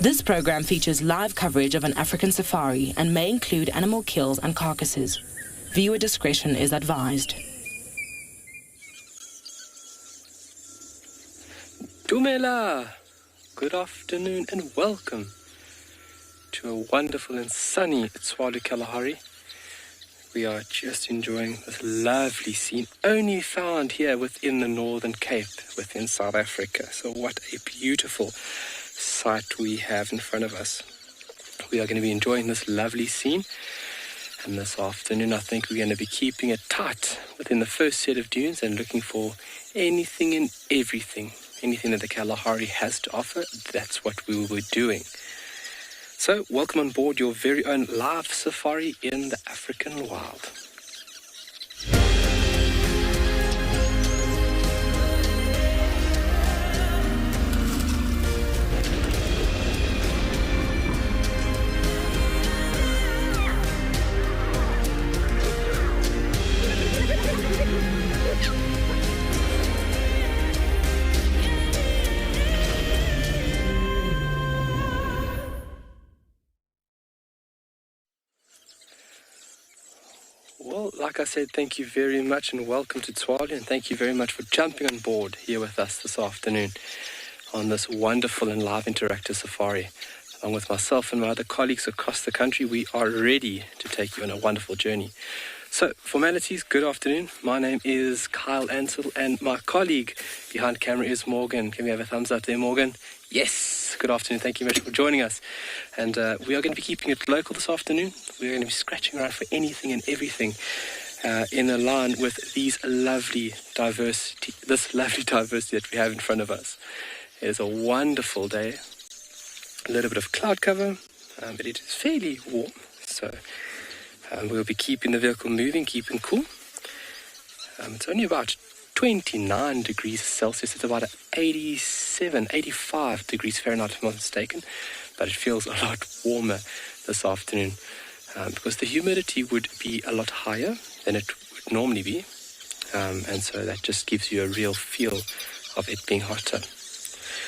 This program features live coverage of an African safari and may include animal kills and carcasses. Viewer discretion is advised. Dumela! Good afternoon and welcome to a wonderful and sunny Tswalu Kalahari. We are just enjoying this lovely scene, only found here within the Northern Cape, within South Africa. So what a beautiful sight we have in front of us. We are going to be enjoying this lovely scene. And this afternoon, I think we're going to be keeping it tight within the first set of dunes and looking for anything and everything. Anything that the Kalahari has to offer, that's what we will be doing. So, welcome on board your very own live safari in the African wild. Well, like I said, thank you very much and welcome to Tswalu, and thank you very much for jumping on board here with us this afternoon on this wonderful and live interactive safari. Along with myself and my other colleagues across the country, we are ready to take you on a wonderful journey. So, formalities, good afternoon. My name is Kyle Ansel and my colleague behind camera is Morgan. Can we have a thumbs up there, Morgan? Yes, good afternoon. Thank you very much for joining us. And we are going to be keeping it local this afternoon. We're going to be scratching around for anything and everything in a line with this lovely diversity that we have in front of us. It is a wonderful day. A little bit of cloud cover, but it is fairly warm. So we'll be keeping the vehicle moving, keeping cool. It's only about 29 degrees Celsius. It's about 85 degrees Fahrenheit, if I'm not mistaken. But it feels a lot warmer this afternoon because the humidity would be a lot higher than it would normally be. And so that just gives you a real feel of it being hotter.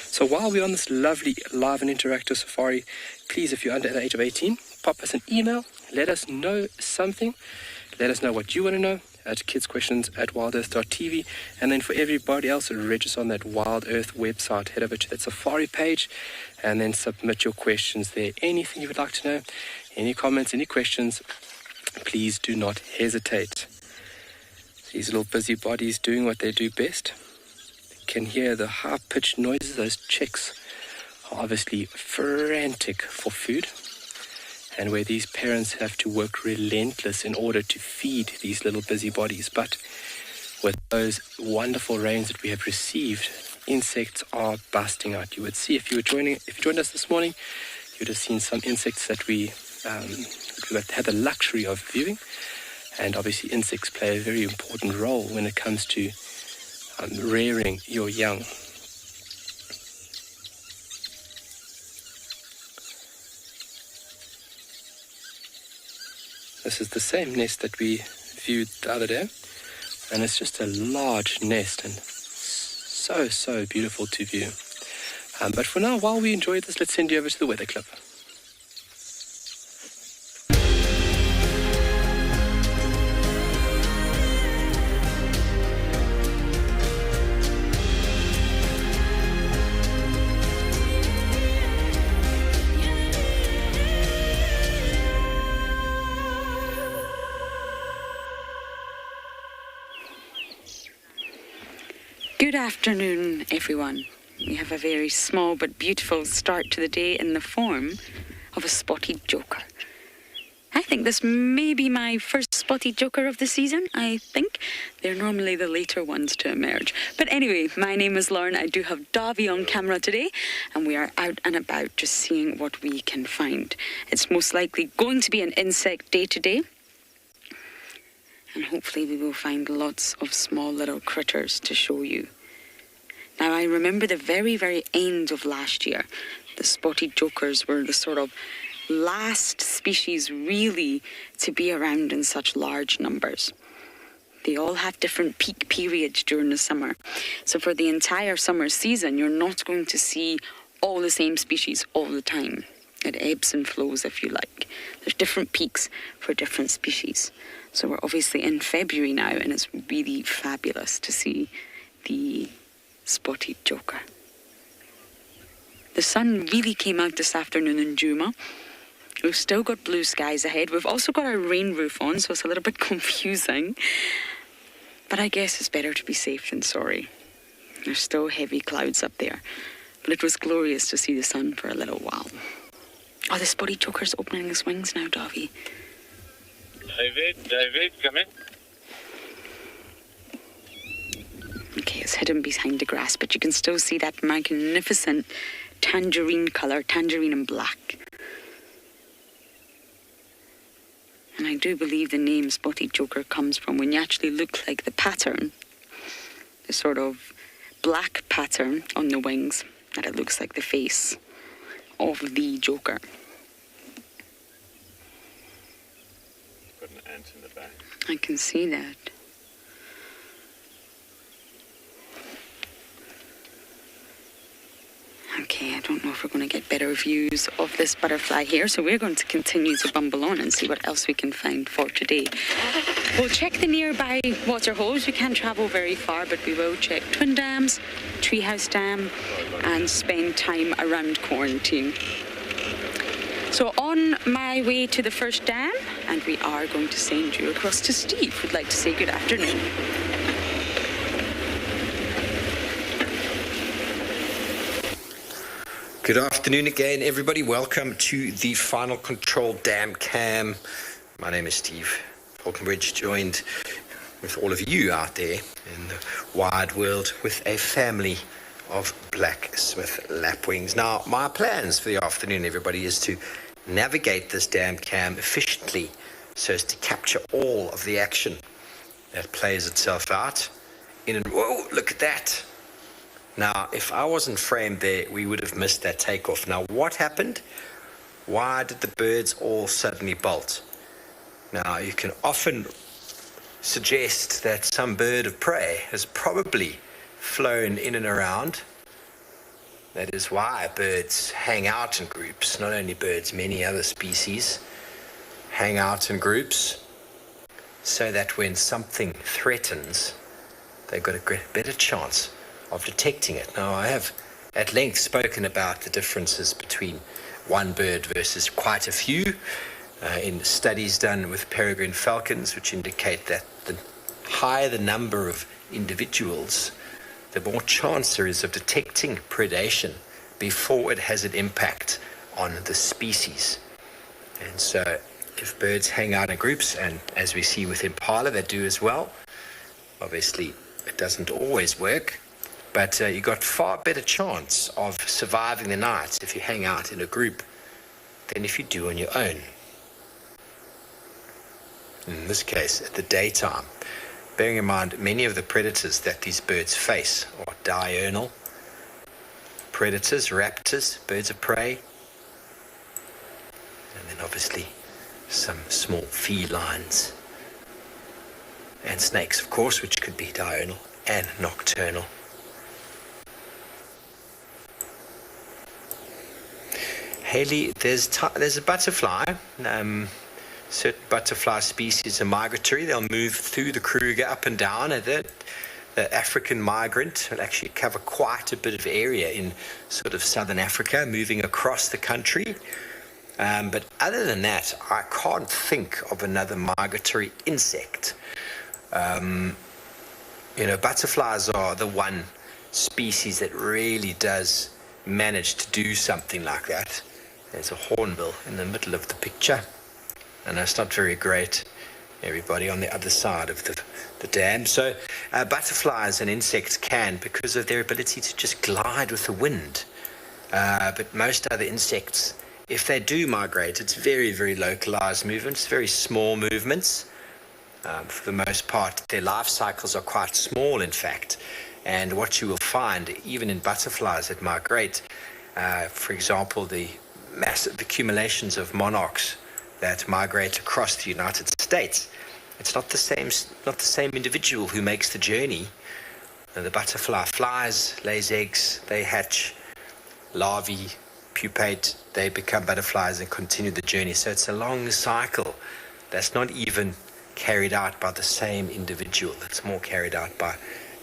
So while we're on this lovely live and interactive safari, please, if you're under the age of 18, pop us an email. Let us know something. Let us know what you want to know at kidsquestions@wildearth.tv. And then for everybody else, register on that WildEarth website. Head over to that safari page and then submit your questions there. Anything you would like to know, any comments, any questions, please do not hesitate. These little busybodies doing what they do best. Can hear the high-pitched noises. Those chicks are obviously frantic for food, and where these parents have to work relentless in order to feed these little busybodies. But with those wonderful rains that we have received, insects are busting out. You would see if you joined us this morning, you would have seen some insects that we had the luxury of viewing, and obviously insects play a very important role when it comes to rearing your young. This is the same nest that we viewed the other day, and it's just a large nest and so beautiful to view. But for now, while we enjoy this, let's send you over to the weather clip. Good afternoon, everyone. We have a very small but beautiful start to the day in the form of a spotted joker. I think this may be my first spotted joker of the season, I think. They're normally the later ones to emerge. But anyway, my name is Lauren. I do have Davy on camera today, and we are out and about just seeing what we can find. It's most likely going to be an insect day today. And hopefully we will find lots of small little critters to show you. Now, I remember the very, very end of last year. The spotted jokers were the sort of last species really to be around in such large numbers. They all have different peak periods during the summer. So for the entire summer season, you're not going to see all the same species all the time. It ebbs and flows, if you like. There's different peaks for different species. So we're obviously in February now, and it's really fabulous to see the spotted joker. The sun really came out this afternoon in Djuma. We've still got blue skies ahead. We've also got our rain roof on, so it's a little bit confusing. But I guess it's better to be safe than sorry. There's still heavy clouds up there. But it was glorious to see the sun for a little while. Oh, the spotted joker's opening his wings now, Davy. David, come in. Okay, it's hidden behind the grass, but you can still see that magnificent tangerine colour, tangerine and black. And I do believe the name Spotted Joker comes from when you actually look like the pattern, the sort of black pattern on the wings, that it looks like the face of the Joker. Got an ant in the back. I can see that. Okay, I don't know if we're going to get better views of this butterfly here, so we're going to continue to bumble on and see what else we can find for today. We'll check the nearby water holes. We can't travel very far, but we will check Twin Dams, Treehouse Dam, and spend time around quarantine. So on my way to the first dam, and we are going to send you across to Steve, who'd like to say good afternoon. Good afternoon again, everybody. Welcome to the Final Control Dam Cam. My name is Steve Falconbridge, joined with all of you out there in the wide world with a family of black Smith lapwings. Now, my plans for the afternoon, everybody, is to navigate this dam cam efficiently so as to capture all of the action that plays itself out in and whoa, look at that. Now, if I wasn't framed there, we would have missed that takeoff. Now, what happened? Why did the birds all suddenly bolt? Now, you can often suggest that some bird of prey has probably flown in and around. That is why birds hang out in groups. Not only birds, many other species hang out in groups so that when something threatens, they've got a better chance of detecting it. Now, I have at length spoken about the differences between one bird versus quite a few in studies done with peregrine falcons, which indicate that the higher the number of individuals, the more chance there is of detecting predation before it has an impact on the species. And so if birds hang out in groups, and as we see with impala, they do as well, obviously it doesn't always work, but you've got far better chance of surviving the night if you hang out in a group than if you do on your own. In this case, at the daytime, bearing in mind many of the predators that these birds face are diurnal predators, raptors, birds of prey, and then obviously some small felines and snakes, of course, which could be diurnal and nocturnal. Haley, there's a butterfly. Certain butterfly species are migratory. They'll move through the Kruger up and down. The African migrant will actually cover quite a bit of area in sort of southern Africa, moving across the country. But other than that, I can't think of another migratory insect. Butterflies are the one species that really does manage to do something like that. There's a hornbill in the middle of the picture, and that's not very great, everybody, on the other side of the dam. So butterflies and insects can, because of their ability to just glide with the wind. But most other insects, if they do migrate, it's very, very localized movements, very small movements. For the most part, their life cycles are quite small, in fact. And what you will find, even in butterflies that migrate, for example, the massive accumulations of monarchs that migrate across the United States, it's not the same individual who makes the journey. The butterfly flies, lays eggs, they hatch, larvae pupate, they become butterflies and continue the journey. So it's a long cycle that's not even carried out by the same individual. It's more carried out by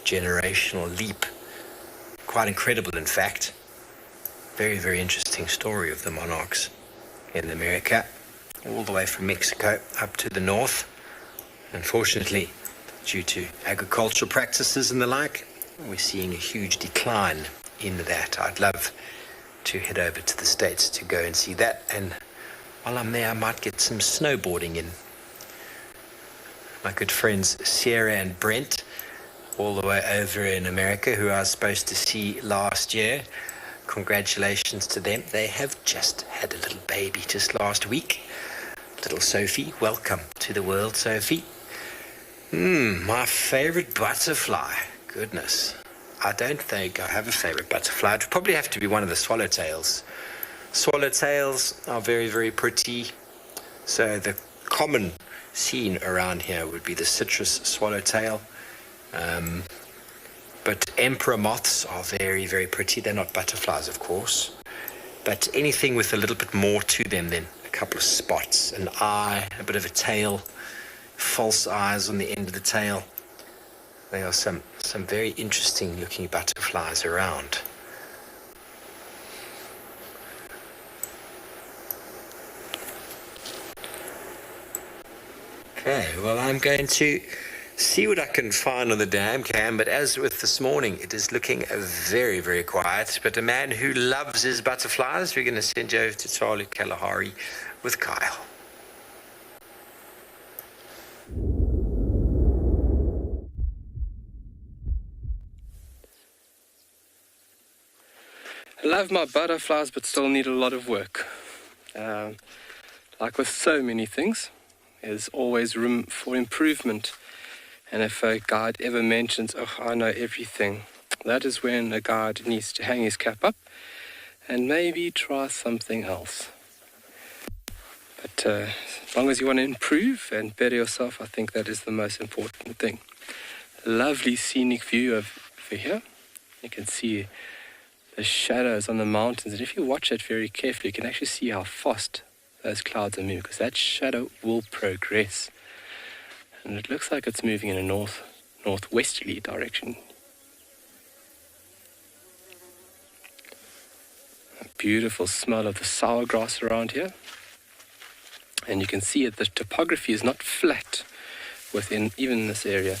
generational leap. Quite incredible, in fact. Very, very interesting story of the monarchs in America, all the way from Mexico up to the north. Unfortunately, due to agricultural practices and the like, we're seeing a huge decline in that. I'd love to head over to the States to go and see that, and while I'm there I might get some snowboarding in. My good friends Sarah and Brent, all the way over in America, who I was supposed to see last year, congratulations to them. They have just had a little baby just last week, little Sophie. Welcome to the world, Sophie. My favorite butterfly, goodness, I don't think I have a favorite butterfly. It would probably have to be one of the swallowtails. Swallowtails are very, very pretty. So the common scene around here would be the citrus swallowtail. But emperor moths are very, very pretty. They're not butterflies, of course. But anything with a little bit more to them than a couple of spots, an eye, a bit of a tail, false eyes on the end of the tail. There are some very interesting looking butterflies around. Okay, well, I'm going to see what I can find on the dam cam, but as with this morning, it is looking very, very quiet. But a man who loves his butterflies, we're going to send you over to Tswalu Kalahari with Kyle. I love my butterflies, but still need a lot of work. Like with so many things, there's always room for improvement. And if a guide ever mentions, oh, I know everything, that is when a guide needs to hang his cap up and maybe try something else. But as long as you want to improve and better yourself, I think that is the most important thing. Lovely scenic view over here. You can see the shadows on the mountains, and if you watch it very carefully, you can actually see how fast those clouds are moving, because that shadow will progress, and it looks like it's moving in a northwesterly direction. A beautiful smell of the sour grass around here, and you can see that the topography is not flat within even this area.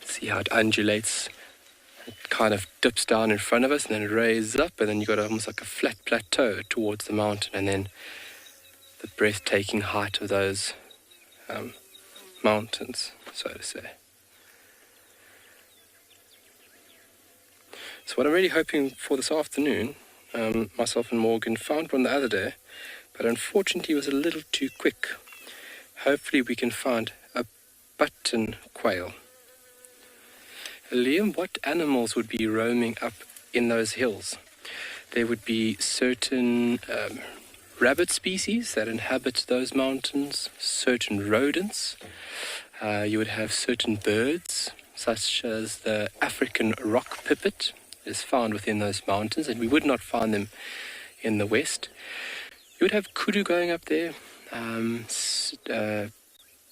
See how it undulates. It kind of dips down in front of us and then it raises up, and then you've got almost like a flat plateau towards the mountain, and then the breathtaking height of those mountains, so to say. So what I'm really hoping for this afternoon, myself and Morgan found one the other day, but unfortunately it was a little too quick. Hopefully we can find a button quail. Liam, what animals would be roaming up in those hills? There would be certain rabbit species that inhabit those mountains, certain rodents. You would have certain birds, such as the African rock pipit is found within those mountains, and we would not find them in the west. You would have kudu going up there.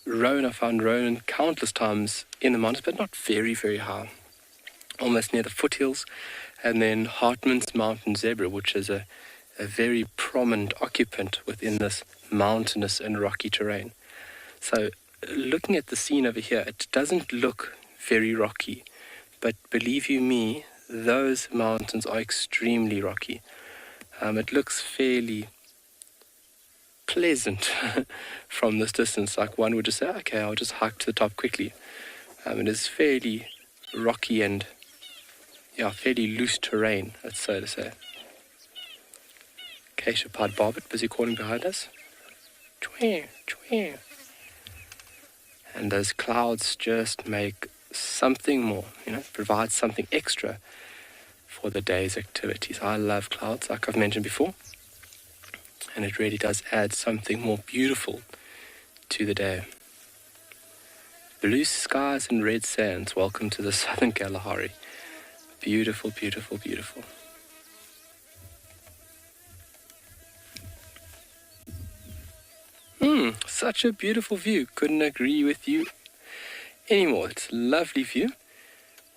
Roan, I found roan countless times in the mountains, but not very, very high, almost near the foothills. And then Hartman's mountain zebra, which is a very prominent occupant within this mountainous and rocky terrain. So looking at the scene over here, it doesn't look very rocky, but believe you me, those mountains are extremely rocky. It looks fairly pleasant from this distance, like one would just say, okay, I'll just hike to the top quickly. It is fairly rocky and fairly loose terrain, that's so to say. Acacia pied barbet busy calling behind us. Chwee, chwee. And those clouds just make something more, provide something extra for the day's activities. I love clouds, like I've mentioned before. And it really does add something more beautiful to the day. Blue skies and red sands. Welcome to the Southern Kalahari. Beautiful, beautiful, beautiful. Such a beautiful view. Couldn't agree with you anymore. It's a lovely view.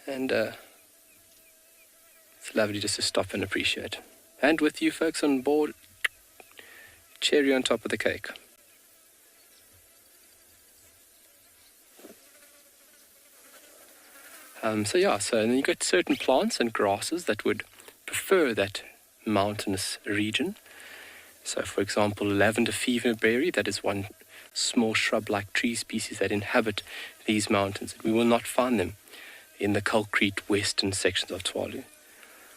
And it's lovely just to stop and appreciate. And with you folks on board, cherry on top of the cake. So then you get certain plants and grasses that would prefer that mountainous region. So for example, lavender feverberry, that is one small shrub-like tree species that inhabit these mountains. We will not find them in the concrete western sections of Tswalu.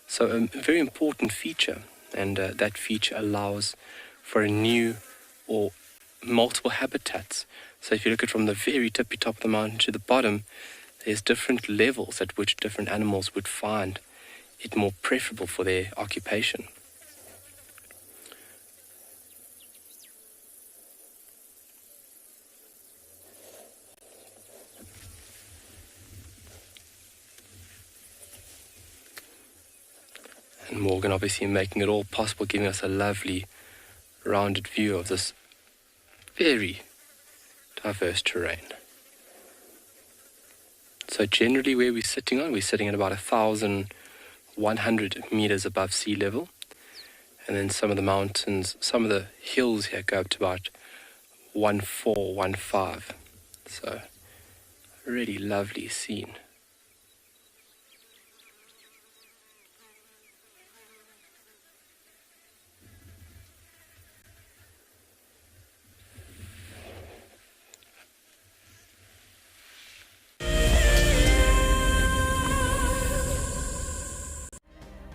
So a very important feature, and that feature allows for a new or multiple habitats. So if you look at from the very tippy top of the mountain to the bottom, there's different levels at which different animals would find it more preferable for their occupation. And Morgan obviously making it all possible, giving us a lovely rounded view of this very diverse terrain. So generally where we're sitting at about 1,100 meters above sea level. And then some of the mountains, some of the hills here go up to about 1,400, 1,500. So a really lovely scene.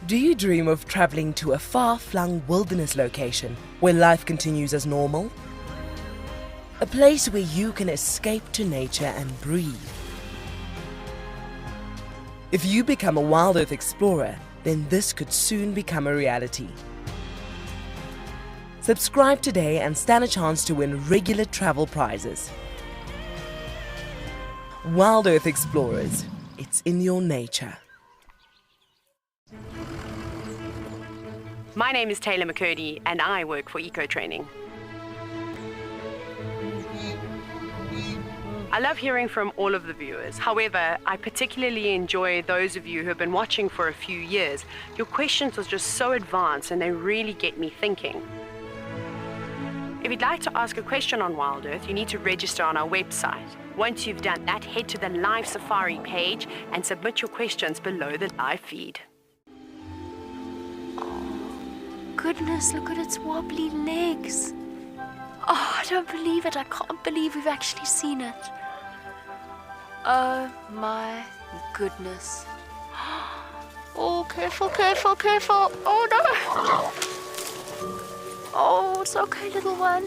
Do you dream of traveling to a far-flung wilderness location where life continues as normal? A place where you can escape to nature and breathe. If you become a WildEarth explorer, then this could soon become a reality. Subscribe today and stand a chance to win regular travel prizes. WildEarth Explorers, it's in your nature. My name is Taylor McCurdy and I work for Eco Training. I love hearing from all of the viewers. However, I particularly enjoy those of you who have been watching for a few years. Your questions are just so advanced and they really get me thinking. If you'd like to ask a question on WildEarth, you need to register on our website. Once you've done that, head to the live safari page and submit your questions below the live feed. Goodness, look at its wobbly legs. Oh, I don't believe it. I can't believe we've actually seen it. Oh my goodness. Oh, careful, careful, careful. Oh no. Oh, it's okay, little one.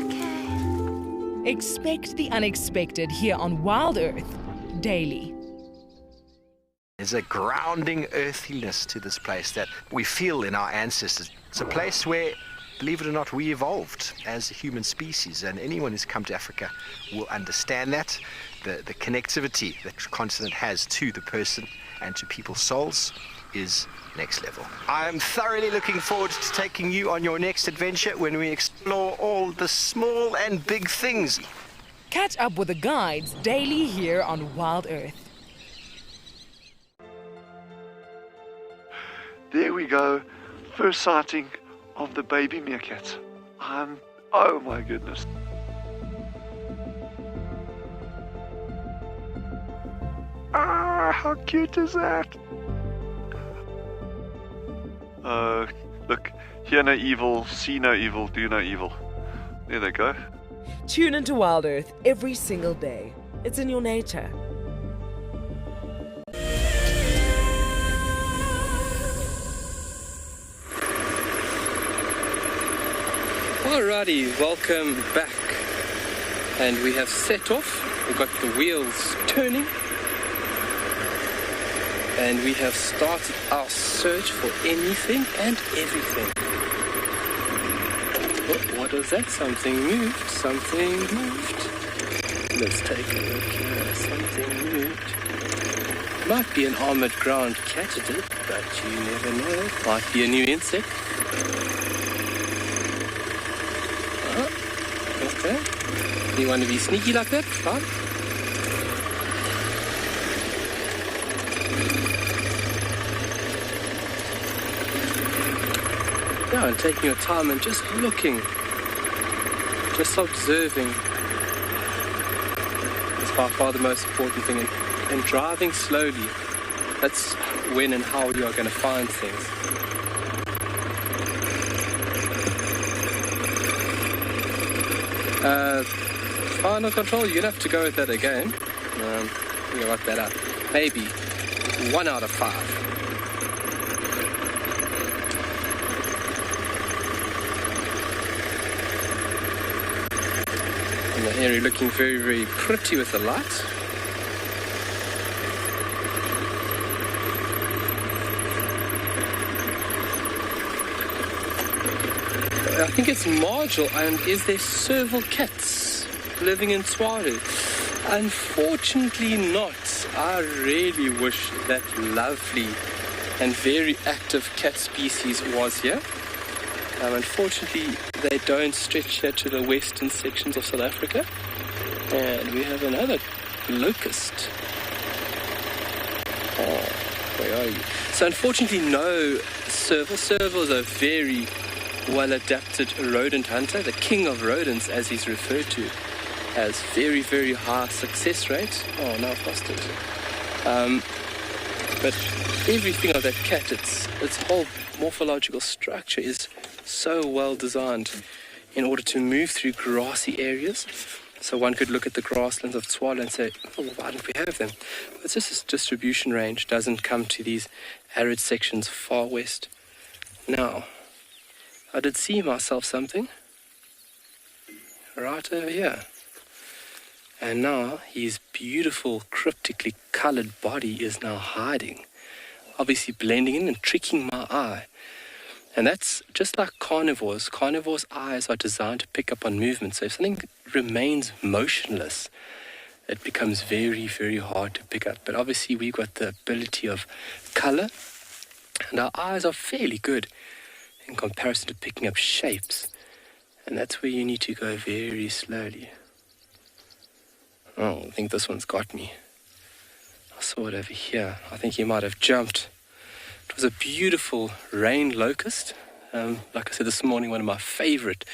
Okay. Expect the unexpected here on WildEarth daily. There's a grounding earthiness to this place that we feel in our ancestors. It's a place where, believe it or not, we evolved as a human species, and anyone who's come to Africa will understand that. The connectivity that the continent has to the person and to people's souls is next level. I am thoroughly looking forward to taking you on your next adventure when we explore all the small and big things. Catch up with the guides daily here on WildEarth. There we go, first sighting of the baby meerkat. Oh my goodness. Ah, how cute is that? Look, hear no evil, see no evil, do no evil. There they go. Tune into WildEarth every single day. It's in your nature. Alrighty, welcome back. And we have set off. We've got the wheels turning. And we have started our search for anything and everything. Oh, what was that? Something moved. Something moved. Let's take a look here. Something moved. Might be an armored ground katydid, but you never know. Might be a new insect. Okay. You want to be sneaky like that? Fine. Yeah, and taking your time and just looking, just observing is by far the most important thing. And driving slowly, that's when and how you are going to find things. Final control, you're going to have to go with that again. You work that out. Maybe 1 out of 5. And the area looking very, very pretty with the lights. I think it's marginal, and is there serval cats living in Tswalu? Unfortunately not. I really wish that lovely and very active cat species was here. Unfortunately, they don't stretch here to the western sections of South Africa. And we have another locust. Oh, where are you? So unfortunately, no serval. Serval is a very well-adapted rodent hunter, the king of rodents, as he's referred to, has very, very high success rate. Oh, now I've lost it. But everything of that cat, its whole morphological structure is so well designed in order to move through grassy areas. So one could look at the grasslands of Tswalu and say, oh, why don't we have them? It's just this distribution range doesn't come to these arid sections far west. Now, I did see myself something right over here. And now his beautiful, cryptically colored body is now hiding, obviously blending in and tricking my eye. And that's just like carnivores. Carnivores' eyes are designed to pick up on movement. So if something remains motionless, it becomes very, very hard to pick up. But obviously we've got the ability of color, and our eyes are fairly good in comparison to picking up shapes. And that's where you need to go very slowly. Oh, I think this one's got me. I saw it over here. I think he might have jumped. It was a beautiful rain locust. Like I said this morning, one of my favorite,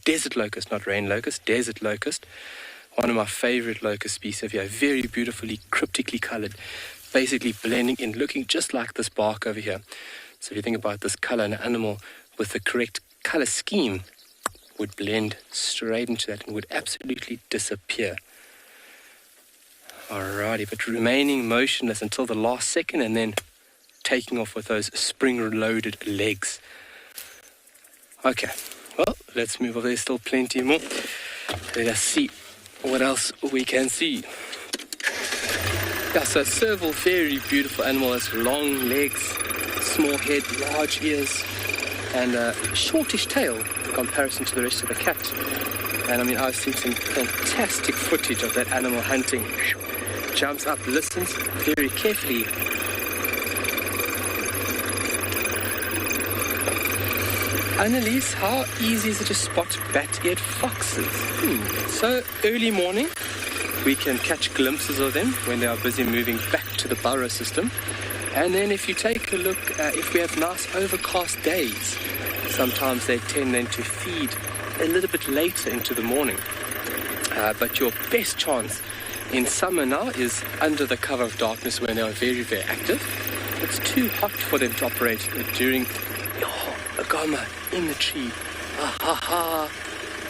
desert locust, not rain locust, desert locust. One of my favorite locust species here, very beautifully, cryptically colored, basically blending in, looking just like this bark over here. So if you think about this color, an animal with the correct color scheme would blend straight into that and would absolutely disappear. Alrighty, but remaining motionless until the last second and then taking off with those spring-loaded legs. Okay, well, let's move on. There's still plenty more. Let us see what else we can see. Yeah, so serval, very beautiful animal, has long legs, small head, large ears, and a shortish tail in comparison to the rest of the cat. And I mean, I've seen some fantastic footage of that animal hunting. Jumps up, listens very carefully. Annalise, how easy is it to spot bat-eared foxes? So early morning, we can catch glimpses of them when they are busy moving back to the burrow system. And then if you take a look, if we have nice overcast days, sometimes they tend then to feed a little bit later into the morning. But your best chance in summer now is under the cover of darkness when they are very, very active. It's too hot for them to operate during a gama in the tree.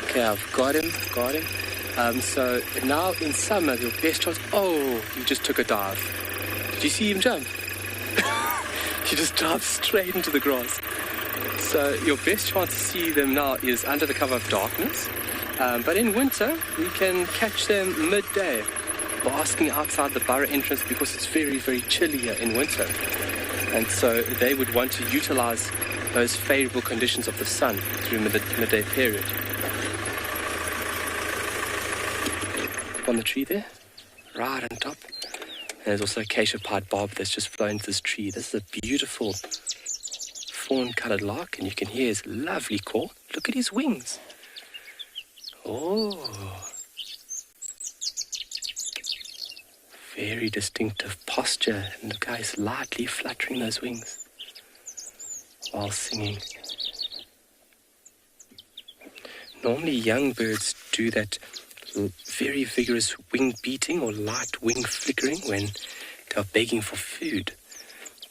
Okay, I've got him. So now in summer, your best chance, you just took a dive. Did you see him jump? He just dived straight into the grass. So your best chance to see them now is under the cover of darkness. But in winter, we can catch them midday, basking outside the burrow entrance because it's very, very chilly here in winter. And so they would want to utilize those favorable conditions of the sun through midday period. up on the tree there, right on top. And there's also a acacia-pied bob that's just flown to this tree. This is a beautiful fawn-coloured lark, and you can hear his lovely call. Look at his wings. Oh. Very distinctive posture, and look how he's lightly fluttering those wings while singing. Normally young birds do that very vigorous wing beating or light wing flickering when they're begging for food.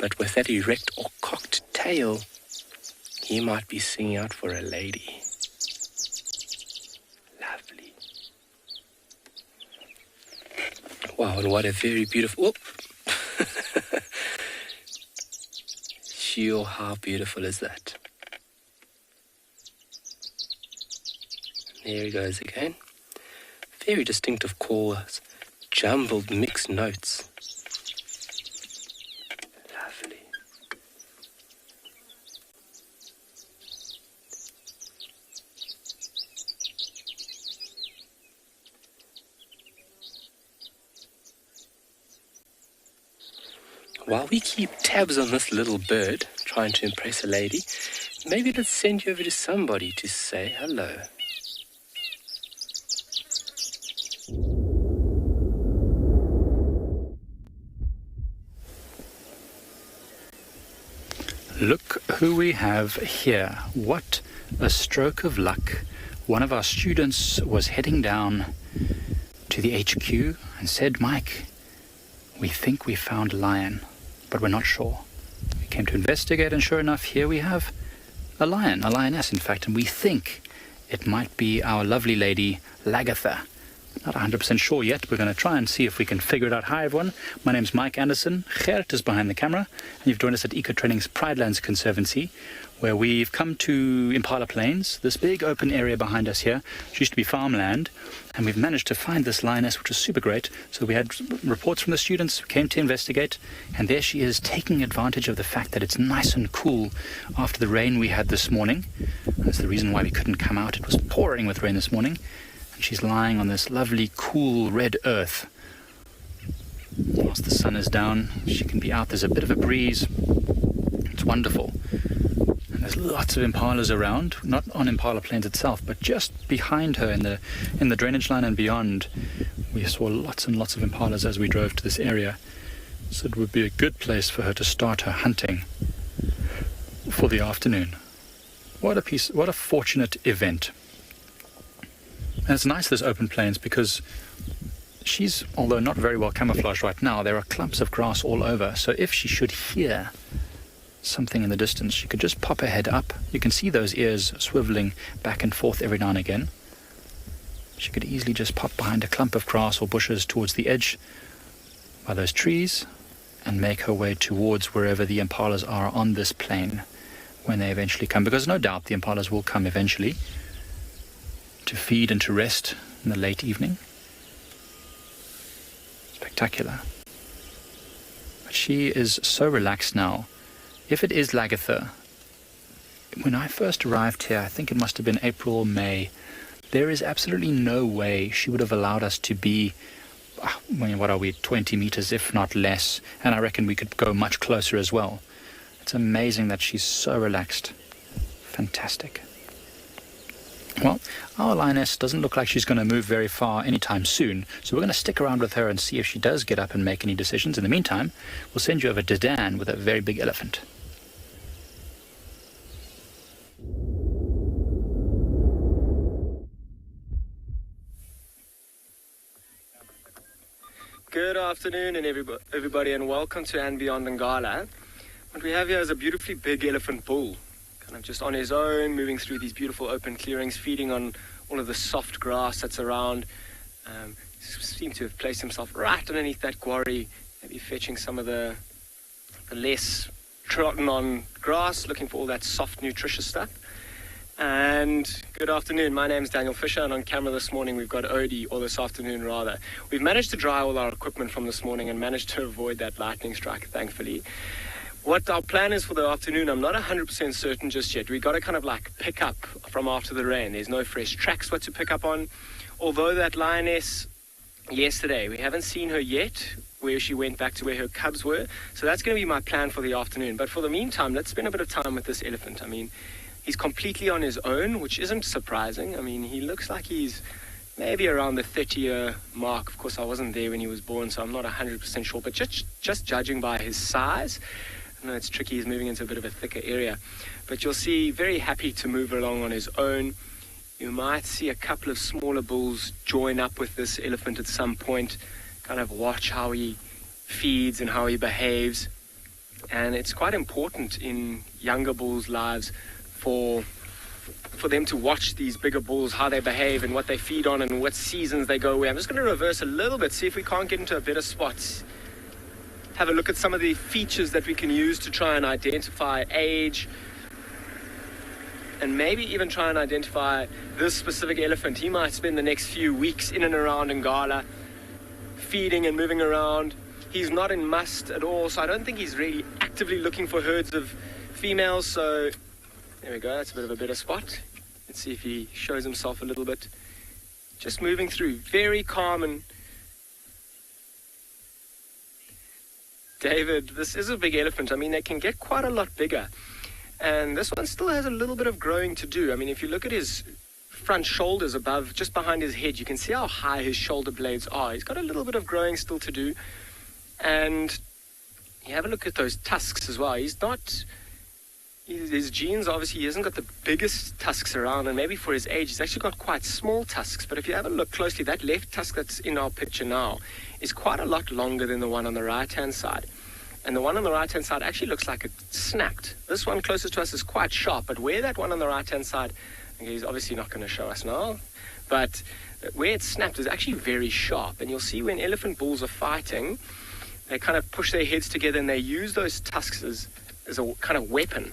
But with that erect or cocked tail, he might be singing out for a lady. Lovely. Wow, and what a very beautiful... Whoop! Sure, how beautiful is that? There he goes again. Very distinctive calls, jumbled mixed notes. Lovely. While we keep tabs on this little bird, trying to impress a lady, maybe let's send you over to somebody to say hello. Look who we have here. What a stroke of luck. One of our students was heading down to the HQ and said, Mike, we think we found a lion, but we're not sure. We came to investigate, and sure enough, here we have a lion, a lioness in fact, and we think it might be our lovely lady Lagatha. Not 100% sure yet. We're going to try and see if we can figure it out. Hi everyone, my name's Mike Anderson. Gert is behind the camera, and you've joined us at Eco Training's Pridelands Conservancy, where we've come to Impala Plains, this big open area behind us here, which used to be farmland, and we've managed to find this lioness, which was super great. So we had reports from the students who came to investigate, and there she is, taking advantage of the fact that it's nice and cool after the rain we had this morning. That's the reason why we couldn't come out. It was pouring with rain this morning. She's lying on this lovely, cool red earth. Whilst the sun is down, she can be out. There's a bit of a breeze. It's wonderful. And there's lots of impalas around, not on Impala Plains itself, but just behind her in the drainage line and beyond. We saw lots and lots of impalas as we drove to this area. So it would be a good place for her to start her hunting for the afternoon. What a fortunate event. And it's nice, this open plains, because she's, although not very well camouflaged right now, there are clumps of grass all over. So if she should hear something in the distance, she could just pop her head up. You can see those ears swiveling back and forth every now and again. She could easily just pop behind a clump of grass or bushes towards the edge by those trees and make her way towards wherever the impalas are on this plain when they eventually come. Because no doubt the impalas will come eventually to feed and to rest in the late evening. Spectacular. But she is so relaxed now. If it is Lagatha, when I first arrived here, I think it must have been April or May, there is absolutely no way she would have allowed us to be, what are we, 20 meters, if not less, and I reckon we could go much closer as well. It's amazing that she's so relaxed. Fantastic. Well, our lioness doesn't look like she's going to move very far anytime soon, so we're going to stick around with her and see if she does get up and make any decisions. In the meantime, we'll send you over to Dan with a very big elephant. Good afternoon, and everybody, and welcome to andBeyond in Ngala. What we have here is a beautifully big elephant bull. Kind of just on his own, moving through these beautiful open clearings, feeding on all of the soft grass that's around. Seems to have placed himself right underneath that quarry, maybe fetching some of the less trodden on grass, looking for all that soft, nutritious stuff. And good afternoon, my name's Daniel Fisher, and on camera this morning we've got Odie, or this afternoon rather. We've managed to dry all our equipment from this morning and managed to avoid that lightning strike, thankfully. What our plan is for the afternoon, I'm not 100% certain just yet. We've got to kind of like pick up from after the rain. There's no fresh tracks what to pick up on. Although that lioness yesterday. We haven't seen her yet, where she went back to where her cubs were. So that's going to be my plan for the afternoon. But for the meantime, let's spend a bit of time with this elephant. I mean, he's completely on his own, which isn't surprising. I mean, he looks like he's maybe around the 30-year mark. Of course, I wasn't there when he was born, so I'm not 100% sure. But just judging by his size, I know it's tricky, he's moving into a bit of a thicker area. But you'll see, very happy to move along on his own. You might see a couple of smaller bulls join up with this elephant at some point, kind of watch how he feeds and how he behaves. And it's quite important in younger bulls' lives for them to watch these bigger bulls, how they behave and what they feed on and what seasons they go away. I'm just going to reverse a little bit, see if we can't get into a better spot. Have a look at some of the features that we can use to try and identify age, and maybe even try and identify this specific elephant. He might spend the next few weeks in and around Ngala, feeding and moving around. He's not in must at all, so I don't think he's really actively looking for herds of females. So there we go, that's a bit of a better spot. Let's see if he shows himself a little bit. Just moving through, very calm. And David, this is a big elephant. I mean, they can get quite a lot bigger. And this one still has a little bit of growing to do. I mean, if you look at his front shoulders above, just behind his head, you can see how high his shoulder blades are. He's got a little bit of growing still to do. And you have a look at those tusks as well. His genes, obviously, he hasn't got the biggest tusks around, and maybe for his age, he's actually got quite small tusks. But if you have a look closely, that left tusk that's in our picture now is quite a lot longer than the one on the right-hand side. And the one on the right-hand side actually looks like it snapped. This one closest to us is quite sharp, but where that one on the right-hand side, okay, he's obviously not going to show us now, but where it snapped is actually very sharp. And you'll see when elephant bulls are fighting, they kind of push their heads together and they use those tusks as a kind of weapon.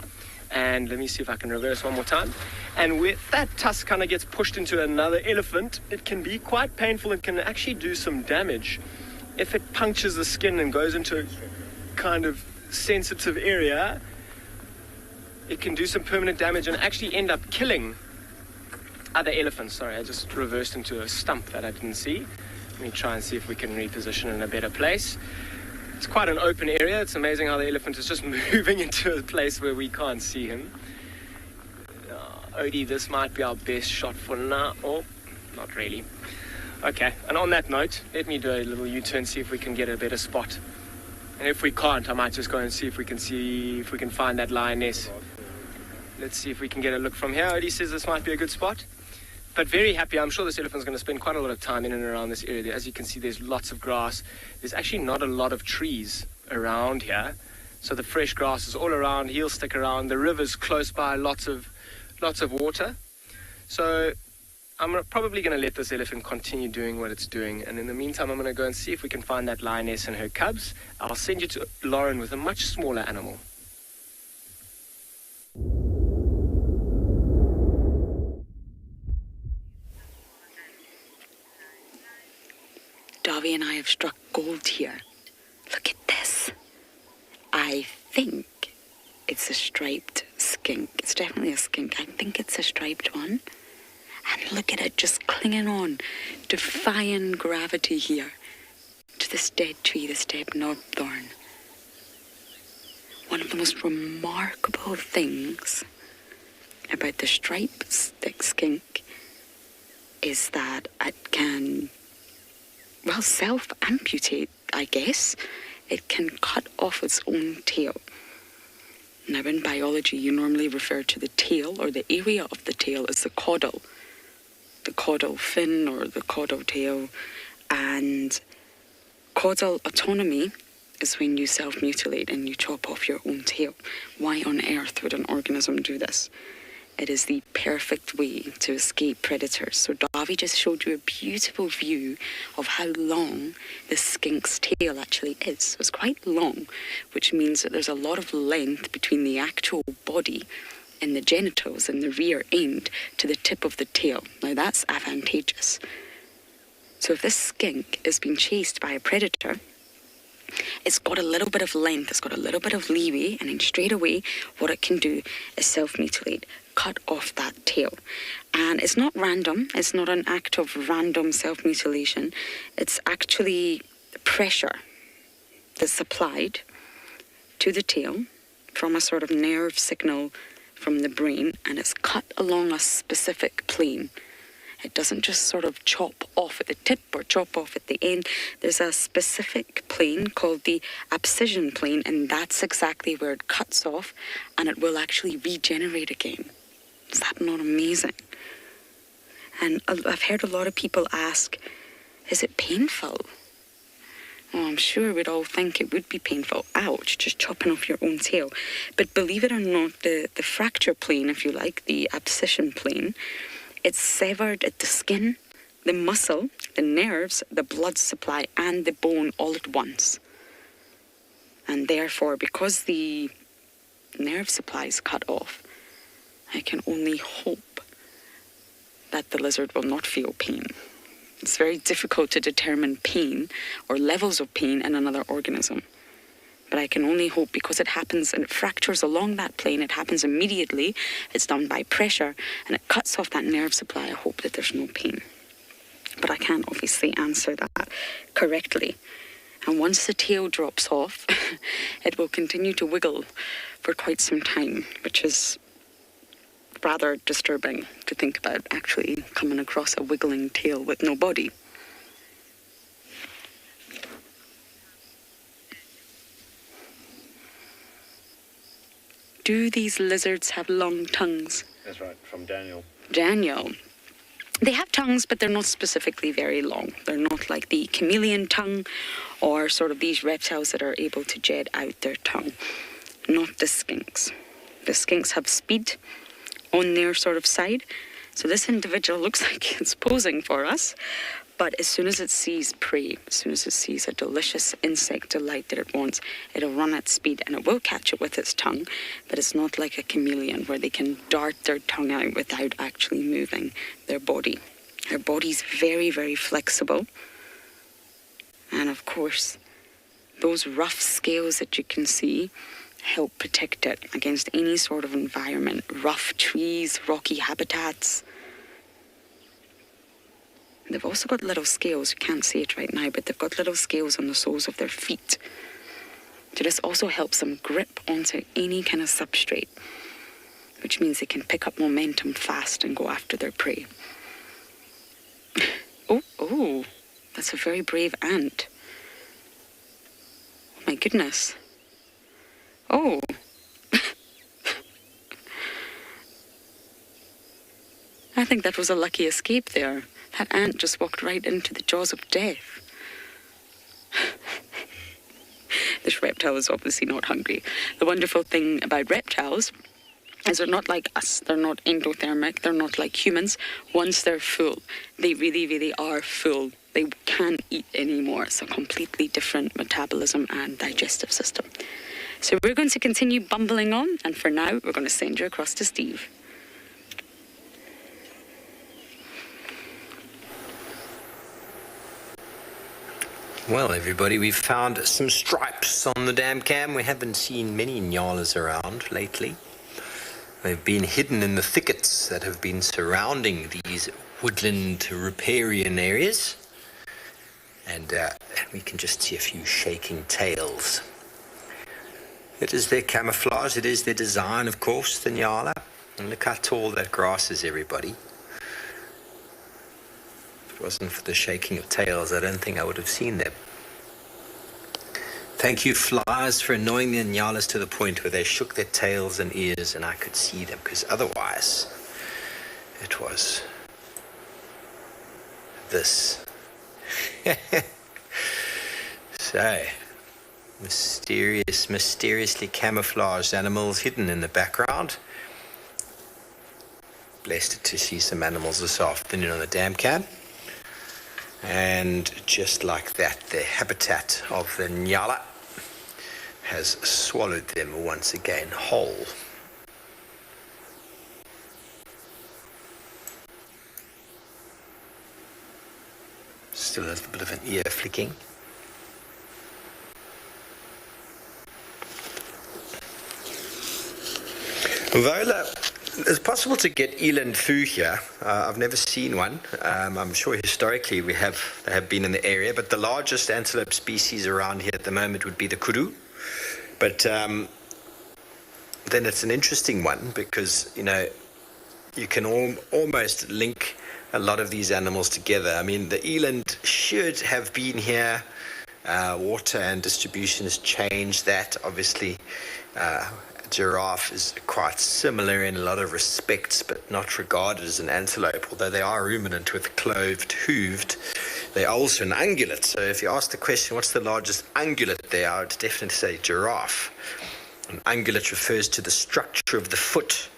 And let me see if I can reverse one more time. And with that tusk kind of gets pushed into another elephant, it can be quite painful and can actually do some damage. If it punctures the skin and goes into a kind of sensitive area, it can do some permanent damage and actually end up killing other elephants. Sorry, I just reversed into a stump that I didn't see. Let me try and see if we can reposition in a better place. It's quite an open area. It's amazing how the elephant is just moving into a place where we can't see him. Odie, this might be our best shot for now. Oh, not really. Okay, and on that note, let me do a little U-turn, see if we can get a better spot. And if we can't, I might just go and see if we can find that lioness. Let's see if we can get a look from here. Odie says this might be a good spot. But very happy. I'm sure this elephant's going to spend quite a lot of time in and around this area. As you can see, there's lots of grass. There's actually not a lot of trees around here. So the fresh grass is all around. He'll stick around. The river's close by, lots of water. So I'm probably going to let this elephant continue doing what it's doing. And in the meantime, I'm going to go and see if we can find that lioness and her cubs. I'll send you to Lauren with a much smaller animal. Davi and I have struck gold here. Look at this. I think it's a striped skink. It's definitely a skink. I think it's a striped one. And look at it just clinging on, defying gravity here to this dead tree, this dead knobthorn. One of the most remarkable things about the striped skink is that it can, well, self-amputate, I guess. It can cut off its own tail. Now, in biology, you normally refer to the tail, or the area of the tail, as the caudal fin or the caudal tail. And caudal autonomy is when you self-mutilate and you chop off your own tail. Why on earth would an organism do this? It is the perfect way to escape predators. So Davi just showed you a beautiful view of how long the skink's tail actually is. So it's quite long, which means that there's a lot of length between the actual body and the genitals and the rear end to the tip of the tail. Now that's advantageous. So if this skink is being chased by a predator, it's got a little bit of length, it's got a little bit of leeway, and then straight away what it can do is self-mutilate, cut off that tail. And it's not random. It's not an act of random self-mutilation. It's actually pressure that's applied to the tail from a sort of nerve signal from the brain, and it's cut along a specific plane. It doesn't just sort of chop off at the tip or chop off at the end. There's a specific plane called the abscission plane, and that's exactly where it cuts off, and it will actually regenerate again. Is that not amazing? And I've heard a lot of people ask, is it painful? Well, I'm sure we'd all think it would be painful. Ouch, just chopping off your own tail. But believe it or not, the fracture plane, if you like, the abscission plane, it's severed at the skin, the muscle, the nerves, the blood supply, and the bone all at once. And therefore, because the nerve supply is cut off, I can only hope that the lizard will not feel pain. It's very difficult to determine pain or levels of pain in another organism. But I can only hope, because it happens and it fractures along that plane, it happens immediately, it's done by pressure, and it cuts off that nerve supply. I hope that there's no pain. But I can't obviously answer that correctly. And once the tail drops off, it will continue to wiggle for quite some time, which is rather disturbing to think about, actually coming across a wiggling tail with no body. Do these lizards have long tongues? That's right, from Daniel. Daniel. They have tongues, but they're not specifically very long. They're not like the chameleon tongue or sort of these reptiles that are able to jet out their tongue. Not the skinks. The skinks have speed on their sort of side. So this individual looks like it's posing for us. But as soon as it sees prey, as soon as it sees a delicious insect delight that it wants, it'll run at speed and it will catch it with its tongue. But it's not like a chameleon where they can dart their tongue out without actually moving their body. Their body's very, very flexible. And of course, those rough scales that you can see help protect it against any sort of environment. Rough trees, rocky habitats. They've also got little scales, you can't see it right now, but they've got little scales on the soles of their feet. So this also helps them grip onto any kind of substrate, which means they can pick up momentum fast and go after their prey. Oh, that's a very brave ant. Oh my goodness. Oh. I think that was a lucky escape there. That ant just walked right into the jaws of death. This reptile is obviously not hungry. The wonderful thing about reptiles is they're not like us. They're not endothermic. They're not like humans. Once they're full, they really, really are full. They can't eat anymore. It's a completely different metabolism and digestive system. So we're going to continue bumbling on, and for now, we're going to send you across to Steve. Well, everybody, we've found some stripes on the dam cam. We haven't seen many nyalas around lately. They've been hidden in the thickets that have been surrounding these woodland riparian areas. And we can just see a few shaking tails. It is their camouflage, it is their design, of course, the Nyala. And look how tall that grass is, everybody. If it wasn't for the shaking of tails, I don't think I would have seen them. Thank you, flies, for annoying the Nyalas to the point where they shook their tails and ears and I could see them, because otherwise it was this. So, mysteriously camouflaged animals hidden in the background. Blessed to see some animals this afternoon on the dam cam. And just like that, the habitat of the Nyala has swallowed them once again whole. Still a little bit of an ear flicking. Vola It's possible to get eland through here. I've never seen one. I'm sure historically they have been in the area, but the largest antelope species around here at the moment would be the kudu. But then it's an interesting one because, you can almost link a lot of these animals together. I mean, the eland should have been here. Water and distribution has changed that. Obviously, giraffe is quite similar in a lot of respects, but not regarded as an antelope, although they are ruminant with cloved, hooved. They are also an ungulate. So if you ask the question, what's the largest ungulate there, I would definitely say giraffe. An ungulate refers to the structure of the foot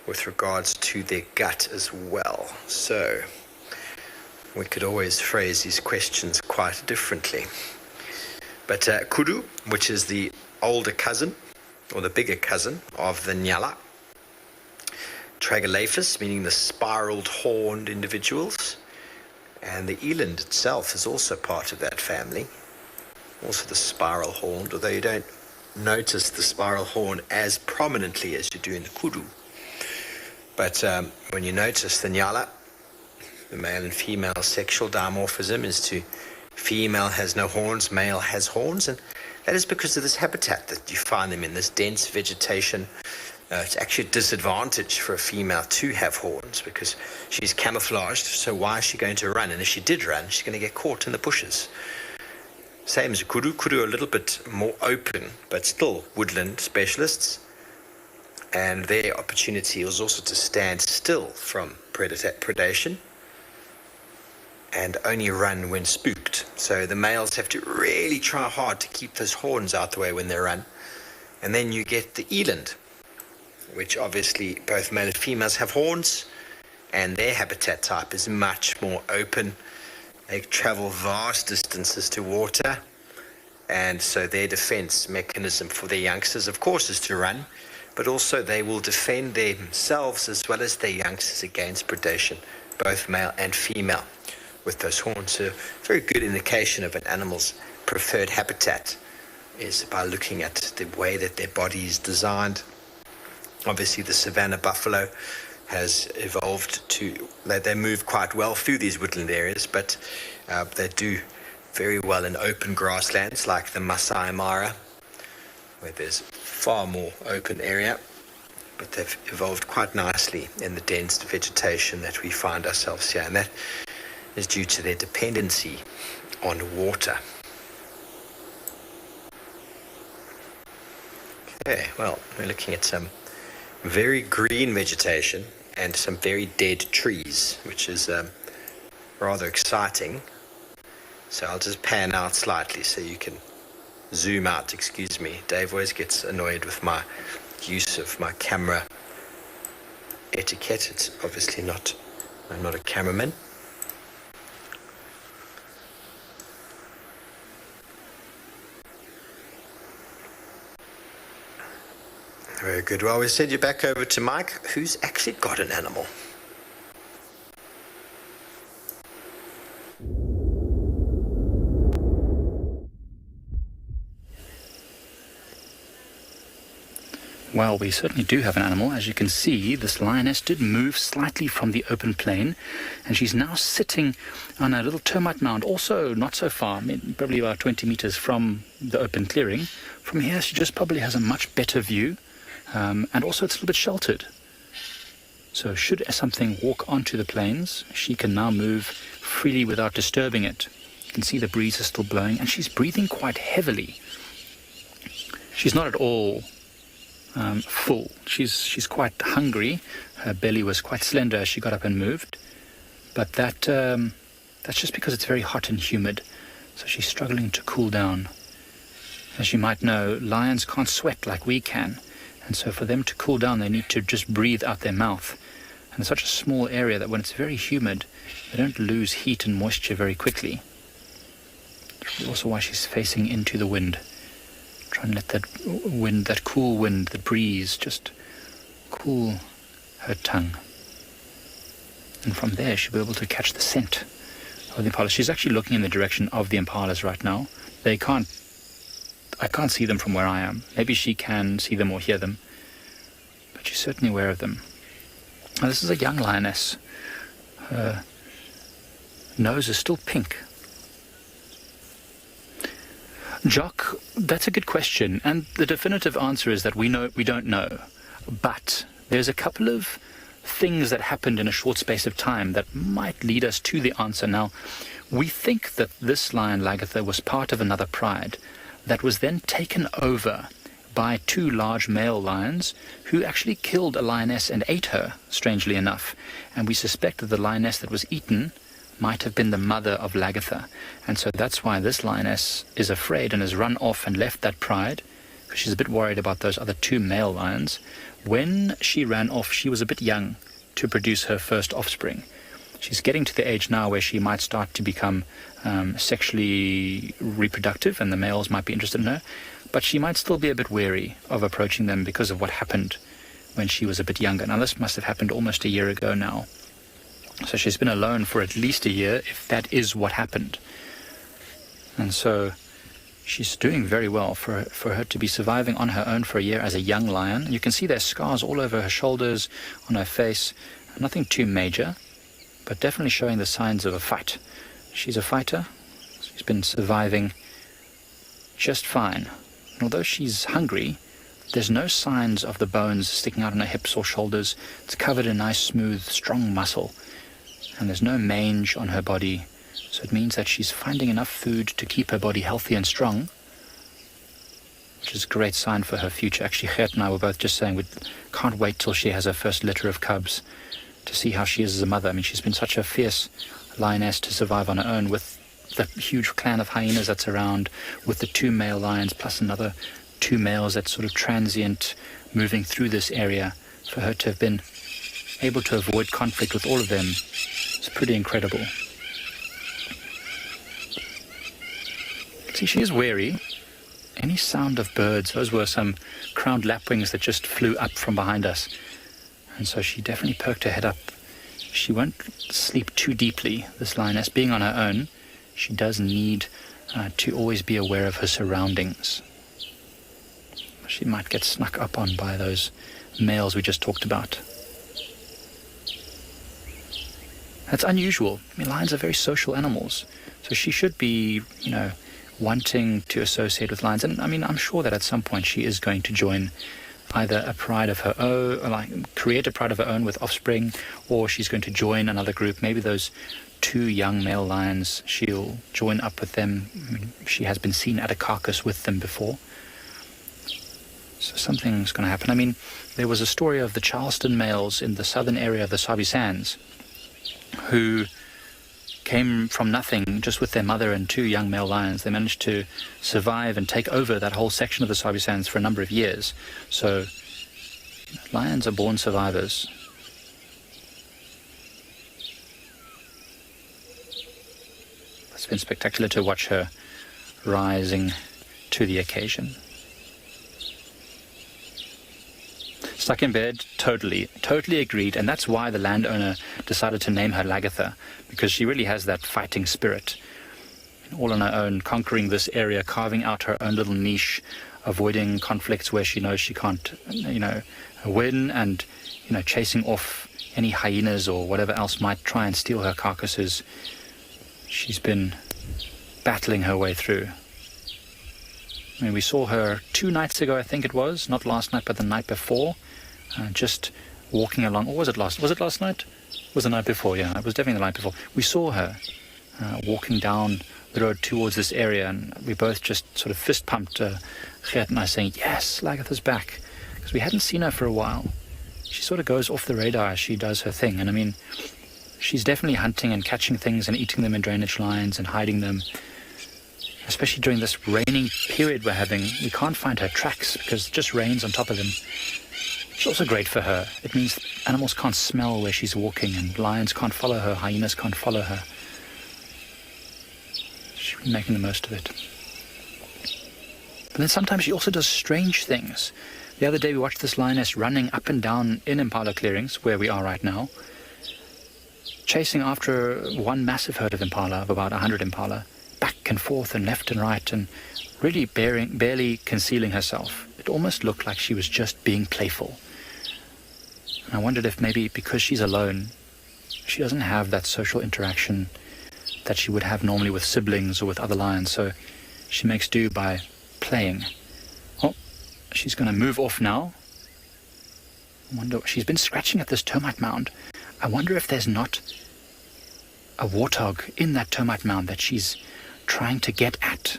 with regards to their gut as well. So we could always phrase these questions quite differently. But kudu, which is the older cousin, or the bigger cousin of the Nyala. Tragelaphus, meaning the spiraled horned individuals. And the eland itself is also part of that family. Also the spiral horned, although you don't notice the spiral horn as prominently as you do in the kudu. But when you notice the Nyala, the male and female sexual dimorphism is to female has no horns, male has horns, and that is because of this habitat that you find them in, this dense vegetation. It's actually a disadvantage for a female to have horns because she's camouflaged, so why is she going to run? And if she did run, she's going to get caught in the bushes. Same as kudu. Kudu are a little bit more open, but still woodland specialists. And their opportunity was also to stand still from predation and only run when spooked. So the males have to really try hard to keep those horns out the way when they run. And then you get the eland, which obviously both male and females have horns, and their habitat type is much more open. They travel vast distances to water, and so their defense mechanism for their youngsters, of course, is to run, but also they will defend themselves as well as their youngsters against predation, both male and female, with those horns. So a very good indication of an animal's preferred habitat is by looking at the way that their body is designed. Obviously, the savanna buffalo has evolved they move quite well through these woodland areas, but they do very well in open grasslands like the Masai Mara, where there's far more open area, but they've evolved quite nicely in the dense vegetation that we find ourselves here, and that is due to their dependency on water. Okay, well, we're looking at some very green vegetation and some very dead trees, which is rather exciting. So I'll just pan out slightly so you can zoom out. Excuse me, Dave always gets annoyed with my use of my camera etiquette. It's obviously I'm not a cameraman. Very good. Well, we send you back over to Mike, who's actually got an animal. Well, we certainly do have an animal. As you can see, this lioness did move slightly from the open plain, and she's now sitting on a little termite mound, also not so far, probably about 20 meters from the open clearing. From here, she just probably has a much better view. And also it's a little bit sheltered. So should something walk onto the plains, she can now move freely without disturbing it. You can see the breeze is still blowing, and she's breathing quite heavily. She's not at all full. She's quite hungry. Her belly was quite slender as she got up and moved. But that's just because it's very hot and humid. So she's struggling to cool down. As you might know, lions can't sweat like we can. And so for them to cool down, they need to just breathe out their mouth. And it's such a small area that when it's very humid, they don't lose heat and moisture very quickly. That's also why she's facing into the wind. Try and let that wind, that cool wind, the breeze, just cool her tongue. And from there, she'll be able to catch the scent of the impala. She's actually looking in the direction of the impalas right now. I can't see them from where I am. Maybe she can see them or hear them, but she's certainly aware of them. Now, this is a young lioness. Her nose is still pink. Jock, that's a good question, and the definitive answer is that we don't know. But there's a couple of things that happened in a short space of time that might lead us to the answer. Now, we think that this lion Lagatha was part of another pride that was then taken over by two large male lions who actually killed a lioness and ate her, strangely enough. And we suspect that the lioness that was eaten might have been the mother of Lagatha. And so that's why this lioness is afraid and has run off and left that pride, because she's a bit worried about those other two male lions. When she ran off, she was a bit young to produce her first offspring. She's getting to the age now where she might start to become sexually reproductive, and the males might be interested in her, but she might still be a bit wary of approaching them because of what happened when she was a bit younger. Now, this must have happened almost a year ago now. So she's been alone for at least a year, if that is what happened. And so she's doing very well for her to be surviving on her own for a year as a young lion. You can see there's scars all over her shoulders, on her face. Nothing too major, but definitely showing the signs of a fight. She's a fighter. She's been surviving just fine. And although she's hungry, there's no signs of the bones sticking out on her hips or shoulders. It's covered in nice, smooth, strong muscle. And there's no mange on her body. So it means that she's finding enough food to keep her body healthy and strong, which is a great sign for her future. Actually, Gert and I were both just saying we can't wait till she has her first litter of cubs to see how she is as a mother. I mean, she's been such a fierce lioness to survive on her own with the huge clan of hyenas that's around, with the two male lions plus another two males that's sort of transient moving through this area. For her to have been able to avoid conflict with all of them is pretty incredible. See, she is wary. Any sound of birds, those were some crowned lapwings that just flew up from behind us. And so she definitely perked her head up. She won't sleep too deeply, this lioness. Being on her own, she does need to always be aware of her surroundings. She might get snuck up on by those males we just talked about. That's unusual. I mean, lions are very social animals. So she should be, wanting to associate with lions. And I mean, I'm sure that at some point she is going to join either a pride of her own, or create a pride of her own with offspring, or she's going to join another group. Maybe those two young male lions, she'll join up with them. I mean, she has been seen at a carcass with them before. So something's going to happen. I mean, there was a story of the Charleston males in the southern area of the Sabi Sands who came from nothing just with their mother and two young male lions. They managed to survive and take over that whole section of the Sabi Sands for a number of years. So lions are born survivors. It's been spectacular to watch her rising to the occasion. Stuck in bed, totally agreed, and that's why the landowner decided to name her Lagatha, because she really has that fighting spirit. All on her own, conquering this area, carving out her own little niche, avoiding conflicts where she knows she can't, win, and, chasing off any hyenas or whatever else might try and steal her carcasses. She's been battling her way through. I mean, we saw her 2 nights ago, I think it was, not last night, but the night before, just walking along. Or was it last night? It was the night before, yeah. It was definitely the night before. We saw her walking down the road towards this area, and we both just sort of fist pumped, Gert and I, saying, yes, Lagatha's back, because we hadn't seen her for a while. She sort of goes off the radar as she does her thing, and I mean, she's definitely hunting and catching things and eating them in drainage lines and hiding them. Especially during this raining period we're having, we can't find her tracks because it just rains on top of them. It's also great for her. It means animals can't smell where she's walking, and lions can't follow her, hyenas can't follow her. She's really making the most of it. But then sometimes she also does strange things. The other day we watched this lioness running up and down in impala clearings, where we are right now, chasing after one massive herd of impala, of about 100 impala, back and forth and left and right, and really barely concealing herself. It almost looked like she was just being playful. And I wondered if maybe because she's alone, she doesn't have that social interaction that she would have normally with siblings or with other lions, so she makes do by playing. Oh, she's going to move off now. I wonder, she's been scratching at this termite mound. I wonder if there's not a warthog in that termite mound that she's trying to get at.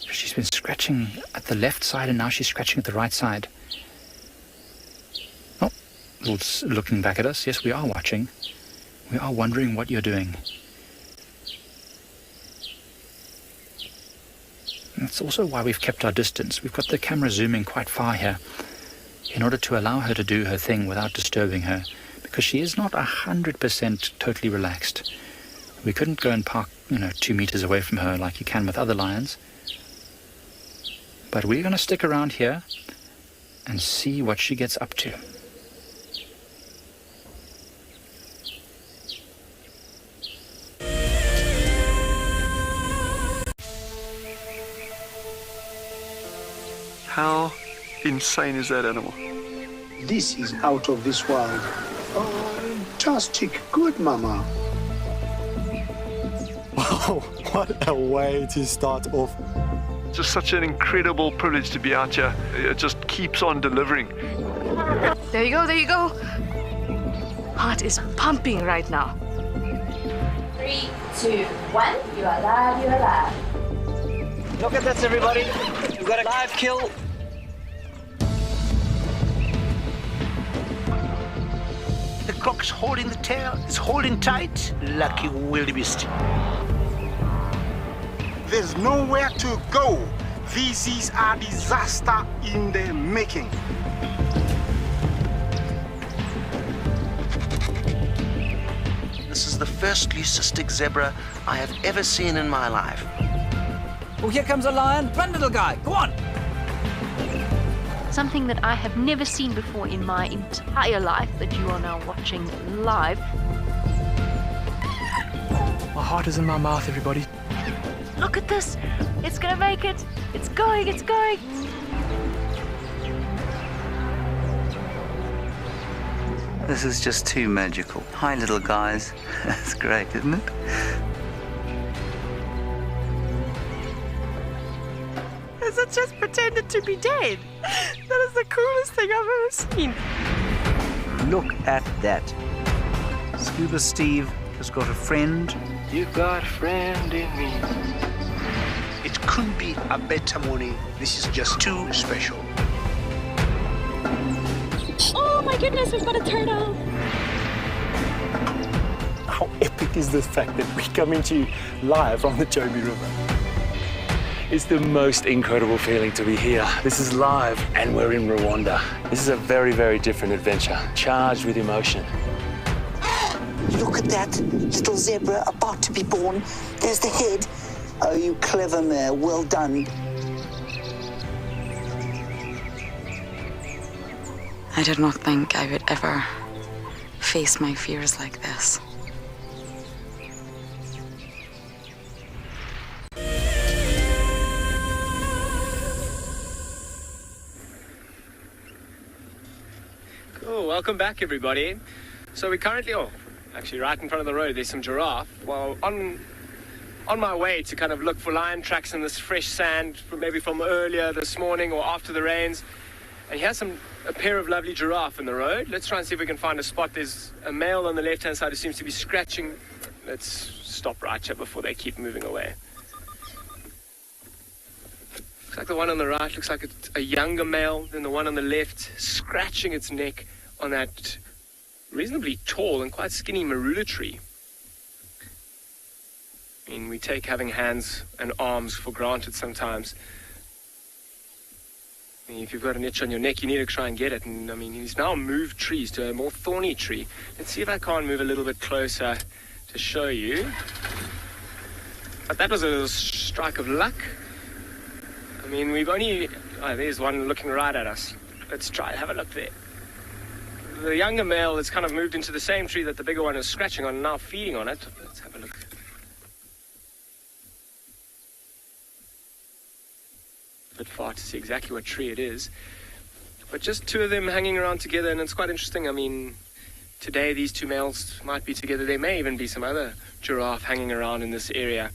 She's been scratching at the left side and now she's scratching at the right side. Oh, looking back at us. Yes, we are watching. We are wondering what you're doing. And that's also why we've kept our distance. We've got the camera zooming quite far here in order to allow her to do her thing without disturbing her, because she is not 100% totally relaxed. We couldn't go and park, 2 meters away from her like you can with other lions. But we're going to stick around here and see what she gets up to. How insane is that animal? This is out of this world. Fantastic. Good, Mama. Wow, what a way to start off. Just such an incredible privilege to be out here. It just keeps on delivering. There you go. Heart is pumping right now. 3, 2, 1. You are live. Look at this, everybody. We've got a live kill. The croc's holding the tail. It's holding tight. Lucky wildebeest. There's nowhere to go. This is a disaster in the making. This is the first leucistic zebra I have ever seen in my life. Oh, here comes a lion. Run, little guy. Go on. Something that I have never seen before in my entire life that you are now watching live. My heart is in my mouth, everybody. Look at this. It's gonna make it. It's going. This is just too magical. Hi, little guys. That's great, isn't it? Has it just pretended to be dead? That is the coolest thing I've ever seen. Look at that. Scuba Steve has got a friend. You've got a friend in me. It couldn't be a better morning. This is just too special. Oh my goodness, we've got a turtle. How epic is the fact that we're coming to you live from the Djuma River? It's the most incredible feeling to be here. This is live and we're in Rwanda. This is a very, very different adventure, charged with emotion. Look at that little zebra about to be born. There's the head. Oh, you clever mare. Well done. I did not think I would ever face my fears like this. Cool, welcome back everybody. So we currently, actually right in front of the road, there's some giraffe. Well, on my way to kind of look for lion tracks in this fresh sand, maybe from earlier this morning or after the rains. And here's a pair of lovely giraffe in the road. Let's try and see if we can find a spot. There's a male on the left-hand side who seems to be scratching. Let's stop right here before they keep moving away. Looks like the one on the right looks like it's a younger male than the one on the left, scratching its neck on that reasonably tall and quite skinny marula tree. I mean, we take having hands and arms for granted sometimes. I mean, if you've got an itch on your neck, you need to try and get it. And I mean, he's now moved trees to a more thorny tree. Let's see if I can't move a little bit closer to show you. But that was a strike of luck. I mean, we've only... Oh, there's one looking right at us. Let's try, have a look there. The younger male has kind of moved into the same tree that the bigger one is scratching on and now feeding on it. Let's have a look. A bit far to see exactly what tree it is. But just two of them hanging around together, and it's quite interesting. I mean, today these two males might be together. There may even be some other giraffe hanging around in this area.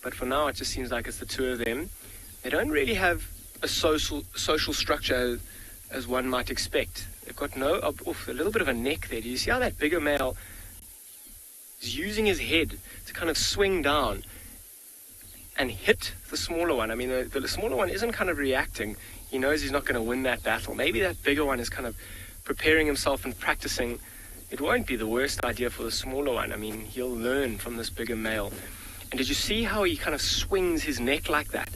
But for now, it just seems like it's the two of them. They don't really have a social structure as one might expect. They've got a little bit of a neck there. Do you see how that bigger male is using his head to kind of swing down and hit the smaller one? I mean, the smaller one isn't kind of reacting. He knows he's not going to win that battle. Maybe that bigger one is kind of preparing himself and practicing. It won't be the worst idea for the smaller one. I mean, he'll learn from this bigger male. And did you see how he kind of swings his neck like that?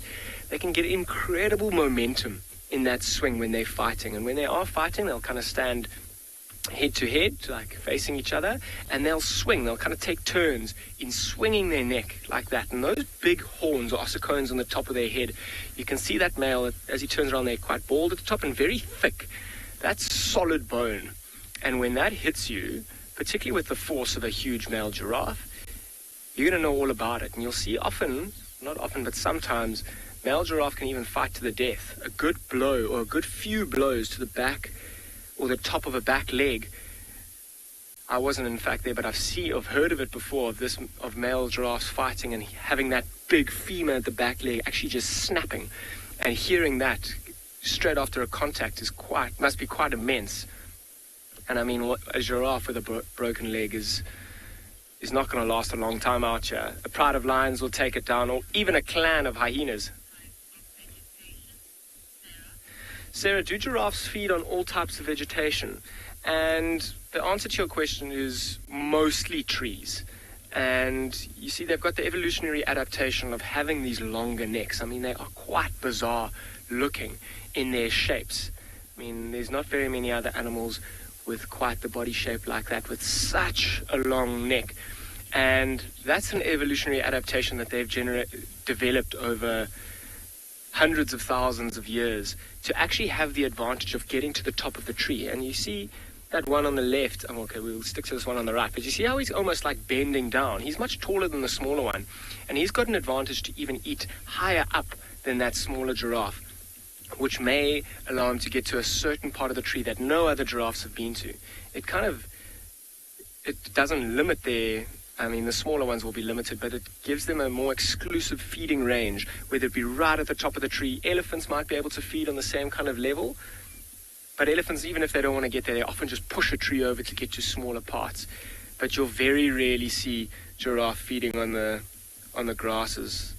They can get incredible momentum in that swing when they're fighting. And when they are fighting, they'll kind of stand head to head, like facing each other, and they'll swing. They'll kind of take turns in swinging their neck like that. And those big horns or ossicones on the top of their head, you can see that male, as he turns around, they're quite bald at the top and very thick. That's solid bone. And when that hits you, particularly with the force of a huge male giraffe, you're going to know all about it. And you'll see often, not often, but sometimes, male giraffe can even fight to the death. A good blow or a good few blows to the back or the top of a back leg. I wasn't in fact there, but I've heard of it before, of male giraffes fighting and having that big femur at the back leg actually just snapping. And hearing that straight after a contact must be quite immense. And I mean, a giraffe with a broken leg is not going to last a long time out here. A pride of lions will take it down, or even a clan of hyenas. Sarah, do giraffes feed on all types of vegetation? And the answer to your question is mostly trees. And you see, they've got the evolutionary adaptation of having these longer necks. I mean, they are quite bizarre looking in their shapes. I mean, there's not very many other animals with quite the body shape like that, with such a long neck. And that's an evolutionary adaptation that they've developed over hundreds of thousands of years to actually have the advantage of getting to the top of the tree. And you see that one on the left, okay, we'll stick to this one on the right, but you see how he's almost like bending down. He's much taller than the smaller one, and he's got an advantage to even eat higher up than that smaller giraffe, which may allow him to get to a certain part of the tree that no other giraffes have been to. It doesn't limit the smaller ones will be limited, but it gives them a more exclusive feeding range, whether it be right at the top of the tree. Elephants might be able to feed on the same kind of level, but elephants, even if they don't want to get there, they often just push a tree over to get to smaller parts. But you'll very rarely see giraffe feeding on the grasses,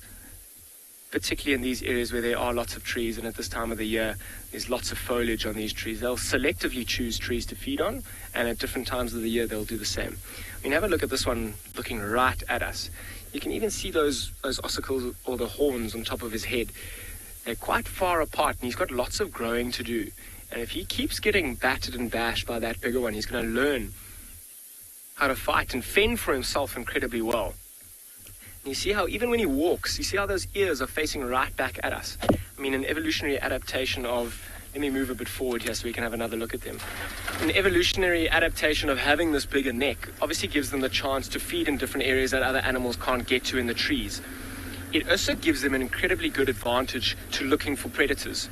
particularly in these areas where there are lots of trees, and at this time of the year there's lots of foliage on these trees. They'll selectively choose trees to feed on, and at different times of the year they'll do the same. I mean, have a look at this one looking right at us. You can even see those ossicles or the horns on top of his head. They're quite far apart, and he's got lots of growing to do. And if he keeps getting battered and bashed by that bigger one, he's going to learn how to fight and fend for himself incredibly well. And you see how even when he walks, you see how those ears are facing right back at us. I mean, an evolutionary adaptation of... Let me move a bit forward here so we can have another look at them. An evolutionary adaptation of having this bigger neck obviously gives them the chance to feed in different areas that other animals can't get to in the trees. It also gives them an incredibly good advantage to looking for predators.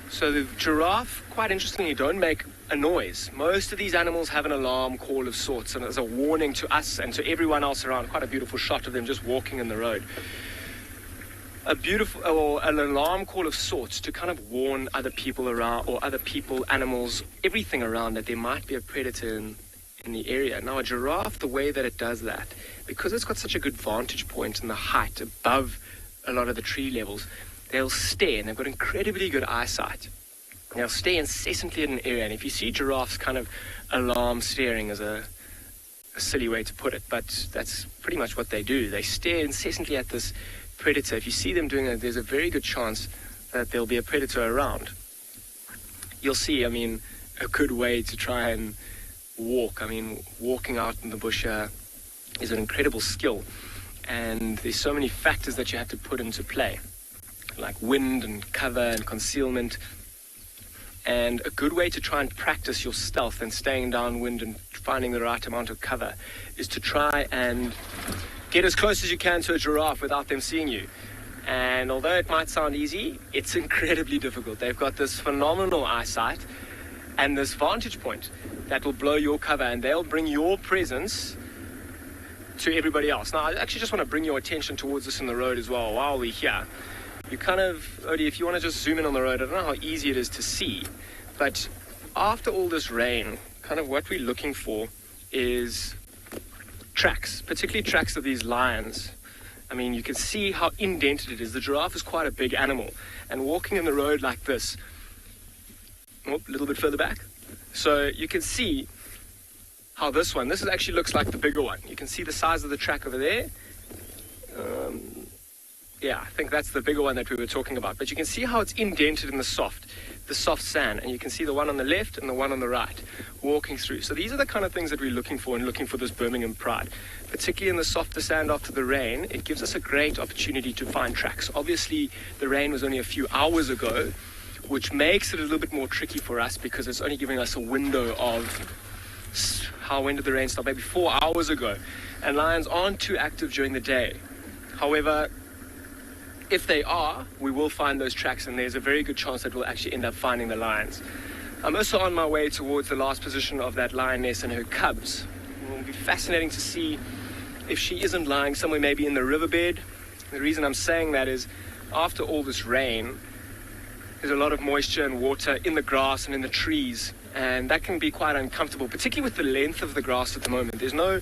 So the giraffe, quite interestingly, don't make a noise. Most of these animals have an alarm call of sorts, and as a warning to us and to everyone else around. Quite a beautiful shot of them just walking in the road. An alarm call of sorts to kind of warn other people around, or other people, animals, everything around, that there might be a predator in the area. Now, a giraffe, the way that it does that, because it's got such a good vantage point in the height above a lot of the tree levels, they'll stare, and they've got incredibly good eyesight. They'll stay incessantly in an area, and if you see giraffes kind of alarm staring as a silly way to put it, but that's pretty much what they do. They stare incessantly at this predator. If you see them doing that, there's a very good chance that there'll be a predator around. You'll see, I mean, a good way to try and walk. I mean, walking out in the bush is an incredible skill, and there's so many factors that you have to put into play, like wind and cover and concealment. And a good way to try and practice your stealth and staying downwind and finding the right amount of cover is to try and get as close as you can to a giraffe without them seeing you. And although it might sound easy, it's incredibly difficult. They've got this phenomenal eyesight and this vantage point that will blow your cover, and they'll bring your presence to everybody else. Now, I actually just want to bring your attention towards this in the road as well while we're here. You kind of, Odie, if you want to just zoom in on the road, I don't know how easy it is to see, but after all this rain, kind of what we're looking for is tracks, particularly tracks of these lions. I mean, you can see how indented it is. The giraffe is quite a big animal, and walking in the road like this, a little bit further back, so you can see how this actually looks like the bigger one. You can see the size of the track over there. Yeah, I think that's the bigger one that we were talking about. But you can see how it's indented in the soft sand. And you can see the one on the left and the one on the right walking through. So these are the kind of things that we're looking for in looking for this Birmingham Pride. Particularly in the softer sand after the rain, it gives us a great opportunity to find tracks. Obviously, the rain was only a few hours ago, which makes it a little bit more tricky for us because it's only giving us a window of when did the rain stop? Maybe 4 hours ago. And lions aren't too active during the day. However, if they are, we will find those tracks, and there's a very good chance that we'll actually end up finding the lions. I'm also on my way towards the last position of that lioness and her cubs. It will be fascinating to see if she isn't lying somewhere maybe in the riverbed. The reason I'm saying that is after all this rain, there's a lot of moisture and water in the grass and in the trees, and that can be quite uncomfortable, particularly with the length of the grass at the moment. There's no,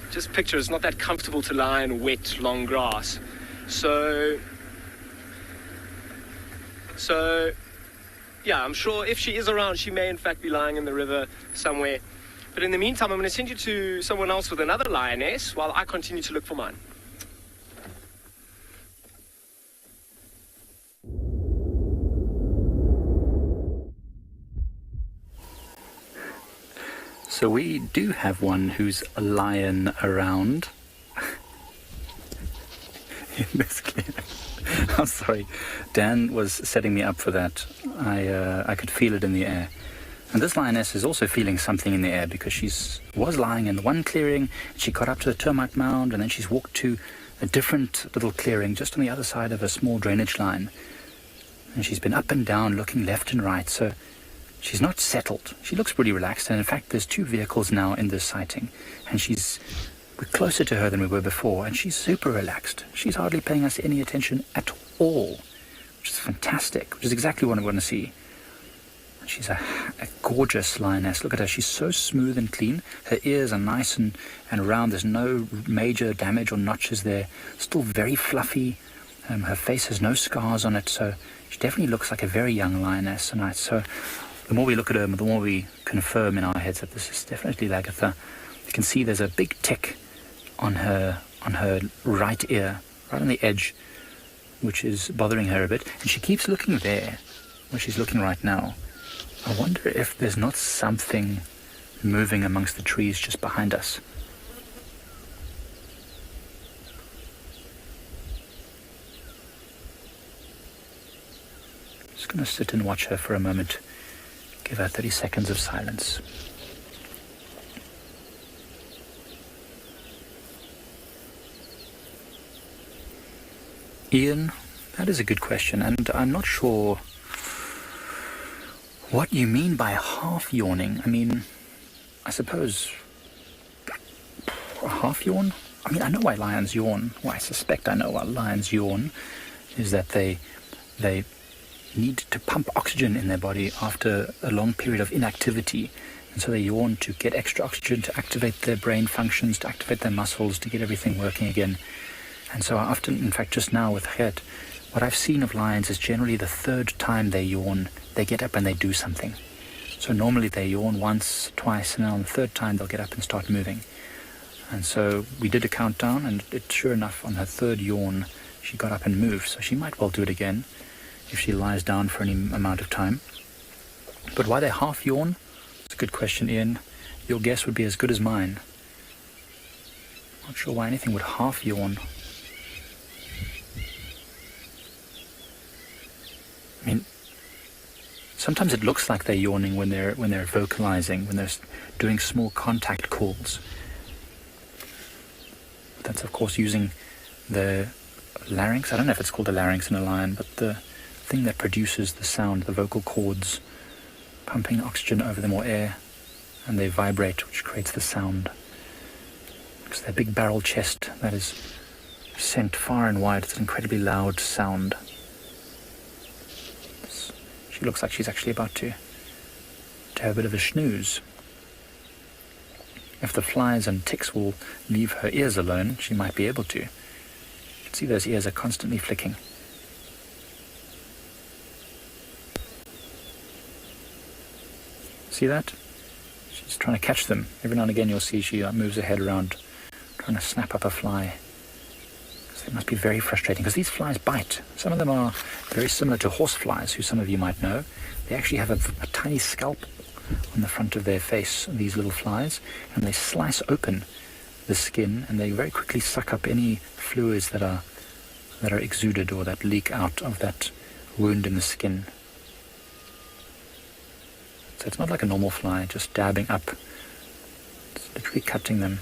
just picture, it's not that comfortable to lie in wet, long grass. So yeah, I'm sure if she is around, she may in fact be lying in the river somewhere. But in the meantime, I'm going to send you to someone else with another lioness while I continue to look for mine. So we do have one who's a lion around. In this game. I'm sorry. Dan was setting me up for that. I could feel it in the air. And this lioness is also feeling something in the air because she was lying in one clearing, she got up to the termite mound, and then she's walked to a different little clearing just on the other side of a small drainage line. And she's been up and down, looking left and right, so she's not settled. She looks pretty relaxed, and in fact there's 2 vehicles now in this sighting, and we're closer to her than we were before, and she's super relaxed. She's hardly paying us any attention at all, which is fantastic, which is exactly what I want to see. She's a gorgeous lioness. Look at her. She's so smooth and clean. Her ears are nice and round. There's no major damage or notches there. Still very fluffy. Her face has no scars on it, so she definitely looks like a very young lioness. And so the more we look at her, the more we confirm in our heads that this is definitely Lagatha. You can see there's a big tick on her right ear, right on the edge, which is bothering her a bit, and she keeps looking there, where she's looking right now. I wonder if there's not something moving amongst the trees just behind us. Just going to sit and watch her for a moment, give her 30 seconds of silence. Ian, that is a good question, and I'm not sure what you mean by half yawning. I mean, I suppose a half yawn? I mean, I know why lions yawn. Well, I suspect I know why lions yawn, is that they need to pump oxygen in their body after a long period of inactivity. And so they yawn to get extra oxygen, to activate their brain functions, to activate their muscles, to get everything working again. And so often, in fact, just now with Gert, what I've seen of lions is generally the 3rd time they yawn, they get up and they do something. So normally they yawn once, twice, and then on the 3rd time they'll get up and start moving. And so we did a countdown, and sure enough, on her 3rd yawn, she got up and moved. So she might well do it again if she lies down for any amount of time. But why they half yawn? It's a good question, Ian. Your guess would be as good as mine. Not sure why anything would half yawn. I mean, sometimes it looks like they're yawning when they're vocalizing, when they're doing small contact calls. But that's of course using the larynx. I don't know if it's called a larynx in a lion, but the thing that produces the sound, the vocal cords, pumping oxygen over them or air, and they vibrate, which creates the sound. It's their big barrel chest that is sent far and wide. It's an incredibly loud sound. She looks like she's actually about to have a bit of a snooze. If the flies and ticks will leave her ears alone, she might be able to. You can see those ears are constantly flicking. See that? She's trying to catch them. Every now and again you'll see she moves her head around, trying to snap up a fly. So it must be very frustrating, because these flies bite. Some of them are very similar to horse flies, who some of you might know. They actually have a tiny scalp on the front of their face, these little flies, and they slice open the skin, and they very quickly suck up any fluids that are exuded or that leak out of that wound in the skin. So it's not like a normal fly, just dabbing up. It's literally cutting them.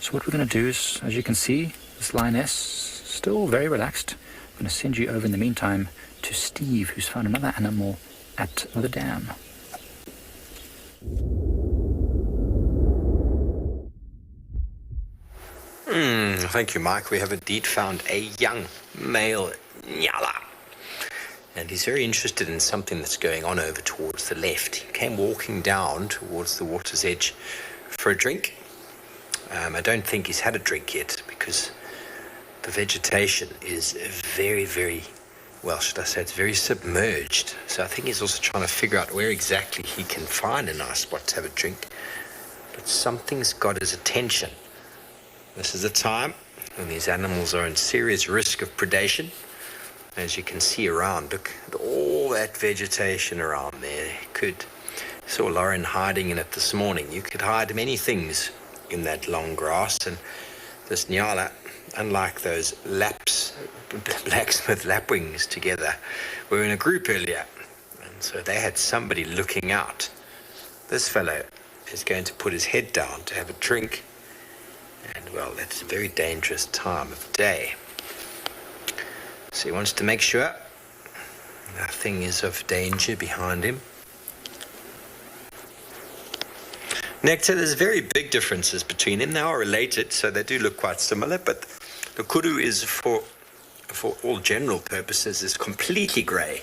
So what we're going to do is, as you can see, this lioness, still very relaxed. I'm going to send you over in the meantime to Steve, who's found another animal at the dam. Thank you, Mike. We have indeed found a young male Nyala. And he's very interested in something that's going on over towards the left. He came walking down towards the water's edge for a drink. I don't think he's had a drink yet, because the vegetation is very, very, well, should I say, it's very submerged. So I think he's also trying to figure out where exactly he can find a nice spot to have a drink. But something's got his attention. This is a time when these animals are in serious risk of predation. As you can see around, look at all that vegetation around there. Saw Lauren hiding in it this morning. You could hide many things in that long grass, and this Nyala, unlike those blacksmith lapwings together, were in a group earlier, and so they had somebody looking out. This fellow is going to put his head down to have a drink, and well, it's a very dangerous time of day. So he wants to make sure nothing is of danger behind him. Nectar, there's very big differences between them. They are related, so they do look quite similar, but the kuru is, for all general purposes, is completely grey.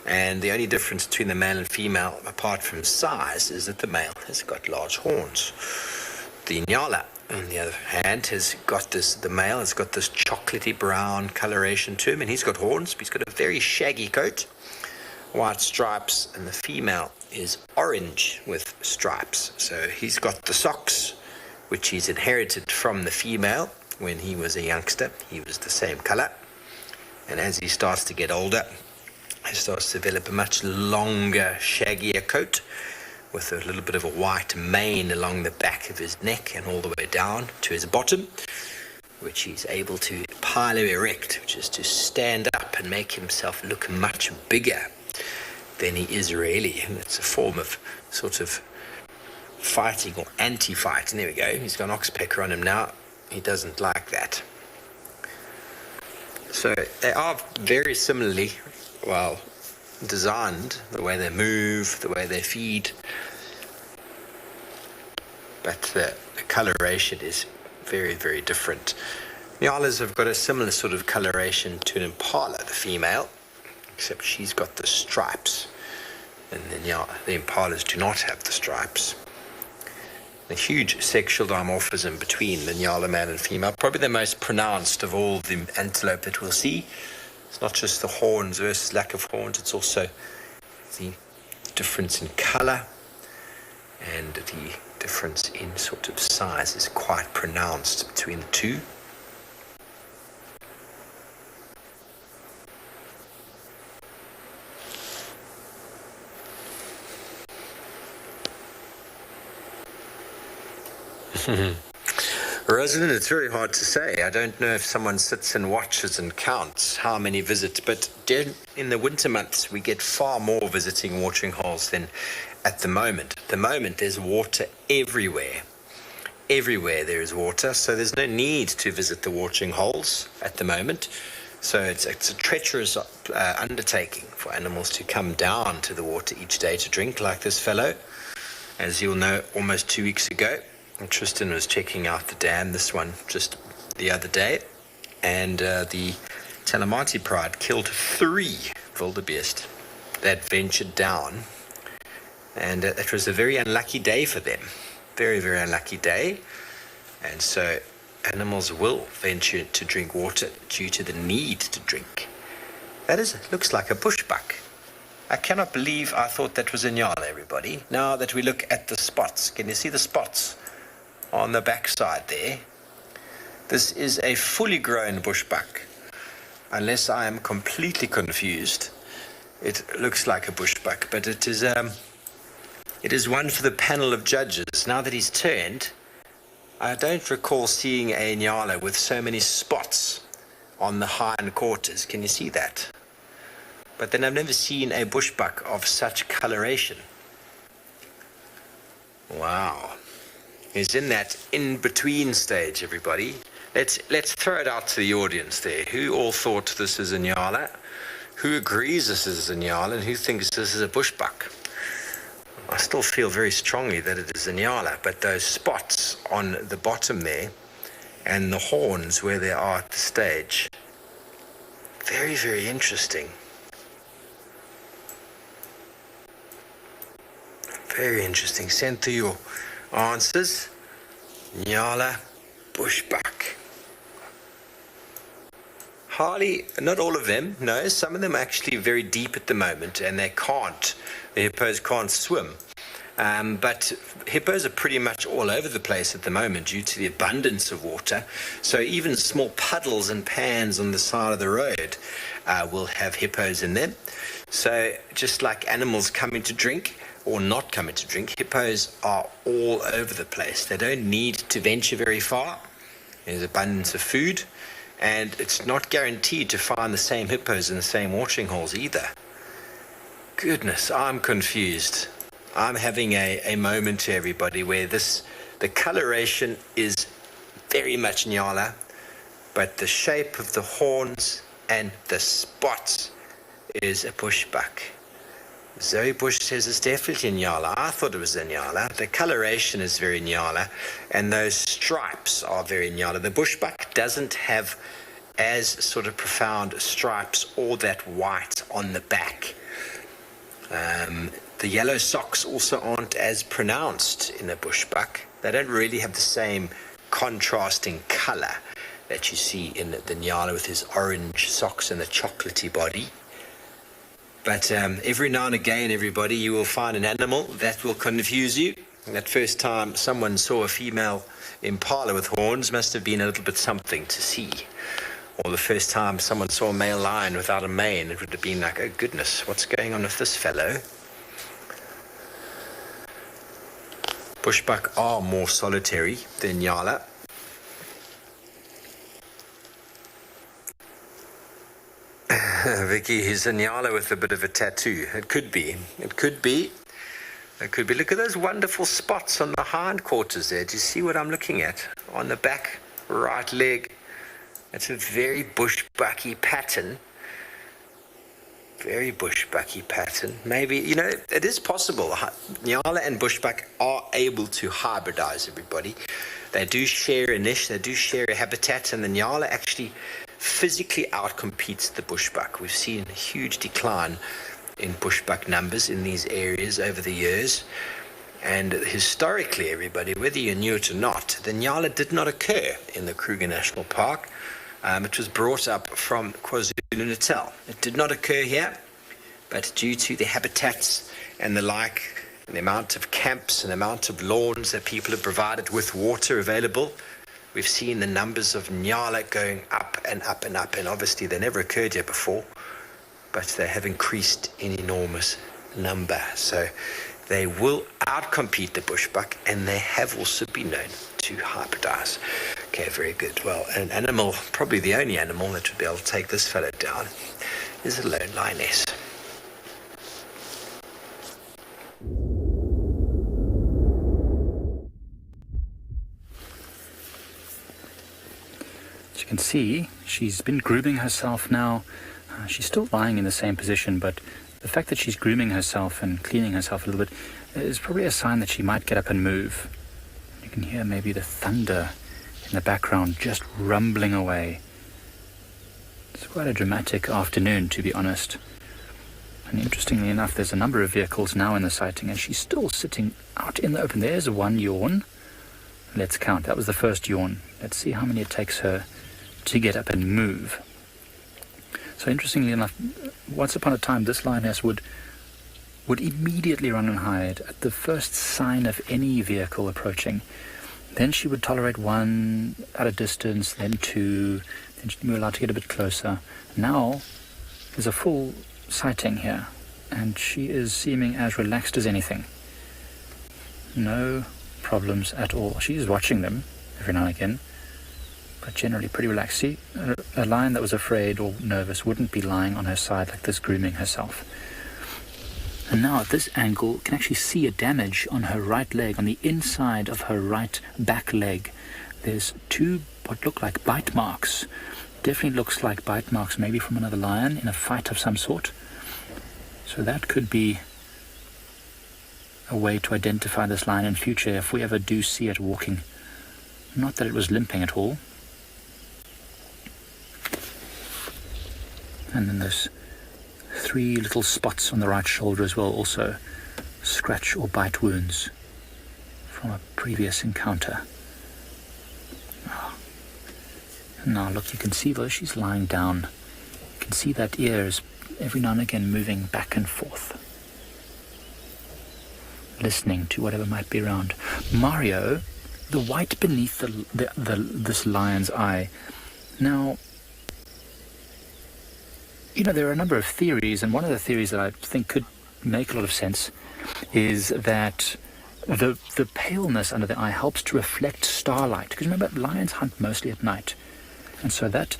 And the only difference between the male and female, apart from size, is that the male has got large horns. The Nyala, on the other hand, the male has got this chocolatey brown coloration to him, and he's got horns, but he's got a very shaggy coat, white stripes, and the female is orange with stripes. So he's got the socks, which he's inherited from the female. When he was a youngster, he was the same color, and as he starts to get older, he starts to develop a much longer, shaggier coat with a little bit of a white mane along the back of his neck and all the way down to his bottom, which he's able to pilo erect, which is to stand up and make himself look much bigger than he is really. And it's a form of sort of fighting or anti-fighting. There we go. He's got an oxpecker on him now. He doesn't like that. So they are very similarly, well, designed, the way they move, the way they feed. But the coloration is very, very different. Nyalas have got a similar sort of coloration to an impala, the female, except she's got the stripes, and the impalas do not have the stripes. A huge sexual dimorphism between the Nyala male and female, probably the most pronounced of all the antelope that we'll see. It's not just the horns versus lack of horns, it's also the difference in color, and the difference in sort of size is quite pronounced between the two. Rosalind, it's very hard to say. I don't know if someone sits and watches and counts how many visit, but in the winter months we get far more visiting watering holes than at the moment. At the moment there's water everywhere, everywhere there is water, so there's no need to visit the watering holes at the moment. So it's a treacherous undertaking for animals to come down to the water each day to drink, like this fellow. As you'll know, almost 2 weeks ago, Tristan was checking out the dam, this one just the other day, and the Talamati Pride killed 3 wildebeest that ventured down, and it was a very unlucky day for them. Very, very unlucky day. And so animals will venture to drink water due to the need to drink. Looks like a bushbuck. I cannot believe I thought that was a Nyala, everybody. Now that we look at the spots, can you see the spots on the backside there? This is a fully grown bushbuck. Unless I am completely confused, it looks like a bushbuck, but it is one for the panel of judges. Now that he's turned, I don't recall seeing a Nyala with so many spots on the hind quarters. Can you see that? But then I've never seen a bushbuck of such coloration. Wow. He's in that in-between stage, everybody. Let's throw it out to the audience there. Who all thought this is a Nyala? Who agrees this is a Nyala? And who thinks this is a bushbuck? I still feel very strongly that it is a Nyala, but those spots on the bottom there and the horns where they are at the stage, very, very interesting. Very interesting. Send through your answers. Nyala, bushbuck. Hardly, not all of them, no, some of them are actually very deep at the moment, and the hippos can't swim. But hippos are pretty much all over the place at the moment due to the abundance of water. So even small puddles and pans on the side of the road will have hippos in them. So just like animals coming to drink or not coming to drink, hippos are all over the place. They don't need to venture very far. There's abundance of food. And it's not guaranteed to find the same hippos in the same watering holes either. Goodness, I'm confused. I'm having a moment to everybody where the coloration is very much Nyala, but the shape of the horns and the spots is a bushbuck. Zoe Bush says it's definitely Nyala. I thought it was a Nyala. The coloration is very Nyala, and those stripes are very Nyala. The bushbuck doesn't have as sort of profound stripes or that white on the back. The yellow socks also aren't as pronounced in a bushbuck. They don't really have the same contrasting color that you see in the Nyala with his orange socks and the chocolatey body. But every now and again, everybody, you will find an animal that will confuse you. That first time someone saw a female impala with horns must have been a little bit something to see. Or the first time someone saw a male lion without a mane, it would have been like, oh goodness, what's going on with this fellow? Bushbuck are more solitary than Nyala. Vicky, he's a Nyala with a bit of a tattoo. It could be. It could be. It could be. Look at those wonderful spots on the hindquarters there. Do you see what I'm looking at? On the back right leg. It's a very bushbucky pattern. Very bushbucky pattern. Maybe, you know, it is possible. Nyala and bushbuck are able to hybridize, everybody. They do share a niche. They do share a habitat. And the Nyala actually physically outcompetes the bushbuck. We've seen a huge decline in bushbuck numbers in these areas over the years. And historically, everybody, whether you knew it or not, the Nyala did not occur in the Kruger National Park. It was brought up from KwaZulu-Natal. It did not occur here, but due to the habitats and the like, and the amount of camps and the amount of lawns that people have provided with water available, we've seen the numbers of Nyala going up and up and up, and obviously they never occurred here before, but they have increased in enormous number. So they will outcompete the bushbuck, and they have also been known to hybridize. Okay, very good. Well, an animal, probably the only animal that would be able to take this fellow down, is a lone lioness. can see she's been grooming herself now. She's still lying in the same position, but the fact that she's grooming herself and cleaning herself a little bit is probably a sign that she might get up and move. You can hear maybe the thunder in the background just rumbling away. It's quite a dramatic afternoon, to be honest. And interestingly enough, there's a number of vehicles now in the sighting, and she's still sitting out in the open. There's one yawn. Let's count. That was the first yawn. Let's see how many it takes her to get up and move. So interestingly enough, once upon a time, this lioness would immediately run and hide at the first sign of any vehicle approaching. Then she would tolerate one at a distance, then two, then she'd be allowed to get a bit closer. Now, there's a full sighting here, and she is seeming as relaxed as anything. No problems at all. She's watching them every now and again, but generally pretty relaxed. See, a lion that was afraid or nervous wouldn't be lying on her side like this, grooming herself. And now at this angle, you can actually see a damage on her right leg, on the inside of her right back leg. There's two what look like bite marks. Definitely looks like bite marks, maybe from another lion in a fight of some sort. So that could be a way to identify this lion in future if we ever do see it walking. Not that it was limping at all. And then there's 3 little spots on the right shoulder as well, also scratch or bite wounds from a previous encounter. Now look, you can see though she's lying down. You can see that ear is every now and again moving back and forth, listening to whatever might be around. Mario, the white beneath this lion's eye. Now, you know, there are a number of theories, and one of the theories that I think could make a lot of sense is that the paleness under the eye helps to reflect starlight. Because remember, lions hunt mostly at night. And so that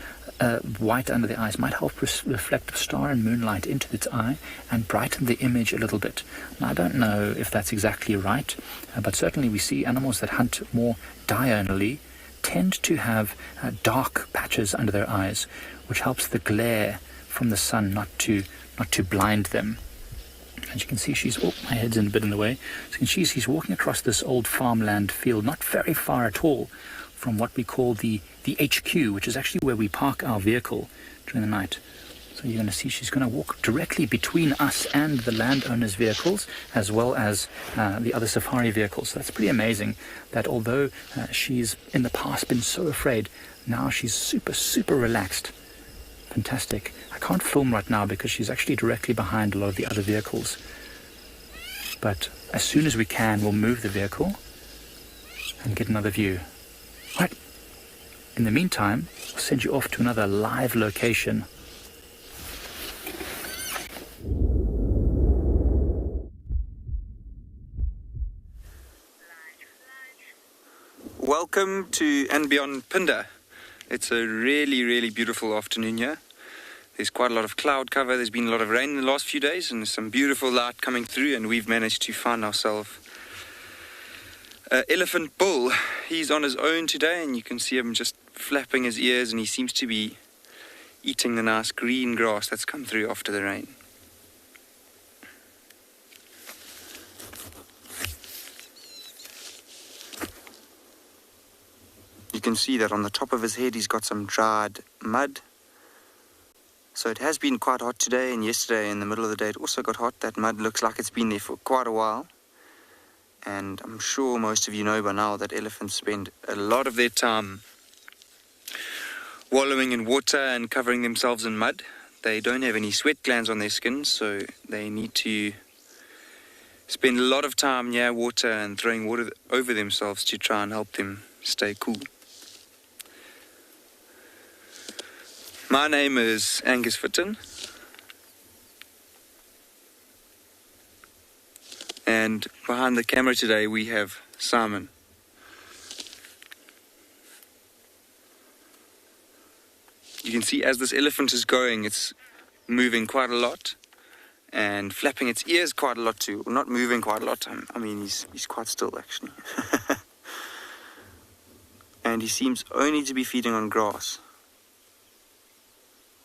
white under the eyes might help reflect star and moonlight into its eye and brighten the image a little bit. Now, I don't know if that's exactly right, but certainly we see animals that hunt more diurnally tend to have dark patches under their eyes, which helps the glare from the sun not to blind them. As you can see, my head's in a bit in the way. So you can see she's walking across this old farmland field, not very far at all from what we call the HQ, which is actually where we park our vehicle during the night. So you're going to see she's going to walk directly between us and the landowner's vehicles, as well as the other safari vehicles. So that's pretty amazing that although she's in the past been so afraid, now she's super, super relaxed. Fantastic. I can't film right now because she's actually directly behind a lot of the other vehicles. But as soon as we can, we'll move the vehicle and get another view. Right. In the meantime, I'll send you off to another live location. Welcome to andBeyond Phinda. It's a really, really beautiful afternoon here. There's quite a lot of cloud cover. There's been a lot of rain in the last few days and some beautiful light coming through, and we've managed to find ourselves elephant bull. He's on his own today, and you can see him just flapping his ears, and he seems to be eating the nice green grass that's come through after the rain. You can see that on the top of his head he's got some dried mud. So it has been quite hot today, and yesterday in the middle of the day it also got hot. That mud looks like it's been there for quite a while. And I'm sure most of you know by now that elephants spend a lot of their time wallowing in water and covering themselves in mud. They don't have any sweat glands on their skin, so they need to spend a lot of time near water and throwing water over themselves to try and help them stay cool. My name is Angus Fitton, and behind the camera today we have Simon. You can see as this elephant is going, it's moving quite a lot and flapping its ears quite a lot too. Well, not moving quite a lot, I mean he's quite still actually. And he seems only to be feeding on grass.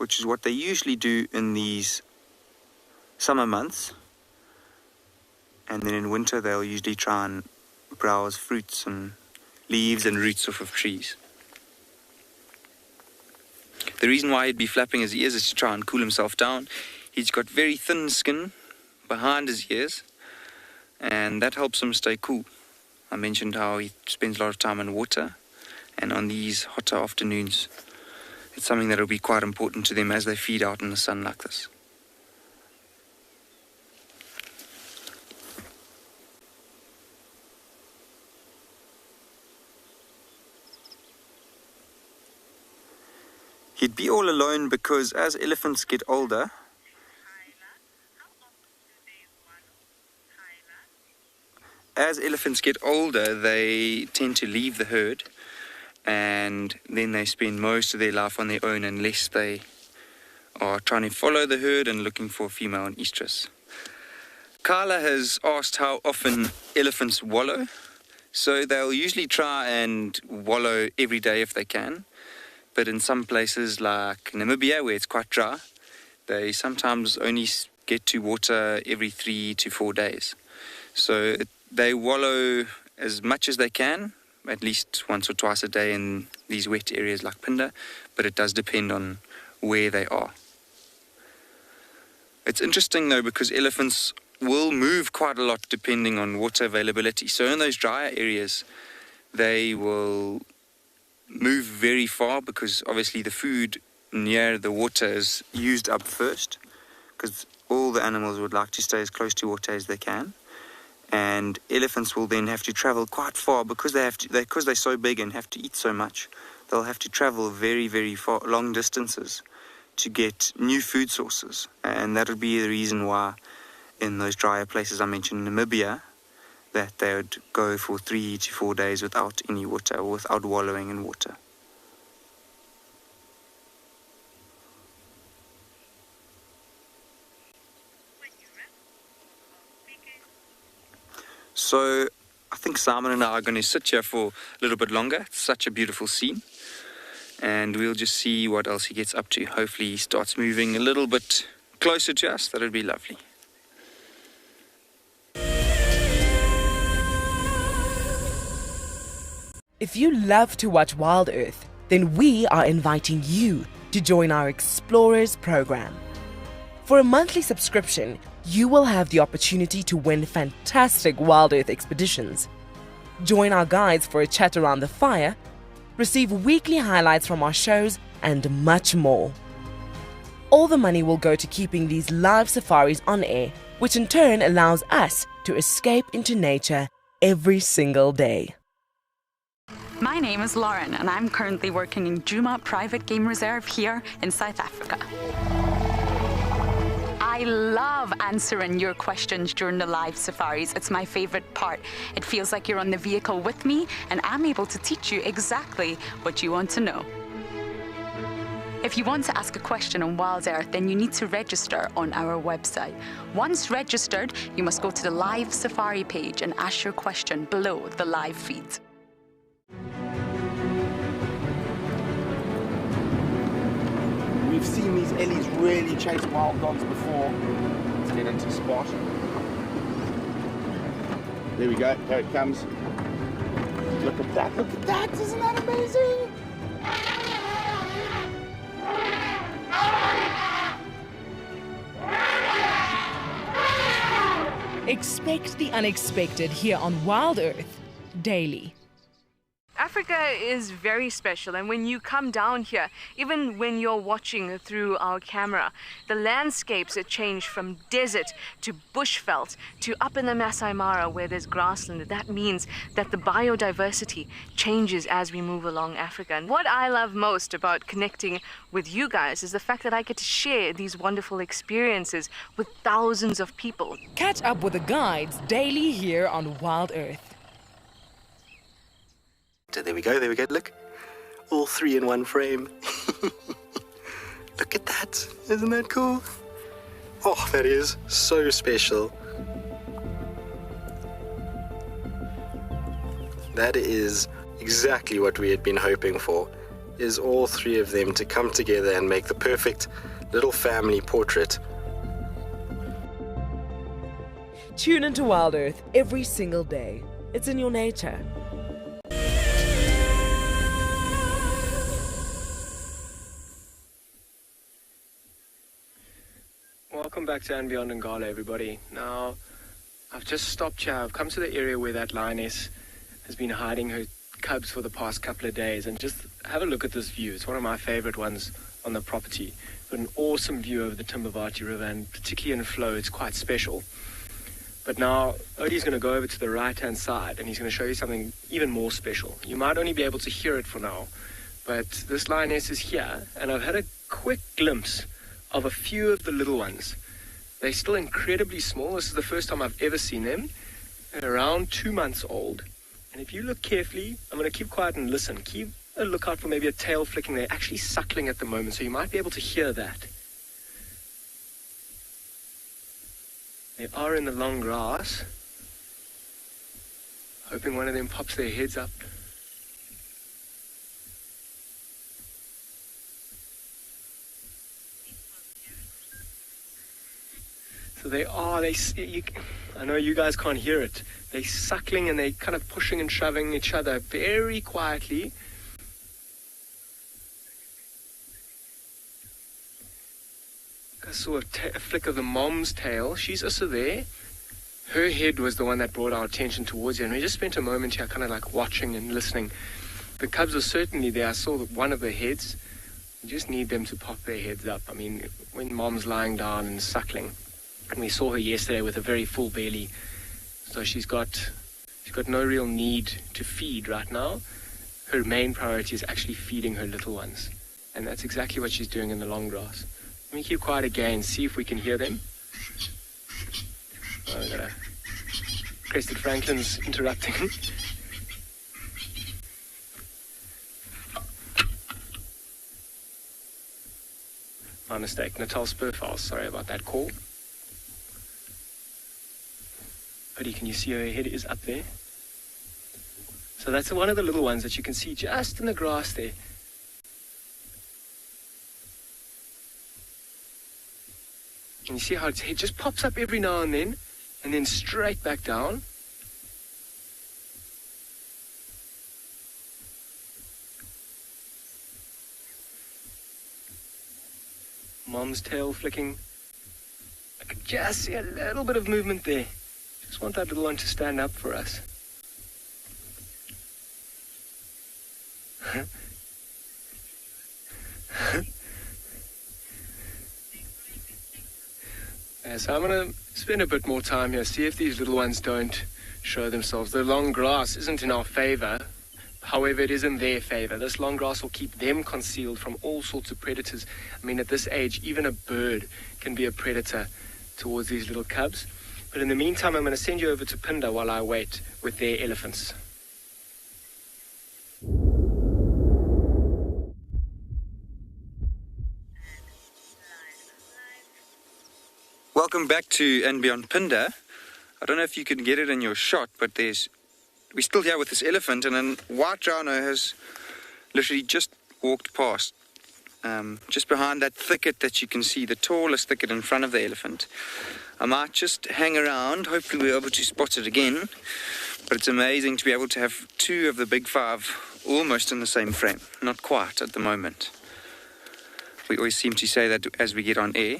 which is what they usually do in these summer months. And then in winter they'll usually try and browse fruits and leaves and roots off of trees. The reason why he'd be flapping his ears is to try and cool himself down. He's got very thin skin behind his ears, and that helps him stay cool. I mentioned how he spends a lot of time in water, and on these hotter afternoons, it's something that will be quite important to them as they feed out in the sun like this. He'd be all alone because as elephants get older, they tend to leave the herd, and then they spend most of their life on their own unless they are trying to follow the herd and looking for a female and estrus. Kyla has asked how often elephants wallow, so they'll usually try and wallow every day if they can. But in some places like Namibia, where it's quite dry, they sometimes only get to water every 3 to 4 days. So they wallow as much as they can, at least once or twice a day in these wet areas like Phinda, but it does depend on where they are. It's interesting though, because elephants will move quite a lot depending on water availability. So in those drier areas, they will move very far because obviously the food near the water is used up first, because all the animals would like to stay as close to water as they can. And elephants will then have to travel quite far because because they're so big and have to eat so much. They'll have to travel very, very far, long distances to get new food sources. And that would be the reason why in those drier places I mentioned, Namibia, that they would go for 3 to 4 days without any water, or without wallowing in water. So I think Simon and I are going to sit here for a little bit longer. It's such a beautiful scene. And we'll just see what else he gets up to. Hopefully he starts moving a little bit closer to us. That would be lovely. If you love to watch WildEarth, then we are inviting you to join our Explorers program. For a monthly subscription, you will have the opportunity to win fantastic WildEarth expeditions, join our guides for a chat around the fire, receive weekly highlights from our shows, and much more. All the money will go to keeping these live safaris on air, which in turn allows us to escape into nature every single day. My name is Lauren, and I'm currently working in Djuma Private Game Reserve here in South Africa. I love answering your questions during the live safaris. It's my favorite part. It feels like you're on the vehicle with me, and I'm able to teach you exactly what you want to know. If you want to ask a question on WildEarth, then you need to register on our website. Once registered, you must go to the live safari page and ask your question below the live feed. We've seen these ellies really chase wild dogs before. Let's get into spot. There we go, there it comes. Look at that, isn't that amazing? Expect the unexpected here on WildEarth daily. Africa is very special, and when you come down here, even when you're watching through our camera, the landscapes have changed from desert to bushveld to up in the Masai Mara where there's grassland. That means that the biodiversity changes as we move along Africa. And what I love most about connecting with you guys is the fact that I get to share these wonderful experiences with thousands of people. Catch up with the guides daily here on WildEarth. There we go, look. All three in one frame. Look at that, isn't that cool? Oh, that is so special. That is exactly what we had been hoping for. is all three of them to come together and make the perfect little family portrait. Tune into WildEarth every single day. It's in your nature. Welcome back to andBeyond and Ngala, everybody. Now, I've just stopped here. I've come to the area where that lioness has been hiding her cubs for the past couple of days, and just have a look at this view. It's one of my favorite ones on the property. Got an awesome view over the Timbavati River, and particularly in flow, it's quite special. But now, Odie's going to go over to the right-hand side, and he's going to show you something even more special. You might only be able to hear it for now, but this lioness is here, and I've had a quick glimpse of a few of the little ones. They're still incredibly small. This is the first time I've ever seen them. They're around 2 months old. And if you look carefully, I'm going to keep quiet and listen. Keep a lookout for maybe a tail flicking. They're actually suckling at the moment, so you might be able to hear that. They are in the long grass. Hoping one of them pops their heads up. So I know you guys can't hear it. They're suckling and they're kind of pushing and shoving each other very quietly. I saw a flick of the mom's tail. She's also there. Her head was the one that brought our attention towards her, and we just spent a moment here kind of like watching and listening. The cubs were certainly there. I saw one of the heads. You just need them to pop their heads up. I mean, when mom's lying down and suckling. And we saw her yesterday with a very full belly. So she's got no real need to feed right now. Her main priority is actually feeding her little ones. And that's exactly what she's doing in the long grass. Let me keep quiet again, see if we can hear them. Oh, I got a Crested Franklin's interrupting. My mistake, Natal Spurfals, sorry about that call. Buddy, can you see her head is up there? So that's one of the little ones that you can see just in the grass there. And you see how its head just pops up every now and then straight back down. Mom's tail flicking. I can just see a little bit of movement there. Just want that little one to stand up for us. So I'm going to spend a bit more time here, see if these little ones don't show themselves. The long grass isn't in our favor. However, it is in their favor. This long grass will keep them concealed from all sorts of predators. I mean, at this age, even a bird can be a predator towards these little cubs. But in the meantime, I'm going to send you over to Phinda while I wait with their elephants. Welcome back to andBeyond Phinda. I don't know if you can get it in your shot, but we're still here with this elephant, and then white rhino has literally just walked past, just behind that thicket that you can see, the tallest thicket in front of the elephant. I might just hang around, hopefully we're able to spot it again, but it's amazing to be able to have two of the big five almost in the same frame. Not quite at the moment. We always seem to say that as we get on air,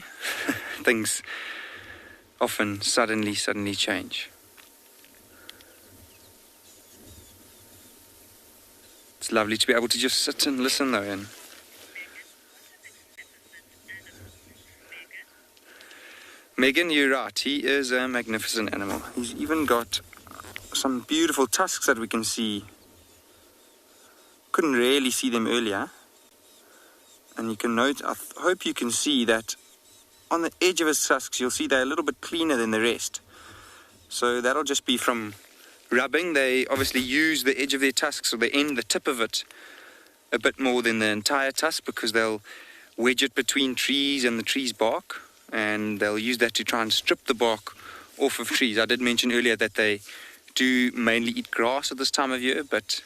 things often suddenly change. It's lovely to be able to just sit and listen though. And Megan, you're right, he is a magnificent animal. He's even got some beautiful tusks that we can see. Couldn't really see them earlier. And you can note, I hope you can see that on the edge of his tusks, you'll see they're a little bit cleaner than the rest. So that'll just be from rubbing. They obviously use the edge of their tusks, or the tip of it, a bit more than the entire tusk, because they'll wedge it between trees and the tree's bark, and they'll use that to try and strip the bark off of trees. I did mention earlier that they do mainly eat grass at this time of year, but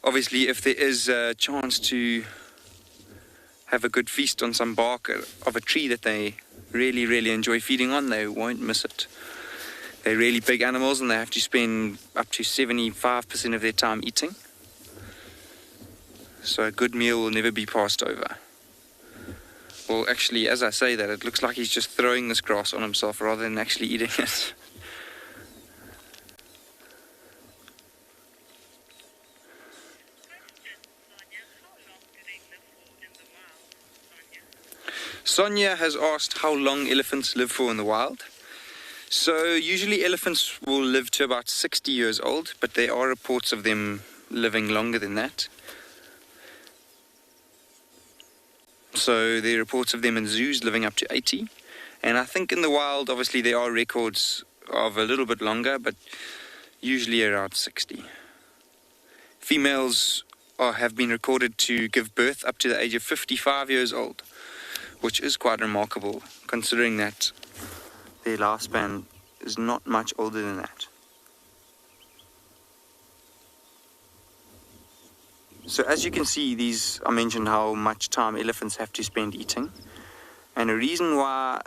Obviously, if there is a chance to have a good feast on some bark of a tree that they really, really enjoy feeding on, they won't miss it. They're really big animals and they have to spend up to 75% of their time eating. So a good meal will never be passed over. Well, actually, as I say that, it looks like he's just throwing this grass on himself rather than actually eating it. Sonia has asked how long elephants live for in the wild. So usually elephants will live to about 60 years old, but there are reports of them living longer than that. So there are reports of them in zoos living up to 80. And I think in the wild, obviously, there are records of a little bit longer, but usually around 60. Females have been recorded to give birth up to the age of 55 years old, which is quite remarkable, considering that their lifespan is not much older than that. So as you can see, I mentioned how much time elephants have to spend eating. And a reason why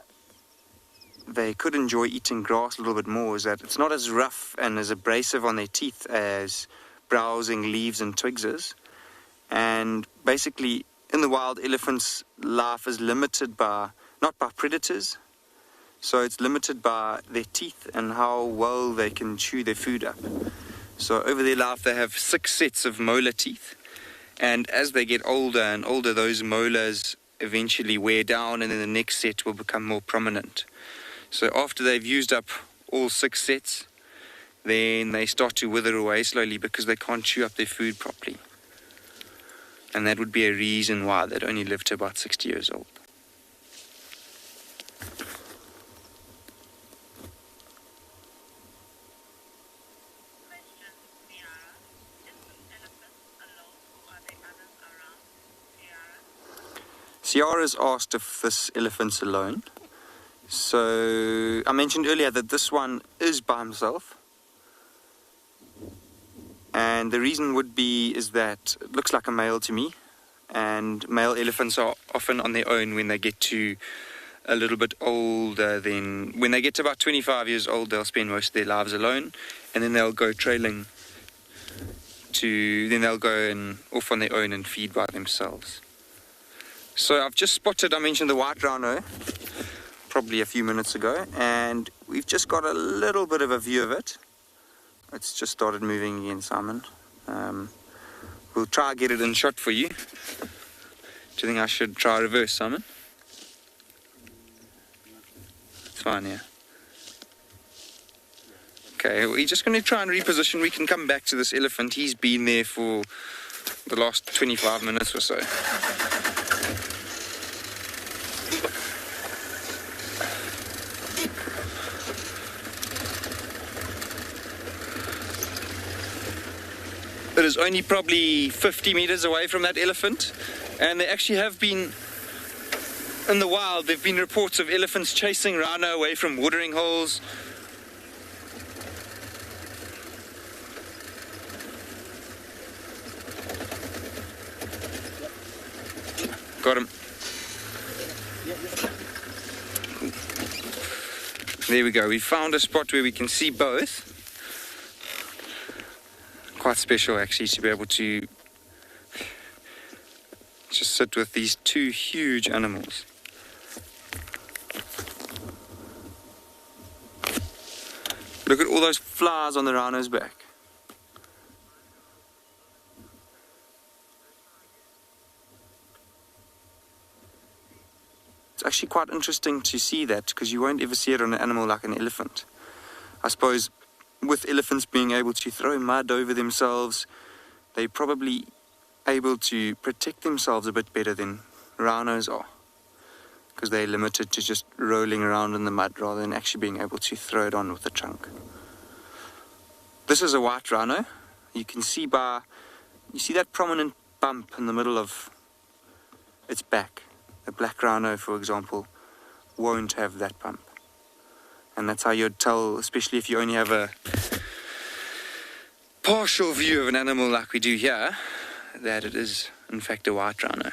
they could enjoy eating grass a little bit more is that it's not as rough and as abrasive on their teeth as browsing leaves and twigs is. And basically, in the wild, elephants' life is limited not by predators, so it's limited by their teeth and how well they can chew their food up. So over their life, they have 6 sets of molar teeth, and as they get older and older, those molars eventually wear down, and then the next set will become more prominent. So after they've used up all 6 sets, then they start to wither away slowly because they can't chew up their food properly. And that would be a reason why they'd only live to about 60 years old. Ciara's asked if this elephant's alone. So I mentioned earlier that this one is by himself. And the reason is that it looks like a male to me, and male elephants are often on their own when they get to a little bit older. Then when they get to about 25 years old, they'll spend most of their lives alone, and then they'll go trailing then they'll go off on their own and feed by themselves. So I've just spotted, I mentioned the white rhino probably a few minutes ago, and we've just got a little bit of a view of it. It's just started moving again, Simon. We'll try and get it in shot for you. Do you think I should try reverse, Simon? It's fine, yeah. Okay, we're just going to try and reposition. We can come back to this elephant. He's been there for the last 25 minutes or so. It is only probably 50 meters away from that elephant, and they actually have been, in the wild, there have been reports of elephants chasing rhino away from watering holes. Got him. There we go, we found a spot where we can see both. Quite special actually to be able to just sit with these 2 huge animals. Look at all those flies on the rhino's back. It's actually quite interesting to see that, because you won't ever see it on an animal like an elephant. I suppose with elephants being able to throw mud over themselves, they're probably able to protect themselves a bit better than rhinos are, because they're limited to just rolling around in the mud rather than actually being able to throw it on with a trunk. This is a white rhino. You see that prominent bump in the middle of its back. The black rhino, for example, won't have that bump. And that's how you'd tell, especially if you only have partial view of an animal like we do here, that it is in fact a white rhino.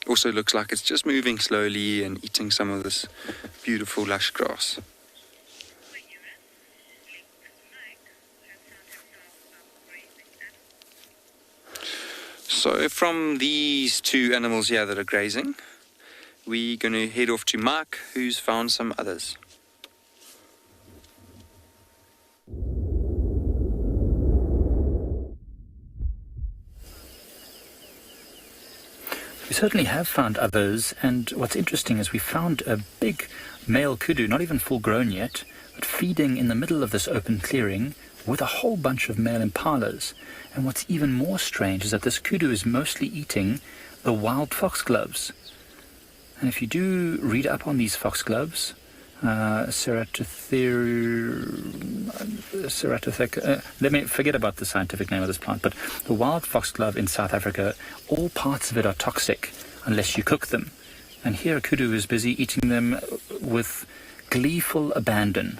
Also looks like it's just moving slowly and eating some of this beautiful lush grass. So from these two animals here that are grazing, we're going to head off to Mike, who's found some others. We certainly have found others, and what's interesting is we found a big male kudu, not even full grown yet, but feeding in the middle of this open clearing with a whole bunch of male impalas. And what's even more strange is that this kudu is mostly eating the wild foxgloves. And if you do read up on these foxgloves, let me forget about the scientific name of this plant, but the wild foxglove in South Africa, all parts of it are toxic unless you cook them. And here kudu is busy eating them with gleeful abandon.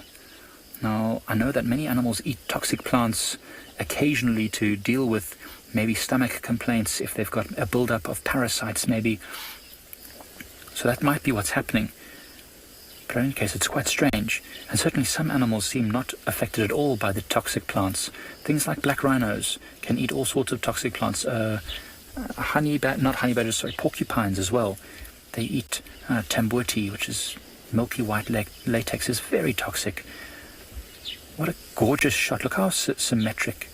Now, I know that many animals eat toxic plants occasionally to deal with maybe stomach complaints, if they've got a buildup of parasites maybe. So that might be what's happening. But in any case, it's quite strange. And certainly some animals seem not affected at all by the toxic plants. Things like black rhinos can eat all sorts of toxic plants. Porcupines as well. They eat tambuti, which is milky white latex, is very toxic. What a gorgeous shot. Look how symmetric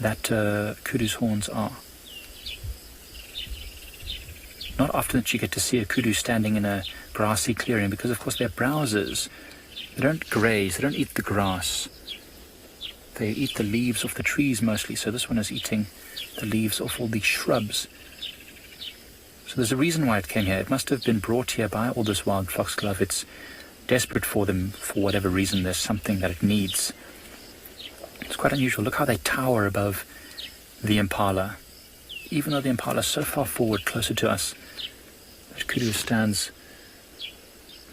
that kudu's horns are. Not often that you get to see a kudu standing in a grassy clearing because, of course, they're browsers. They don't graze, they don't eat the grass. They eat the leaves off the trees mostly, so this one is eating the leaves off all these shrubs. So there's a reason why it came here. It must have been brought here by all this wild foxglove. It's desperate for them for whatever reason. There's something that it needs. It's quite unusual. Look how they tower above the impala. Even though the impala is so far forward, closer to us, that kudu stands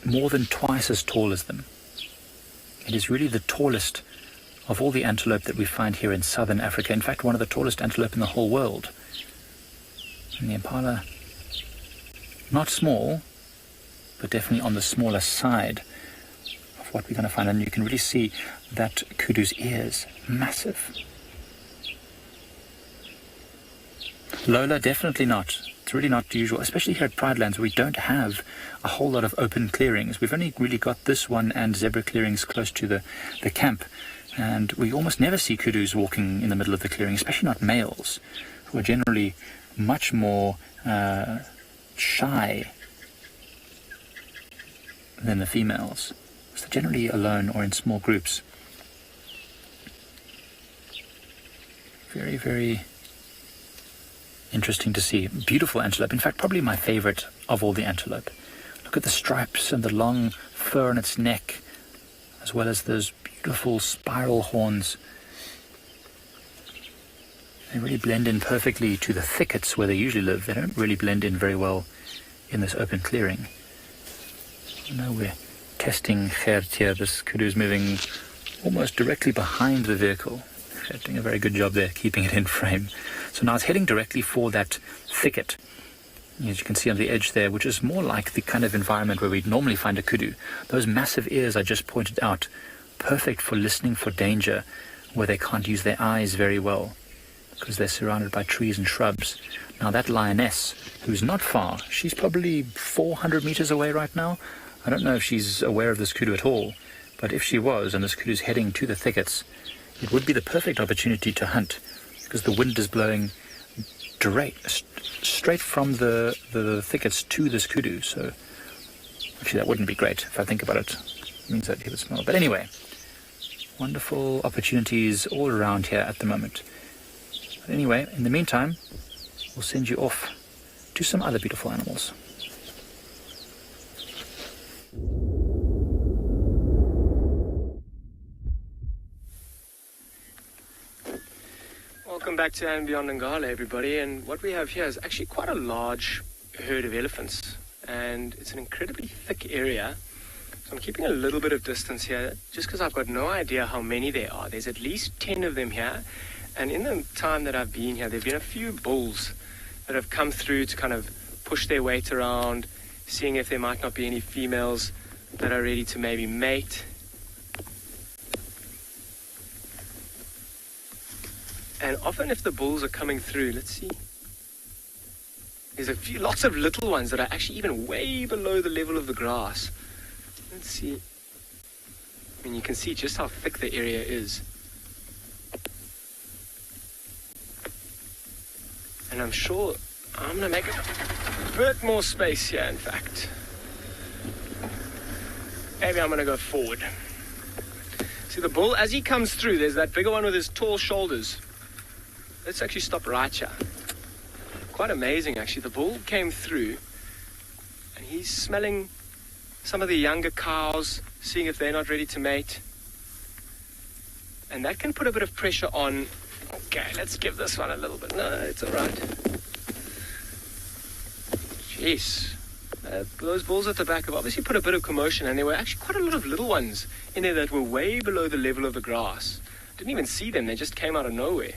more than twice as tall as them. It is really the tallest of all the antelope that we find here in southern Africa. In fact, one of the tallest antelope in the whole world. And the impala, not small, but definitely on the smaller side of what we're going to find. And you can really see that kudu's ears, massive. Lola, definitely not. It's really not usual, especially here at Pride Lands, where we don't have a whole lot of open clearings. We've only really got this one and zebra clearings close to the camp. And we almost never see kudus walking in the middle of the clearing, especially not males, who are generally much more shy than the females. So they're generally alone or in small groups. Very, very interesting to see. Beautiful antelope. In fact, probably my favorite of all the antelope. Look at the stripes and the long fur on its neck, as well as those beautiful spiral horns. They really blend in perfectly to the thickets where they usually live. They don't really blend in very well in this open clearing. I know we're testing Gert here. This kudu is moving almost directly behind the vehicle. They're doing a very good job there, keeping it in frame. So now it's heading directly for that thicket, as you can see on the edge there, which is more like the kind of environment where we'd normally find a kudu. Those massive ears I just pointed out, perfect for listening for danger, where they can't use their eyes very well, because they're surrounded by trees and shrubs. Now that lioness, who's not far, she's probably 400 meters away right now. I don't know if she's aware of this kudu at all, but if she was, and this kudu's heading to the thickets, it would be the perfect opportunity to hunt, because the wind is blowing straight from the thickets to this kudu. So actually that wouldn't be great if I think about it. It means that he would smell. But anyway, wonderful opportunities all around here at the moment. But anyway, in the meantime, we'll send you off to some other beautiful animals. Welcome back to andBeyond Ngala, everybody. And what we have here is actually quite a large herd of elephants. And it's an incredibly thick area. So I'm keeping a little bit of distance here, just because I've got no idea how many there are. There's at least 10 of them here, and in the time that I've been here, there have been a few bulls that have come through to kind of push their weight around, seeing if there might not be any females that are ready to maybe mate. And often if the bulls are coming through, let's see, there's lots of little ones that are actually even way below the level of the grass. Let's see. I mean, you can see just how thick the area is. And I'm sure I'm going to make a bit more space here, in fact. Maybe I'm going to go forward. See the bull, as he comes through, there's that bigger one with his tall shoulders. Let's actually stop right here. Quite amazing, actually. The bull came through, and he's smelling some of the younger cows, seeing if they're not ready to mate. And that can put a bit of pressure on. Okay, let's give this one a little bit. No, it's all right. Jeez. Those bulls at the back have obviously put a bit of commotion, and there were actually quite a lot of little ones in there that were way below the level of the grass. Didn't even see them. They just came out of nowhere.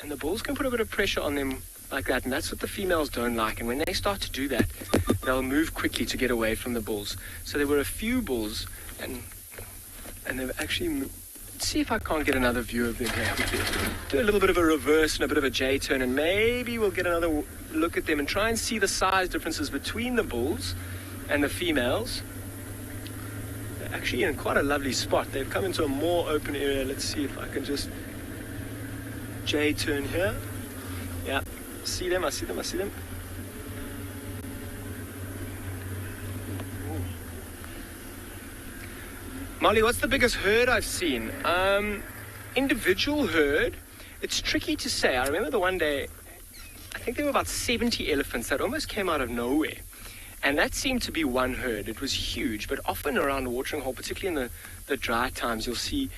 And the bulls can put a bit of pressure on them like that, and that's what the females don't like. And when they start to do that, they'll move quickly to get away from the bulls. So there were a few bulls, and they've actually... Let's see if I can't get another view of them here quickly. Do a little bit of a reverse and a bit of a J-turn, and maybe we'll get another look at them and try and see the size differences between the bulls and the females. They're actually in quite a lovely spot. They've come into a more open area. Let's see if I can just J-turn here. Yeah, see them, I see them, I see them. Molly, what's the biggest herd I've seen? Individual herd, it's tricky to say. I remember the one day, I think there were about 70 elephants that almost came out of nowhere. And that seemed to be one herd. It was huge, but often around a watering hole, particularly in the dry times, you'll see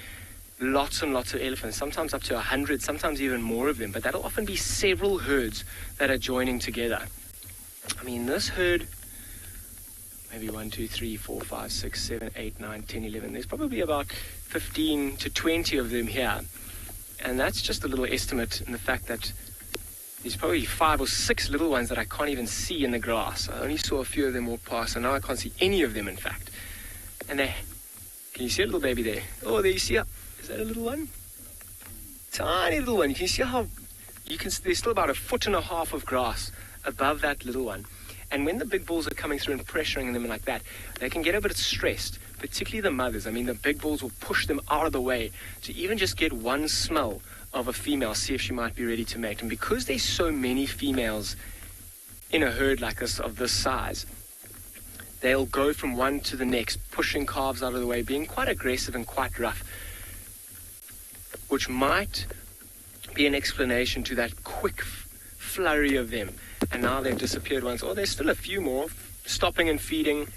lots and lots of elephants, sometimes up to 100, sometimes even more of them. But that'll often be several herds that are joining together. I mean, this herd... maybe 1, 2, 3, 4, 5, 6, 7, 8, 9, 10, 11. There's probably about 15 to 20 of them here. And that's just a little estimate in the fact that there's probably 5 or 6 little ones that I can't even see in the grass. I only saw a few of them walk past, and now I can't see any of them, in fact. And can you see a little baby there? Oh, there you see her. Is that a little one? Tiny little one. You can see how, there's still about 1.5 foot of grass above that little one. And when the big bulls are coming through and pressuring them like that, they can get a bit stressed, particularly the mothers. I mean, the big bulls will push them out of the way to even just get one smell of a female, see if she might be ready to mate. And because there's so many females in a herd like this, of this size, they'll go from one to the next, pushing calves out of the way, being quite aggressive and quite rough, which might be an explanation to that quick flurry of them. And now they've disappeared once. Oh, there's still a few more stopping and feeding.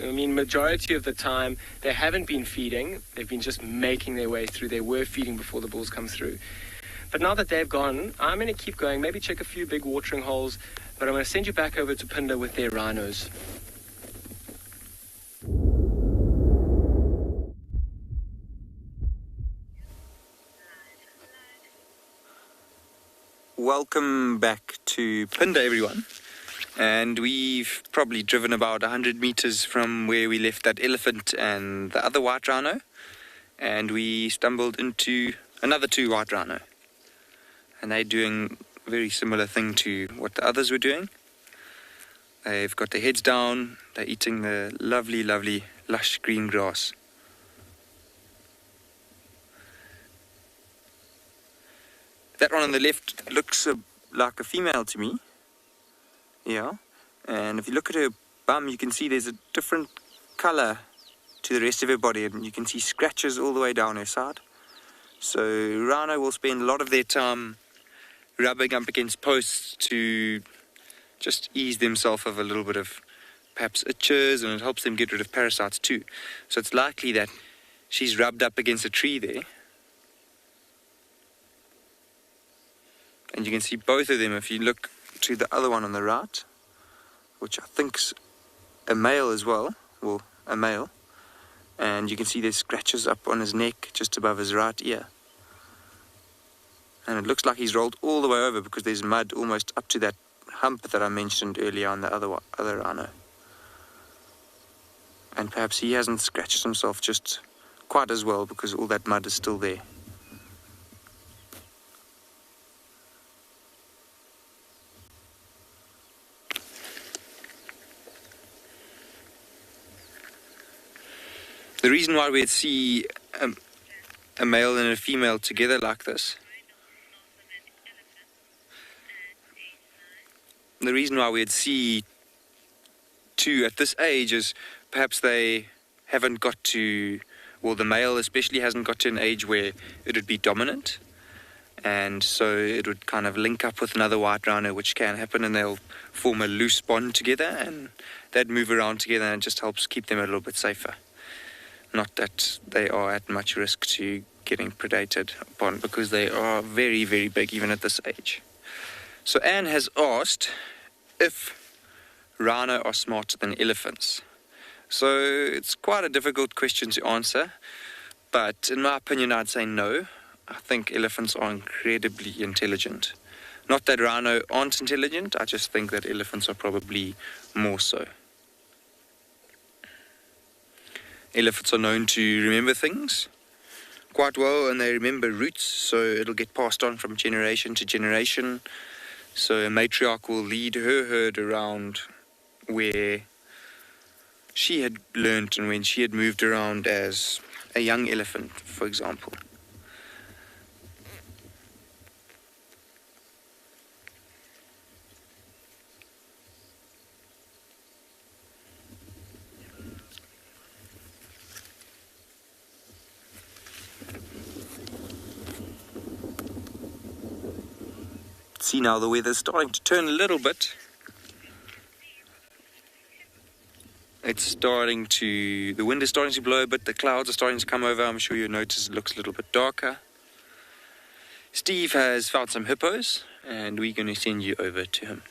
I mean, majority of the time, they haven't been feeding. They've been just making their way through. They were feeding before the bulls come through. But now that they've gone, I'm going to keep going, maybe check a few big watering holes, but I'm going to send you back over to Phinda with their rhinos. Welcome back to Phinda, everyone. And we've probably driven about 100 meters from where we left that elephant and the other white rhino. And we stumbled into another 2 white rhino. And they're doing a very similar thing to what the others were doing. They've got their heads down. They're eating the lovely, lovely, lush green grass. That one on the left looks like a female to me. Yeah. And if you look at her bum, you can see there's a different color to the rest of her body. And you can see scratches all the way down her side. So rhino will spend a lot of their time rubbing up against posts to just ease themselves of a little bit of perhaps itches, and it helps them get rid of parasites too. So it's likely that she's rubbed up against a tree there. And you can see both of them if you look to the other one on the right, which I think's a male as well, well, a male. And you can see there's scratches up on his neck just above his right ear. And it looks like he's rolled all the way over because there's mud almost up to that hump that I mentioned earlier on the other rhino. And perhaps he hasn't scratched himself just quite as well because all that mud is still there. The reason why we'd see a male and a female together like this, the reason why we'd see two at this age is perhaps they haven't got to, well, the male especially hasn't got to an age where it would be dominant, and so it would kind of link up with another white rhino, which can happen, and they'll form a loose bond together, and they'd move around together, and it just helps keep them a little bit safer. Not that they are at much risk to getting predated upon, because they are very, very big even at this age. So Anne has asked if rhino are smarter than elephants. So it's quite a difficult question to answer, but in my opinion I'd say no. I think elephants are incredibly intelligent. Not that rhino aren't intelligent, I just think that elephants are probably more so. Elephants are known to remember things quite well, and they remember roots, so it'll get passed on from generation to generation. So a matriarch will lead her herd around where she had learnt and when she had moved around as a young elephant, for example. See now the weather's starting to turn a little bit. The wind is starting to blow a bit, the clouds are starting to come over. I'm sure you'll notice it looks a little bit darker. Steve has found some hippos, and we're going to send you over to him.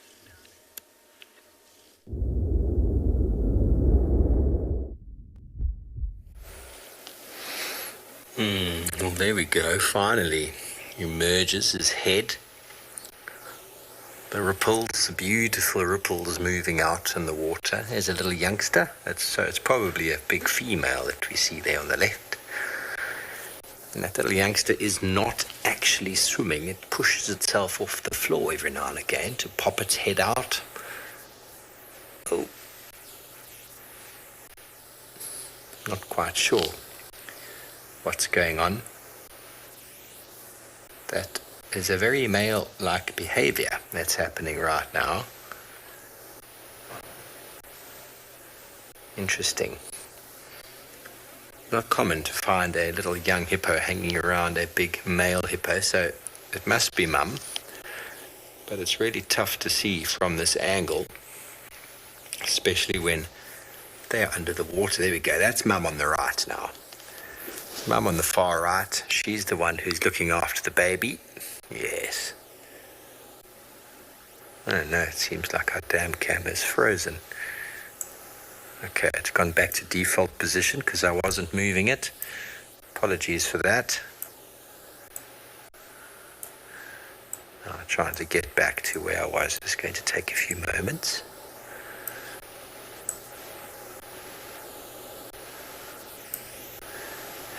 Well, there we go. Finally emerges his head. The ripples, the beautiful ripples moving out in the water. There's a little youngster. It's probably a big female that we see there on the left. And that little youngster is not actually swimming. It pushes itself off the floor every now and again to pop its head out. Oh. Not quite sure what's going on. That is a very male-like behavior that's happening right now. Interesting. Not common to find a little young hippo hanging around a big male hippo, so it must be mum. But it's really tough to see from this angle, especially when they are under the water. There we go. That's mum on the right now. Mum on the far right. She's the one who's looking after the baby. Yes. I don't know, it seems like our damn camera is frozen. Okay, it's gone back to default position because I wasn't moving it. Apologies for that. I'm trying to get back to where I was. It's going to take a few moments.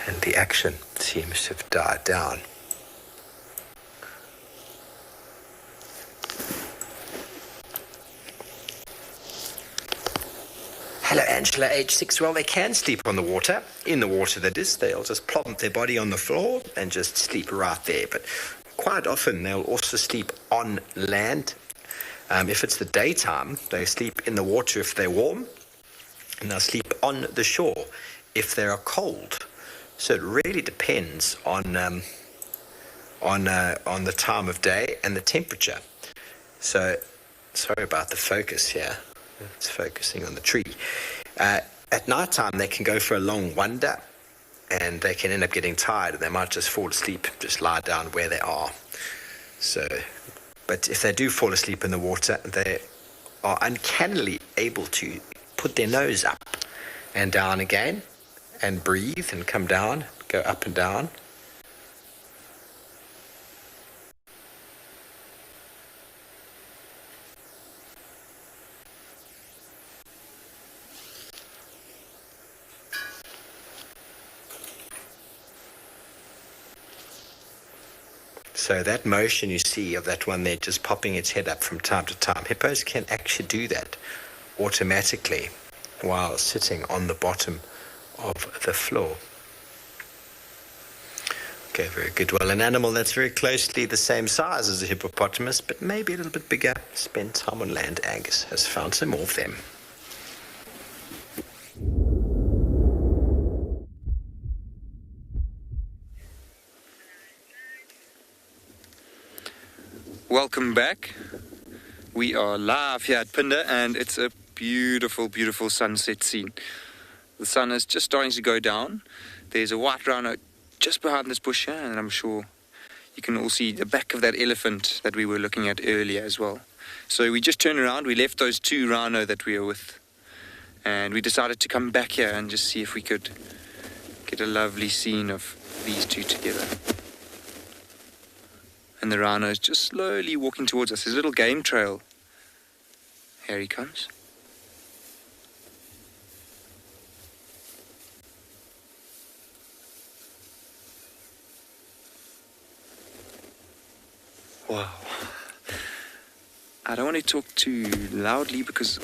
And the action seems to have died down. Hello, Angela, age 6. Well, they can sleep on the water. In the water, that is. They'll just plump their body on the floor and just sleep right there. But quite often, they'll also sleep on land. If it's the daytime, they sleep in the water if they're warm. And they'll sleep on the shore if they are cold. So it really depends on the time of day and the temperature. So, sorry about the focus here. It's focusing on the tree. At night time, they can go for a long wander, and they can end up getting tired, and they might just fall asleep, just lie down where they are. So, but if they do fall asleep in the water, they are uncannily able to put their nose up and down again, and breathe and come down, go up and down. So that motion you see of that one there just popping its head up from time to time, hippos can actually do that automatically while sitting on the bottom of the floor. Okay, very good. Well, an animal that's very closely the same size as a hippopotamus, but maybe a little bit bigger, spent time on land, Angus has found some more of them. Welcome back. We are live here at Phinda, and it's a beautiful, beautiful sunset scene. The sun is just starting to go down. There's a white rhino just behind this bush here, and I'm sure you can all see the back of that elephant that we were looking at earlier as well. So we just turned around, we left those two rhino that we were with, and we decided to come back here and just see if we could get a lovely scene of these two together. And the rhino is just slowly walking towards us. His little game trail. Here he comes. Wow. I don't want to talk too loudly because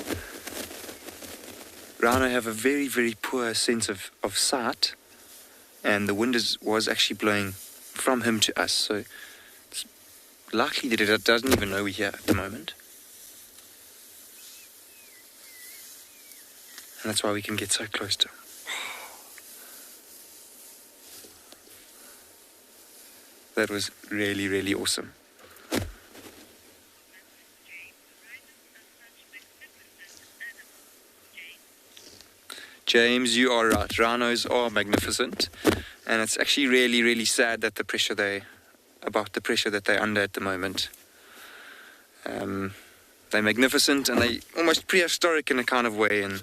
rhino have a very, very poor sense of sight, and the wind was actually blowing from him to us, so it's likely that it doesn't even know we're here at the moment. And that's why we can get so close to him. That was really, really awesome. James, you are right. Rhinos are magnificent, and it's actually really, really sad that the pressure they're under at the moment. They're magnificent, and they almost prehistoric in a kind of way in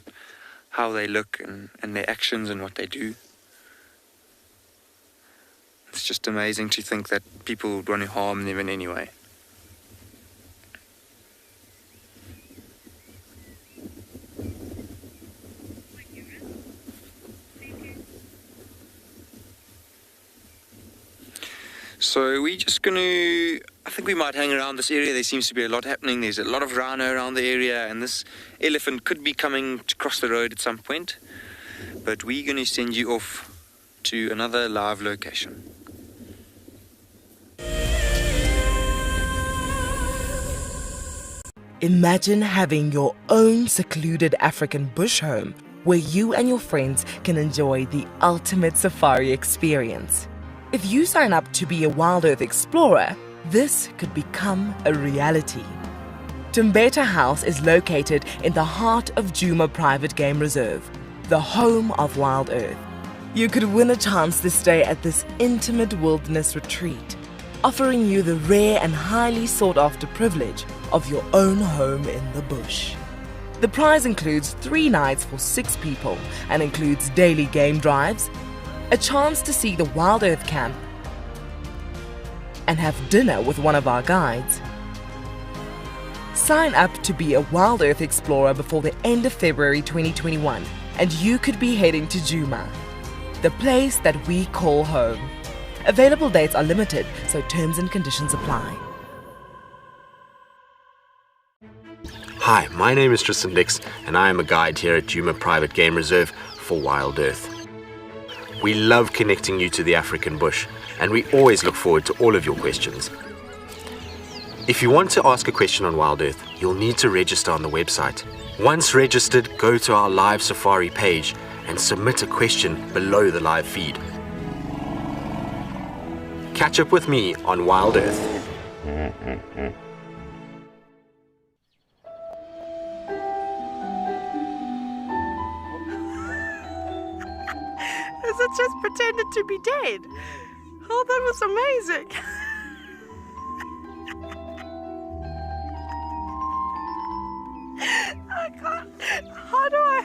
how they look and their actions and what they do. It's just amazing to think that people would want to harm them in any way. So we're just going to, I think we might hang around this area. There seems to be a lot happening. There's a lot of rhino around the area, and this elephant could be coming to cross the road at some point. But we're going to send you off to another live location. Imagine having your own secluded African bush home where you and your friends can enjoy the ultimate safari experience. If you sign up to be a WildEarth explorer, this could become a reality. Tumbeta House is located in the heart of Djuma Private Game Reserve, the home of WildEarth. You could win a chance to stay at this intimate wilderness retreat, offering you the rare and highly sought-after privilege of your own home in the bush. The prize includes 3 nights for 6 people and includes daily game drives, a chance to see the WildEarth camp, and have dinner with one of our guides. Sign up to be a WildEarth explorer before the end of February 2021, and you could be heading to Djuma, the place that we call home. Available dates are limited, so terms and conditions apply. Hi, my name is Tristan Dix, and I am a guide here at Djuma Private Game Reserve for WildEarth. We love connecting you to the African bush, and we always look forward to all of your questions. If you want to ask a question on WildEarth, you'll need to register on the website. Once registered, go to our live safari page and submit a question below the live feed. Catch up with me on WildEarth. It just pretended to be dead. Oh, that was amazing. I can't. How do I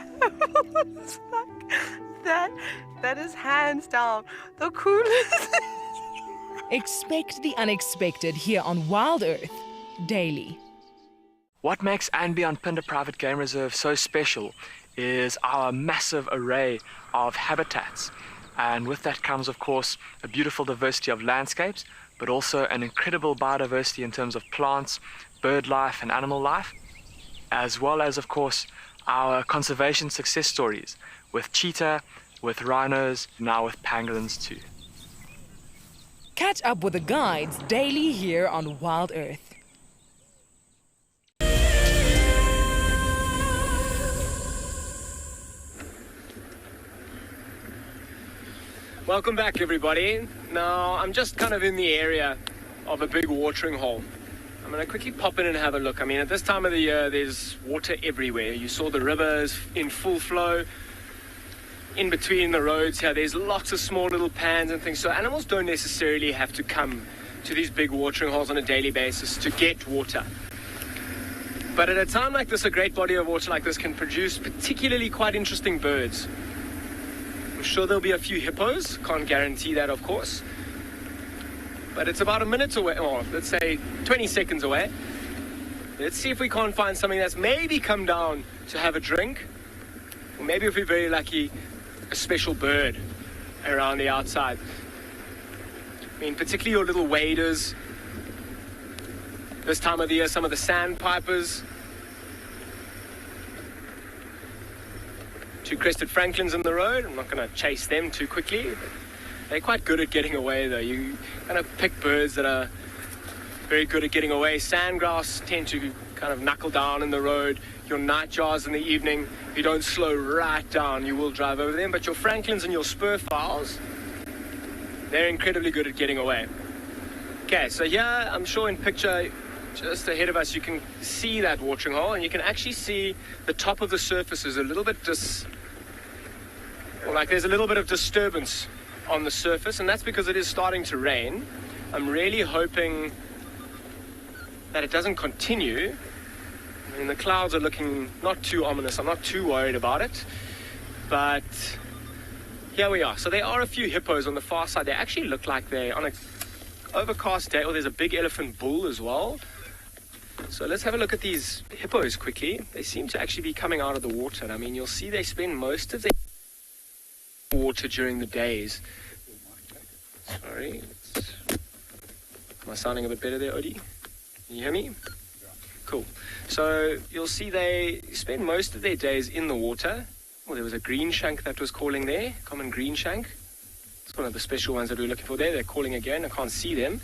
hold It's like, that is hands down the coolest. Expect the unexpected here on WildEarth daily. What makes andBeyond Phinda Private Game Reserve so special is our massive array of habitats. And with that comes, of course, a beautiful diversity of landscapes, but also an incredible biodiversity in terms of plants, bird life and animal life, as well as, of course, our conservation success stories with cheetah, with rhinos, now with pangolins too. Catch up with the guides daily here on WildEarth. Welcome back, everybody. Now, I'm just kind of in the area of a big watering hole. I'm going to quickly pop in and have a look. I mean, at this time of the year, there's water everywhere. You saw the rivers in full flow. In between the roads here, there's lots of small little pans and things. So animals don't necessarily have to come to these big watering holes on a daily basis to get water. But at a time like this, a great body of water like this can produce particularly quite interesting birds. I'm sure there'll be a few hippos. Can't guarantee that, of course. But it's about a minute away, or let's say 20 seconds away. Let's see if we can't find something that's maybe come down to have a drink. Or maybe if we're very lucky, a special bird around the outside. I mean, particularly your little waders. This time of the year, some of the sandpipers. Two crested francolins in the road. I'm not going to chase them too quickly. But they're quite good at getting away, though. You kind of pick birds that are very good at getting away. Sandgrouse tend to kind of knuckle down in the road. Your nightjars in the evening, you don't slow right down, you will drive over them. But your francolins and your spur fowls, they're incredibly good at getting away. Okay, so here, I'm sure in picture, just ahead of us, you can see that watering hole, and you can actually see the top of the surface is a little bit there's a little bit of disturbance on the surface, and that's because it is starting to rain. I'm really hoping that it doesn't continue. I mean, the clouds are looking not too ominous. I'm not too worried about it. But here we are. So there are a few hippos on the far side. They actually look like they're on an overcast day. Oh, there's a big elephant bull as well. So let's have a look at these hippos quickly. They seem to actually be coming out of the water. And I mean, you'll see they spend most of their water during the days. Sorry. Am I sounding a bit better there, Odie? Can you hear me? Cool. So you'll see they spend most of their days in the water. Oh, there was a green shank that was calling there. Common green shank. It's one of the special ones that we're looking for there. They're calling again. I can't see them.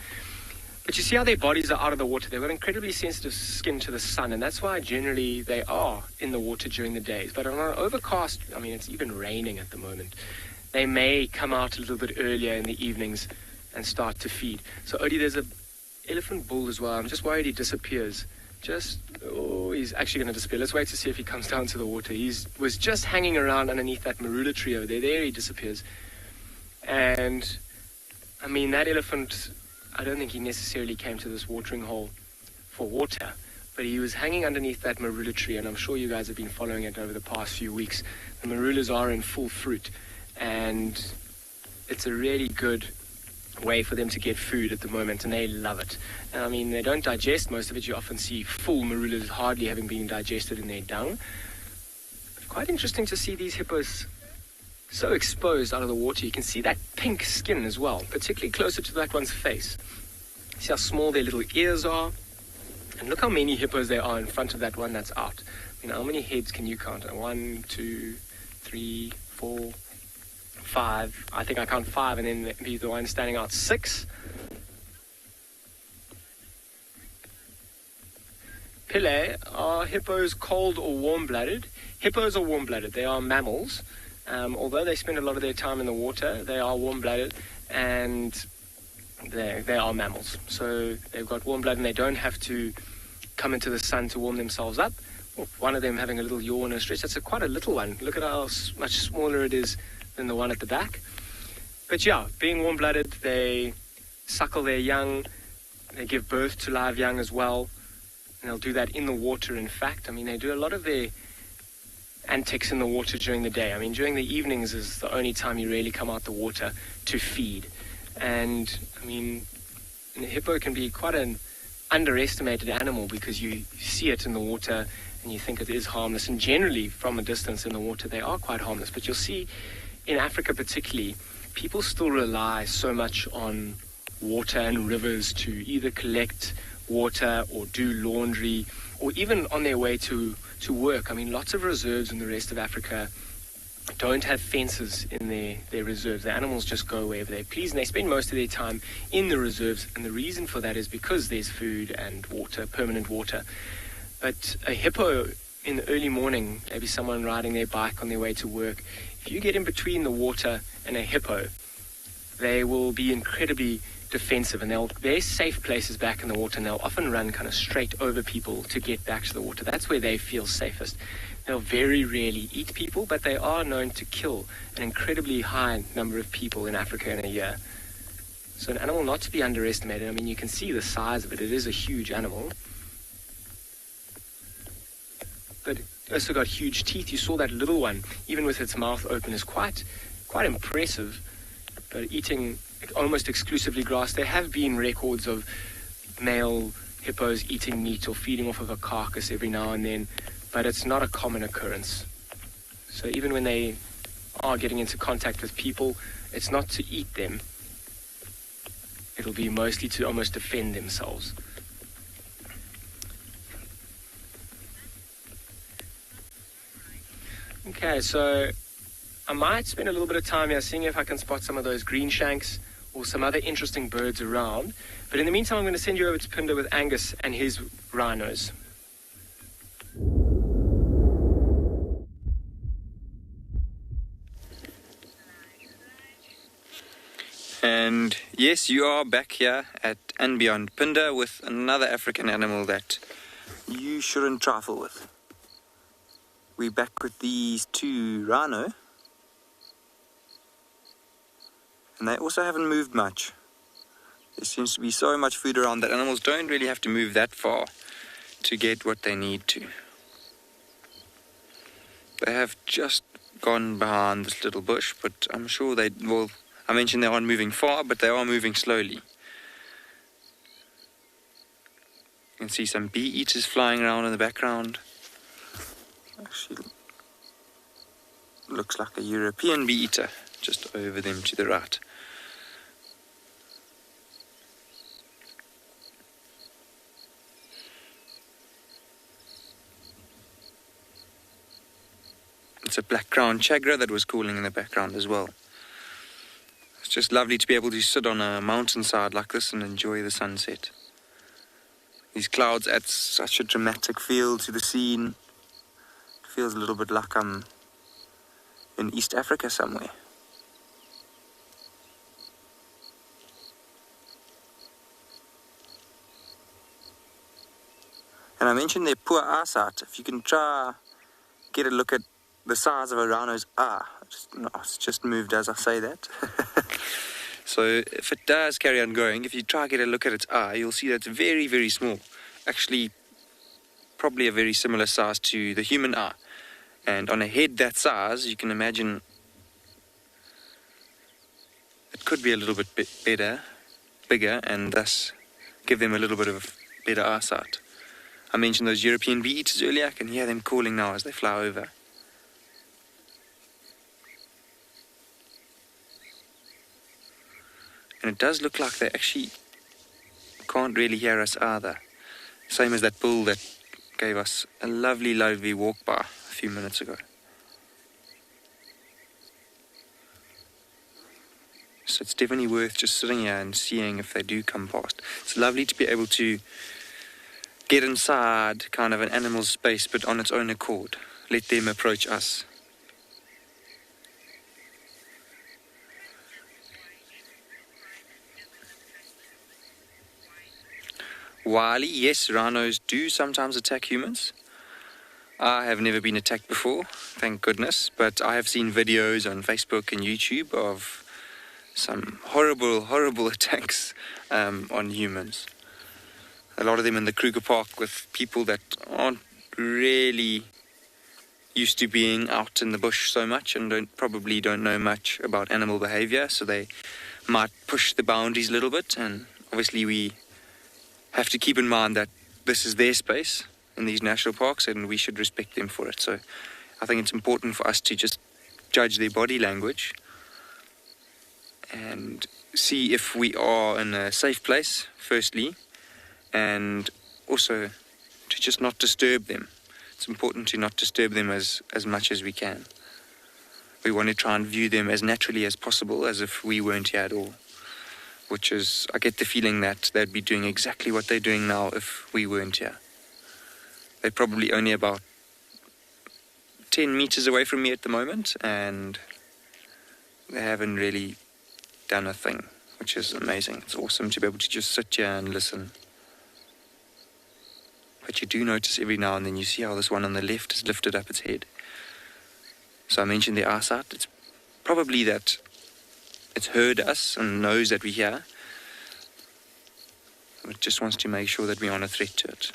But you see how their bodies are out of the water. They've got incredibly sensitive skin to the sun, and that's why generally they are in the water during the days. But on an overcast, I mean, it's even raining at the moment, they may come out a little bit earlier in the evenings and start to feed. So Odie, there's an elephant bull as well. I'm just worried he disappears. He's actually going to disappear. Let's wait to see if he comes down to the water. He was just hanging around underneath that marula tree over there. There he disappears. And, I mean, that elephant, I don't think he necessarily came to this watering hole for water, but he was hanging underneath that marula tree, and I'm sure you guys have been following it over the past few weeks. The marulas are in full fruit, and it's a really good way for them to get food at the moment, and they love it. And I mean, they don't digest most of it. You often see full marulas hardly having been digested in their dung. But quite interesting to see these hippos so exposed out of the water. You can see that pink skin as well, particularly closer to that one's face. See how small their little ears are, and look how many hippos there are in front of that one that's out. I mean, how many heads can you count? 1, 2, 3, 4, 5. I think I count 5, and then the one standing out 6. Pile are hippos cold or warm-blooded. Hippos are warm-blooded. They are mammals. Although they spend a lot of their time in the water, they are warm-blooded, and they are mammals. So they've got warm blood, and they don't have to come into the sun to warm themselves up. One of them having a little yawn or stretch. That's quite a little one. Look at how much smaller it is than the one at the back. But yeah, being warm-blooded, they suckle their young. They give birth to live young as well. And they'll do that in the water, in fact. I mean, they do a lot of their antics in the water during the day. I mean, during the evenings is the only time you really come out the water to feed. And, I mean, a hippo can be quite an underestimated animal because you see it in the water and you think it is harmless. And generally, from a distance in the water, they are quite harmless. But you'll see, in Africa particularly, people still rely so much on water and rivers to either collect water or do laundry, or even on their way to work. I mean, lots of reserves in the rest of Africa don't have fences in their reserves. The animals just go wherever they please, and they spend most of their time in the reserves, and the reason for that is because there's food and water, permanent water. But a hippo in the early morning, maybe someone riding their bike on their way to work, if you get in between the water and a hippo, they will be incredibly defensive, and they're safe places back in the water, and they'll often run kind of straight over people to get back to the water. That's where they feel safest. They'll very rarely eat people, but they are known to kill an incredibly high number of people in Africa in a year. So an animal not to be underestimated. I mean, you can see the size of it. It is a huge animal. But it also got huge teeth. You saw that little one, even with its mouth open, is quite impressive. But eating almost exclusively grass. There have been records of male hippos eating meat or feeding off of a carcass every now and then, but it's not a common occurrence. So even when they are getting into contact with people, it's not to eat them. It'll be mostly to almost defend themselves. Okay, so I might spend a little bit of time here seeing if I can spot some of those green shanks or some other interesting birds around. But in the meantime, I'm going to send you over to Phinda with Angus and his rhinos. And yes, you are back here at andBeyond Phinda with another African animal that you shouldn't trifle with. We're back with these two rhino, and they also haven't moved much. There seems to be so much food around that animals don't really have to move that far to get what they need to. They have just gone behind this little bush, but I'm sure they will. I mentioned they aren't moving far, but they are moving slowly. You can see some bee eaters flying around in the background. Actually, looks like a European bee eater just over them to the right. It's a black-crowned chagra that was calling in the background as well. It's just lovely to be able to sit on a mountainside like this and enjoy the sunset. These clouds add such a dramatic feel to the scene. It feels a little bit like I'm in East Africa somewhere. And I mentioned their poor eyesight. If you can try get a look at the size of a rhino's eye. It's just moved as I say that. So if it does carry on going, if you try to get a look at its eye, you'll see that it's very, very small. Actually, probably a very similar size to the human eye. And on a head that size, you can imagine it could be a little bit bigger, and thus give them a little bit of better eyesight. I mentioned those European bee eaters earlier. I can hear them calling now as they fly over. And it does look like they actually can't really hear us either. Same as that bull that gave us a lovely, lovely walk by a few minutes ago. So it's definitely worth just sitting here and seeing if they do come past. It's lovely to be able to get inside kind of an animal's space, but on its own accord. Let them approach us. Wily, yes, rhinos do sometimes attack humans. I have never been attacked before, thank goodness, but I have seen videos on Facebook and YouTube of some horrible, horrible attacks on humans. A lot of them in the Kruger Park with people that aren't really used to being out in the bush so much and probably don't know much about animal behavior, so they might push the boundaries a little bit. And obviously we have to keep in mind that this is their space in these national parks and we should respect them for it. So I think it's important for us to just judge their body language and see if we are in a safe place, firstly, and also to just not disturb them. It's important to not disturb them as much as we can. We want to try and view them as naturally as possible, as if we weren't here at all. Which is, I get the feeling that they'd be doing exactly what they're doing now if we weren't here. They're probably only about 10 meters away from me at the moment, and they haven't really done a thing, which is amazing. It's awesome to be able to just sit here and listen. But you do notice every now and then you see how this one on the left has lifted up its head. So I mentioned the eyesight. It's probably that it's heard us and knows that we're here. It just wants to make sure that we aren't a threat to it.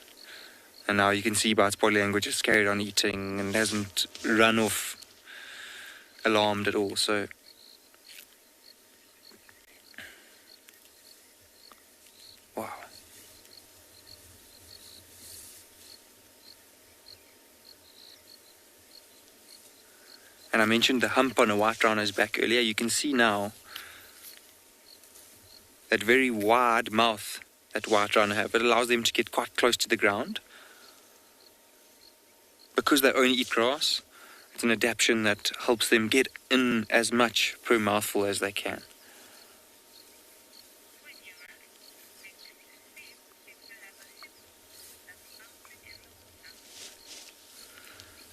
And now you can see by its body language it's carried on eating and hasn't run off alarmed at all. So wow. And I mentioned the hump on a white rhino's back earlier. You can see now that very wide mouth that white rhino have. It allows them to get quite close to the ground. Because they only eat grass, it's an adaptation that helps them get in as much per mouthful as they can.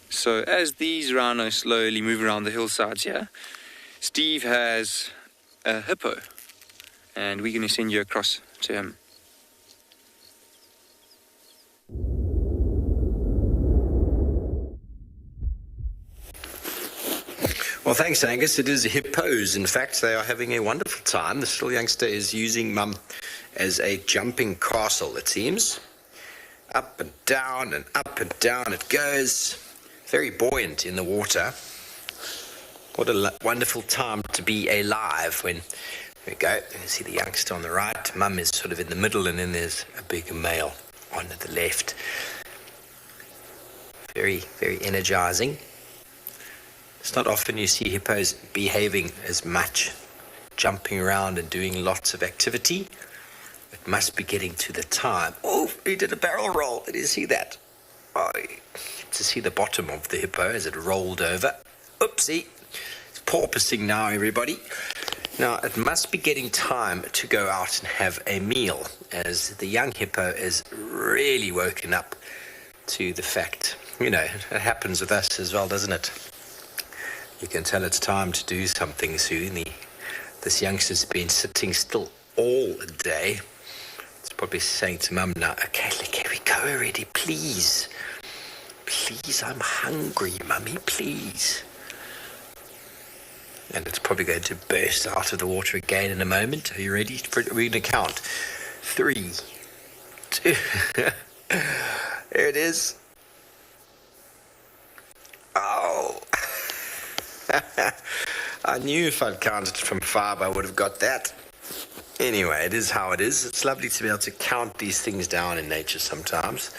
So as these rhinos slowly move around the hillsides here, Steve has a hippo, and we're going to send you across to him. Well, thanks, Angus. It is hippos. In fact, they are having a wonderful time. The little youngster is using Mum as a jumping castle, it seems. Up and down it goes. Very buoyant in the water. What a wonderful time to be alive when, there we go, you can see the youngster on the right. Mum is sort of in the middle, and then there's a big male on the left. Very, very energizing. It's not often you see hippos behaving as much, jumping around and doing lots of activity. It must be getting to the time. Oh, he did a barrel roll. Did you see that? Oh, to see the bottom of the hippo as it rolled over. Oopsie. It's porpoising now, everybody. Now, it must be getting time to go out and have a meal, as the young hippo is really woken up to the fact, you know, it happens with us as well, doesn't it? You can tell it's time to do something soon. This youngster's been sitting still all day. It's probably saying to Mum now, okay, can we go already, please? Please, I'm hungry, Mummy, please. And it's probably going to burst out of the water again in a moment. Are you ready? We're going to count. 3, 2, there it is. Oh. I knew if I'd counted from 5, I would have got that. Anyway, it is how it is. It's lovely to be able to count these things down in nature sometimes.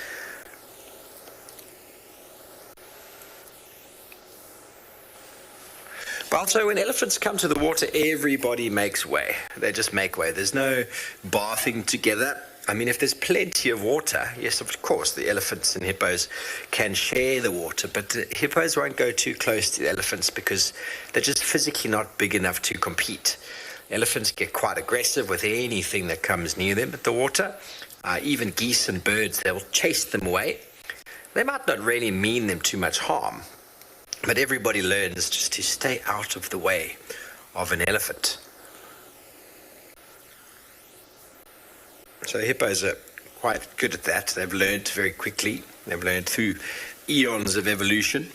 But also, when elephants come to the water, everybody makes way. They just make way. There's no bathing together. I mean, if there's plenty of water, yes, of course, the elephants and hippos can share the water, but the hippos won't go too close to the elephants because they're just physically not big enough to compete. Elephants get quite aggressive with anything that comes near them at the water. Even geese and birds, they'll chase them away. They might not really mean them too much harm, but everybody learns just to stay out of the way of an elephant. So hippos are quite good at that. They've learned very quickly. They've learned through eons of evolution.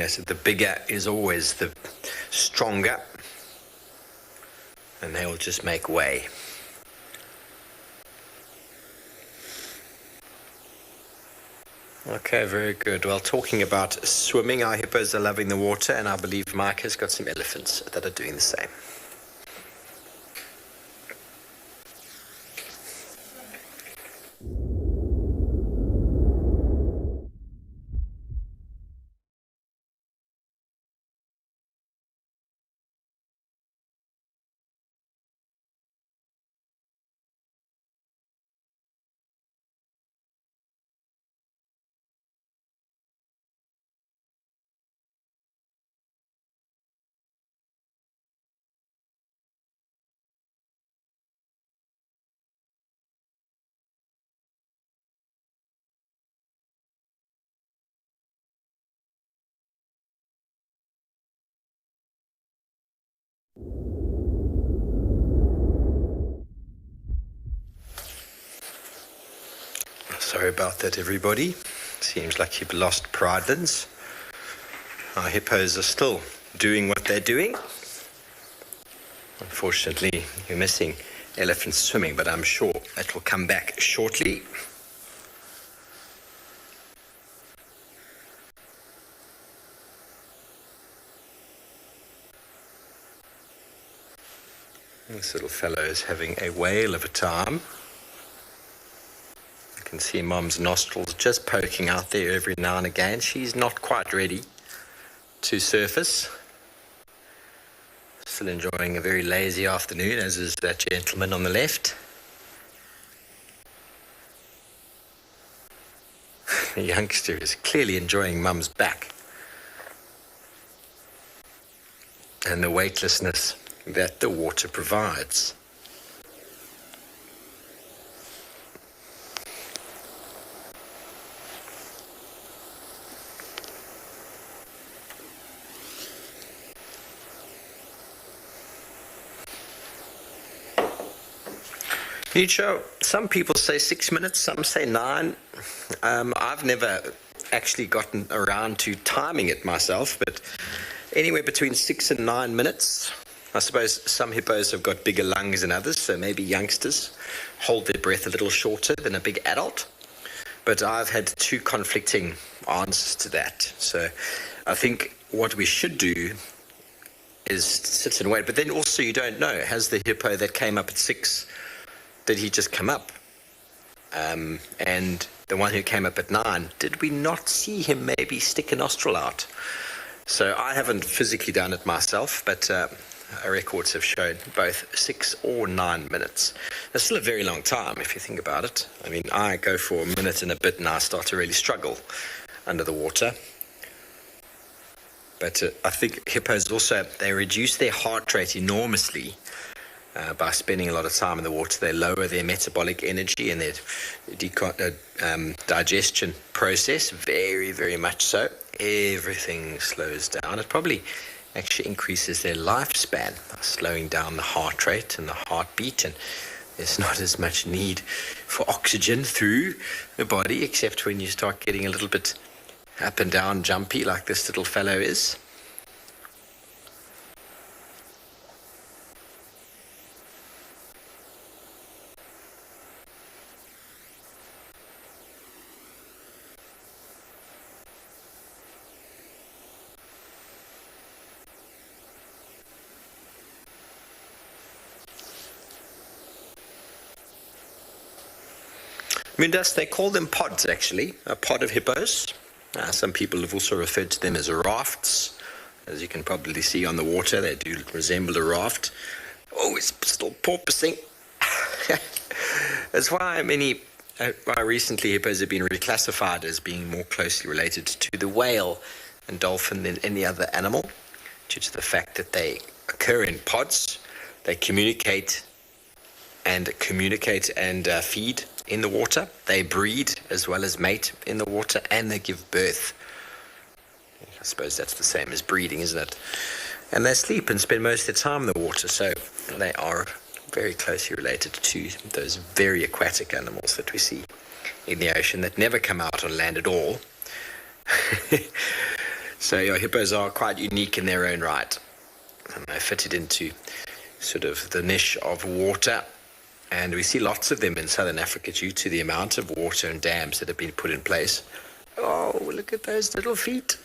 So the bigger is always the stronger. And they will just make way. Okay, very good. Well, talking about swimming, our hippos are loving the water, and I believe Mike has got some elephants that are doing the same. Sorry about that, everybody. Seems like you've lost Prrivate. Our hippos are still doing what they're doing. Unfortunately, you're missing elephants swimming, but I'm sure that will come back shortly. This little fellow is having a whale of a time. You can see Mom's nostrils just poking out there every now and again. She's not quite ready to surface. Still enjoying a very lazy afternoon, as is that gentleman on the left. The youngster is clearly enjoying Mum's back and the weightlessness that the water provides. Nietzsche, some people say 6 minutes, some say 9. I've never actually gotten around to timing it myself, but anywhere between 6 and 9 minutes. I suppose some hippos have got bigger lungs than others, so maybe youngsters hold their breath a little shorter than a big adult. But I've had 2 conflicting answers to that. So I think what we should do is sit and wait. But then also you don't know, has the hippo that came up at 6, did he just come up? And the one who came up at 9, did we not see him maybe stick a nostril out? So I haven't physically done it myself, but records have shown both 6 or 9 minutes. That's still a very long time if you think about it. I mean, I go for a minute and a bit and I start to really struggle under the water. But I think hippos also, they reduce their heart rate enormously by spending a lot of time in the water. They lower their metabolic energy and their digestion process very, very much so. Everything slows down. It probably actually increases their lifespan by slowing down the heart rate and the heartbeat, and there's not as much need for oxygen through the body, except when you start getting a little bit up and down jumpy like this little fellow is. Mundas, they call them pods, actually, a pod of hippos. Some people have also referred to them as rafts. As you can probably see on the water, they do resemble a raft. Oh, it's still porpoising. That's why recently hippos have been reclassified as being more closely related to the whale and dolphin than any other animal, due to the fact that they occur in pods. They communicate and feed in the water. They breed as well as mate in the water, and they give birth. I suppose that's the same as breeding, isn't it? And they sleep and spend most of their time in the water, so they are very closely related to those very aquatic animals that we see in the ocean that never come out on land at all. So your hippos are quite unique in their own right, and they fitted into sort of the niche of water. And we see lots of them in southern Africa due to the amount of water and dams that have been put in place Oh, look at those little feet.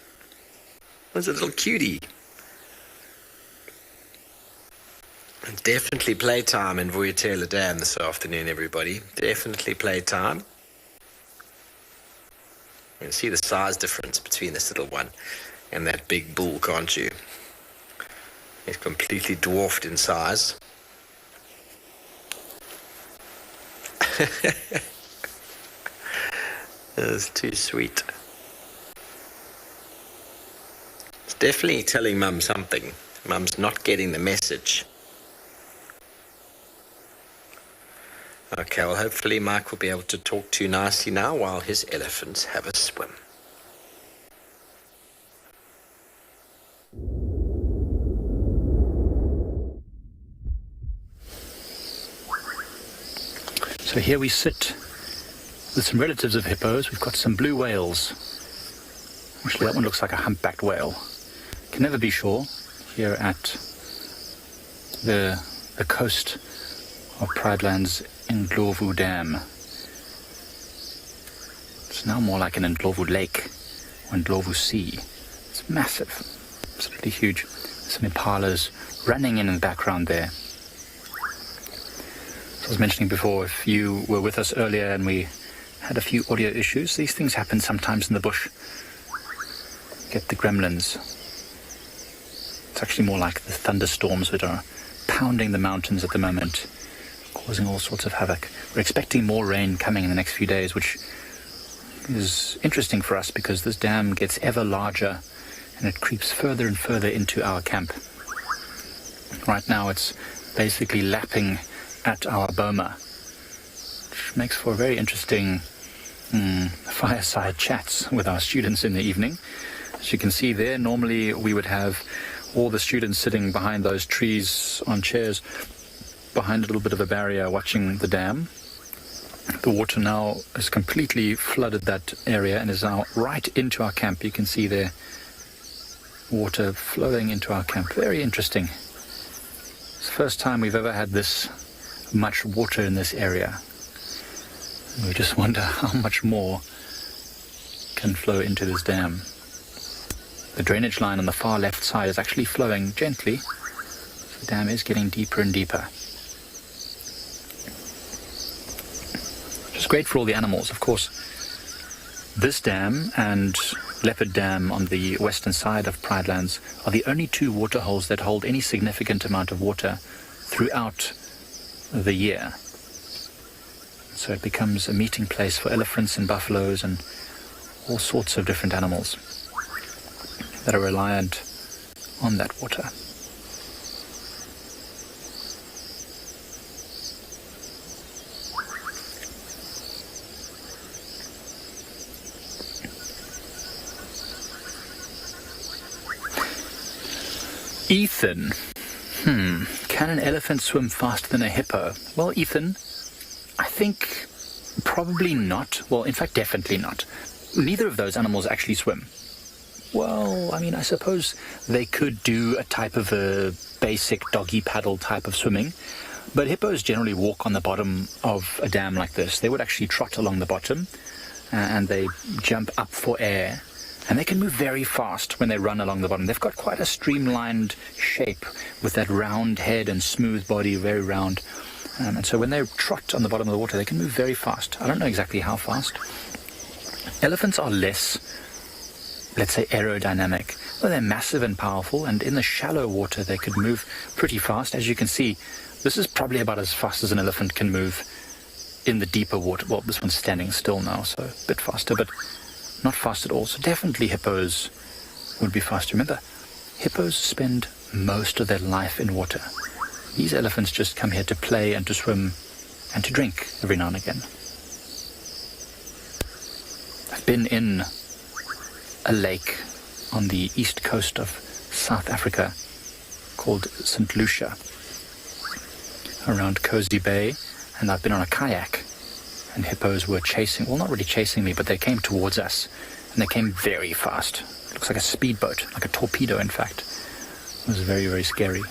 There's a little cutie. Definitely playtime in Vuyatela Dam this afternoon, everybody. Definitely playtime. You can see the size difference between this little one and that big bull, can't you? It's completely dwarfed in size. That's too sweet. It's definitely telling Mum something. Mum's not getting the message. Okay, well, hopefully Mike will be able to talk to you nicely now while his elephants have a swim. So here we sit with some relatives of hippos. We've got some blue whales. Actually, that one looks like a humpbacked whale. Can never be sure. Here at the coast of Prideland's Ndlovu Dam. It's now more like an Ndlovu Lake or Ndlovu Sea. It's massive, absolutely huge. Some impalas running in the background there. As I was mentioning before, if you were with us earlier and we had a few audio issues, these things happen sometimes in the bush. Get the gremlins. It's actually more like the thunderstorms that are pounding the mountains at the moment, causing all sorts of havoc. We're expecting more rain coming in the next few days, which is interesting for us because this dam gets ever larger and it creeps further and further into our camp. Right now it's basically lapping at our boma, which makes for very interesting fireside chats with our students in the evening. As you can see there, normally we would have all the students sitting behind those trees on chairs behind a little bit of a barrier watching the dam. The water now has completely flooded that area and is now right into our camp. You can see there water flowing into our camp. Very interesting. It's the first time we've ever had this much water in this area. And we just wonder how much more can flow into this dam. The drainage line on the far left side is actually flowing gently. The dam is getting deeper and deeper. Which is great for all the animals, of course. This dam and Leopard Dam on the western side of Pridelands are the only two water holes that hold any significant amount of water throughout the year. So it becomes a meeting place for elephants and buffaloes and all sorts of different animals that are reliant on that water. Ethan. Can an elephant swim faster than a hippo? Well, Ethan, I think probably not. Well, in fact, definitely not. Neither of those animals actually swim. Well, I mean, I suppose they could do a type of a basic doggy paddle type of swimming, but hippos generally walk on the bottom of a dam like this. They would actually trot along the bottom, and they jump up for air. And they can move very fast when they run along the bottom. They've got quite a streamlined shape with that round head and smooth body, very round. And so when they trot on the bottom of the water, they can move very fast. I don't know exactly how fast. Elephants are less, let's say, aerodynamic. Well, they're massive and powerful, and in the shallow water, they could move pretty fast. As you can see, this is probably about as fast as an elephant can move in the deeper water. Well, this one's standing still now, so a bit faster, but not fast at all. So definitely hippos would be faster. Remember, hippos spend most of their life in water. These elephants just come here to play and to swim and to drink every now and again. I've been in a lake on the east coast of South Africa called St. Lucia around Cozy Bay, and I've been on a kayak. And hippos were chasing, well, not really chasing me, but they came towards us. And they came very fast. It looks like a speedboat, like a torpedo, in fact. It was very, very scary.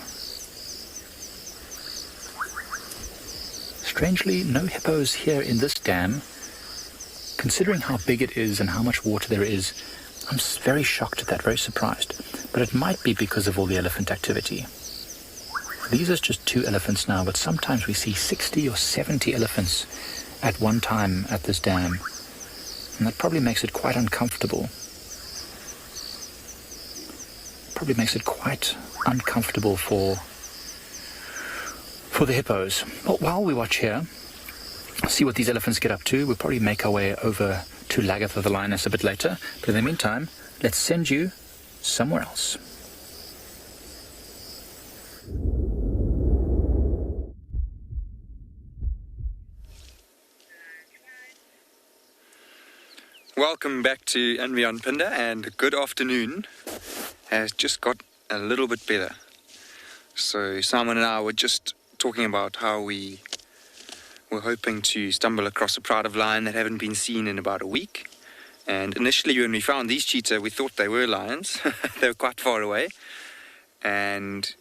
Strangely, no hippos here in this dam. Considering how big it is and how much water there is, I'm very shocked at that, very surprised. But it might be because of all the elephant activity. These are just 2 elephants now, but sometimes we see 60 or 70 elephants at one time at this dam. And that probably makes it quite uncomfortable. Probably makes it quite uncomfortable for the hippos. Well, while we watch here, see what these elephants get up to, we'll probably make our way over to Lagatha the Lioness a bit later. But in the meantime, let's send you somewhere else. Welcome back to andBeyond Phinda, and good afternoon has just got a little bit better. So Simon and I were just talking about how we were hoping to stumble across a pride of lion that haven't been seen in about a week. And initially when we found these cheetah, we thought they were lions. They were quite far away. And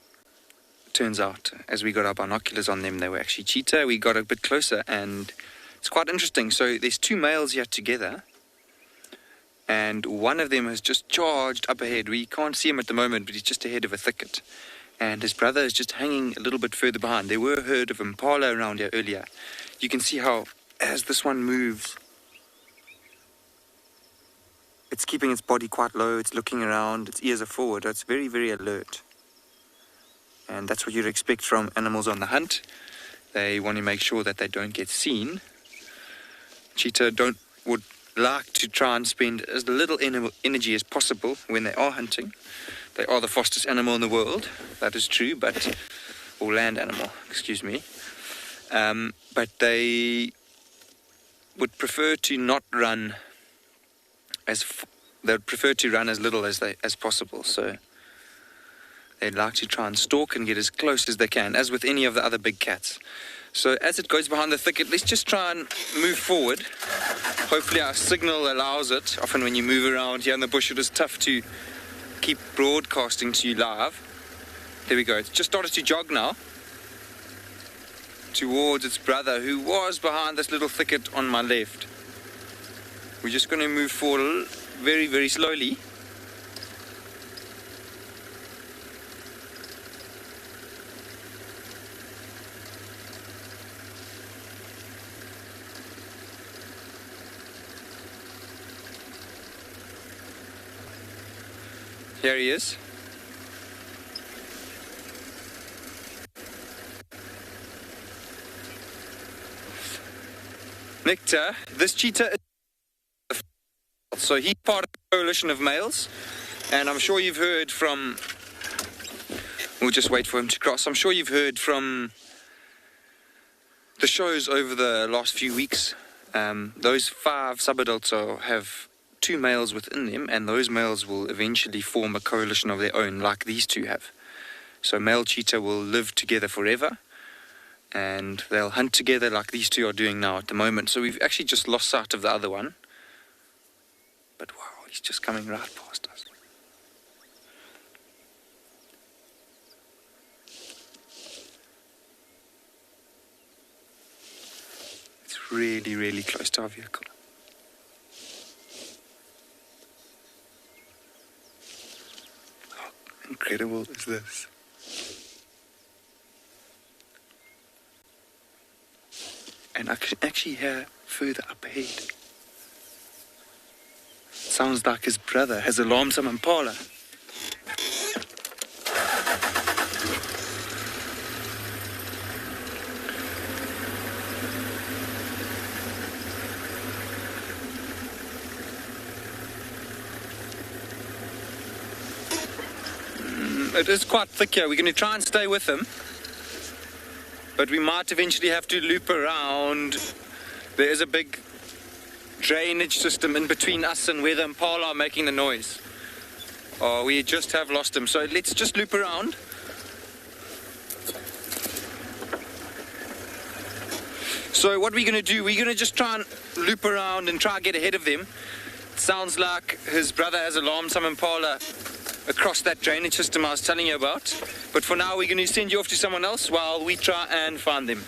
turns out, as we got our binoculars on them, they were actually cheetah. We got a bit closer, and it's quite interesting. So there's 2 males here together. And one of them has just charged up ahead. We can't see him at the moment, but he's just ahead of a thicket. And his brother is just hanging a little bit further behind. There were a herd of impala around here earlier. You can see how, as this one moves, it's keeping its body quite low. It's looking around. Its ears are forward. It's very, very alert. And that's what you'd expect from animals on the hunt. They want to make sure that they don't get seen. Cheetah would like to try and spend as little energy as possible when they are hunting. They are the fastest animal in the world, that is true, or land animal, excuse me. But they would prefer to not run they would prefer to run as little as possible. So they'd like to try and stalk and get as close as they can, as with any of the other big cats. So as it goes behind the thicket, let's just try and move forward. Hopefully our signal allows it. Often when you move around here in the bush, it is tough to keep broadcasting to you live. There we go. It's just started to jog now towards its brother, who was behind this little thicket on my left. We're just going to move forward very, very slowly. Here he is. Nectar, this cheetah is... So he's part of a coalition of males, and I'm sure you've heard from... We'll just wait for him to cross. I'm sure you've heard from the shows over the last few weeks. Those 5 subadults have 2 males within them, and those males will eventually form a coalition of their own, like these 2 have. So male cheetah will live together forever, and they'll hunt together like these 2 are doing now at the moment. So we've actually just lost sight of the other one. But wow, he's just coming right past us. It's really, really close to our vehicle. How incredible is this? And I can actually hear further up ahead. Sounds like his brother has alarmed some impala. It is quite thick here. We're going to try and stay with him, but we might eventually have to loop around. There is a big drainage system in between us and where the impala are making the noise. Oh, we just have lost him, so let's just loop around. So what we're going to do, we're going to just try and loop around and try and get ahead of them. It sounds like his brother has alarmed some impala across that drainage system I was telling you about. But for now, we're going to send you off to someone else while we try and find them.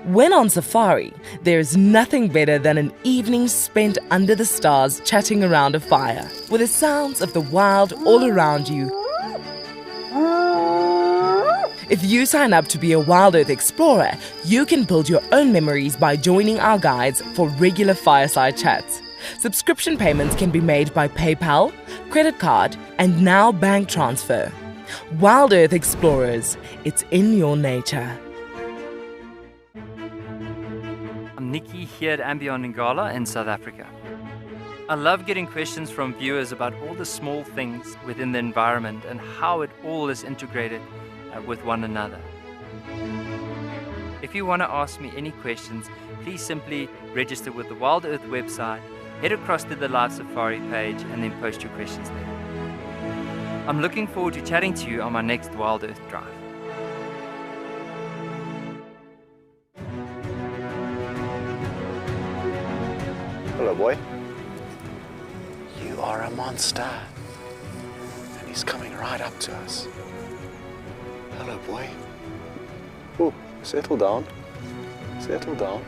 When on safari, there's nothing better than an evening spent under the stars chatting around a fire, with the sounds of the wild all around you. If you sign up to be a WildEarth explorer, you can build your own memories by joining our guides for regular fireside chats. Subscription payments can be made by PayPal, credit card, and now bank transfer. WildEarth Explorers, it's in your nature. I'm Nikki here at andBeyond Ngala in South Africa. I love getting questions from viewers about all the small things within the environment and how it all is integrated with one another. If you want to ask me any questions, please simply register with the WildEarth website, head across to the Live Safari page, and then post your questions there. I'm looking forward to chatting to you on my next WildEarth drive. Hello, boy. You are a monster. And he's coming right up to us. Hello, boy. Oh, settle down. Settle down.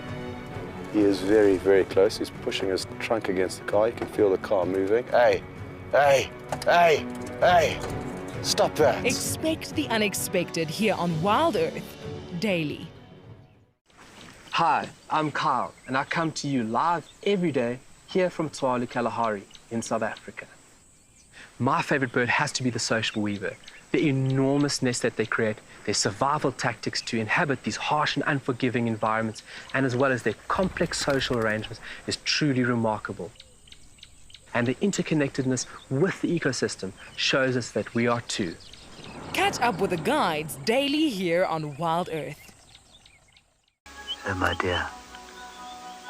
He is very, very close. He's pushing his trunk against the car. You can feel the car moving. Hey, hey, hey, hey. Stop that. Expect the unexpected here on WildEarth Daily. Hi, I'm Kyle, and I come to you live every day here from Tswalu Kalahari in South Africa. My favorite bird has to be the social weaver. The enormous nest that they create, their survival tactics to inhabit these harsh and unforgiving environments, and as well as their complex social arrangements, is truly remarkable. And the interconnectedness with the ecosystem shows us that we are too. Catch up with the guides daily here on WildEarth. Oh, my dear,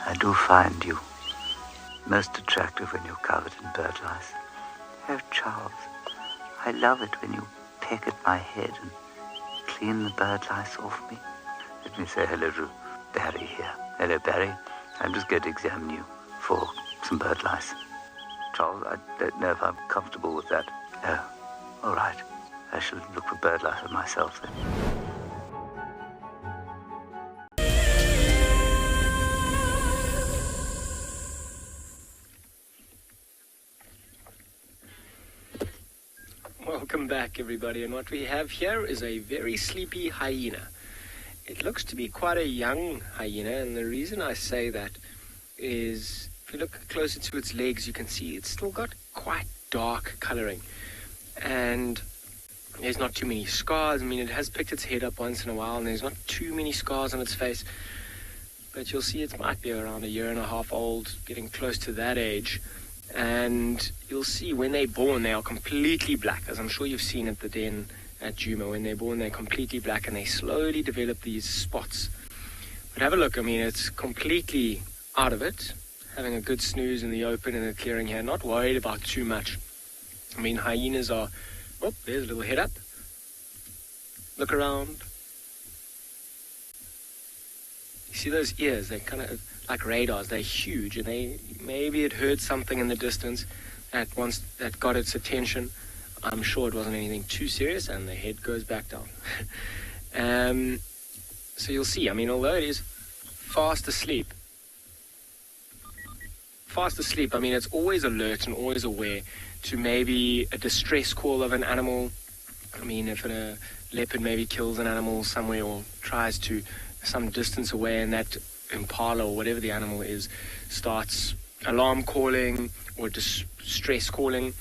I do find you most attractive when you're covered in bird lice. Oh, Charles, I love it when you peck at my head and clean the bird lice off me. Let me say hello to Barry here. Hello, Barry. I'm just going to examine you for some bird lice. Charles, I don't know if I'm comfortable with that. Oh, all right. I shall look for bird lice myself then. Welcome back, everybody, and what we have here is a very sleepy hyena. It looks to be quite a young hyena, and the reason I say that is if you look closer to its legs, you can see it's still got quite dark coloring, and there's not too many scars. I mean, it has picked its head up once in a while, and there's not too many scars on its face, but you'll see it might be around 1.5 years old, getting close to that age. And you'll see when they're born, they are completely black, as I'm sure you've seen at the den at Djuma. When they're born, they're completely black, and they slowly develop these spots. But have a look. I mean, it's completely out of it, having a good snooze in the open in the clearing here, not worried about too much. I mean, hyenas are, oh, there's a little head up. Look around. You see those ears? They're kind of like radars. They're huge, and maybe it heard something in the distance that got its attention. I'm sure it wasn't anything too serious, and the head goes back down. So you'll see, I mean, although it is fast asleep, I mean, it's always alert and always aware to maybe a distress call of an animal. I mean, if a leopard maybe kills an animal somewhere or tries to some distance away, and that impala or whatever the animal is starts alarm calling or distress calling,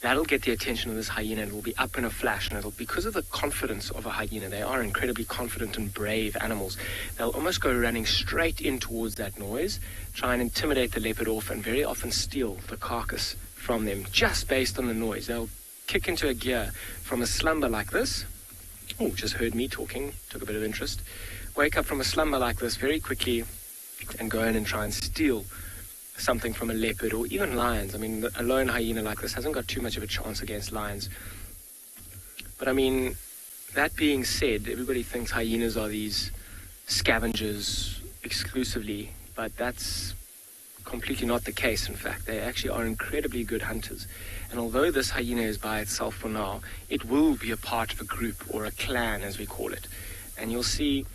that'll get the attention of this hyena, and it will be up in a flash. And it'll, because of the confidence of a hyena, they are incredibly confident and brave animals, they'll almost go running straight in towards that noise, try and intimidate the leopard off, and very often steal the carcass from them just based on the noise. They'll kick into a gear from a slumber like this. Oh, just heard me talking, took a bit of interest. Wake up from a slumber like this very quickly and go in and try and steal something from a leopard or even lions. I mean, a lone hyena like this hasn't got too much of a chance against lions. But I mean, that being said, everybody thinks hyenas are these scavengers exclusively, but that's completely not the case. In fact, they actually are incredibly good hunters. And although this hyena is by itself for now, it will be a part of a group or a clan, as we call it. And you'll see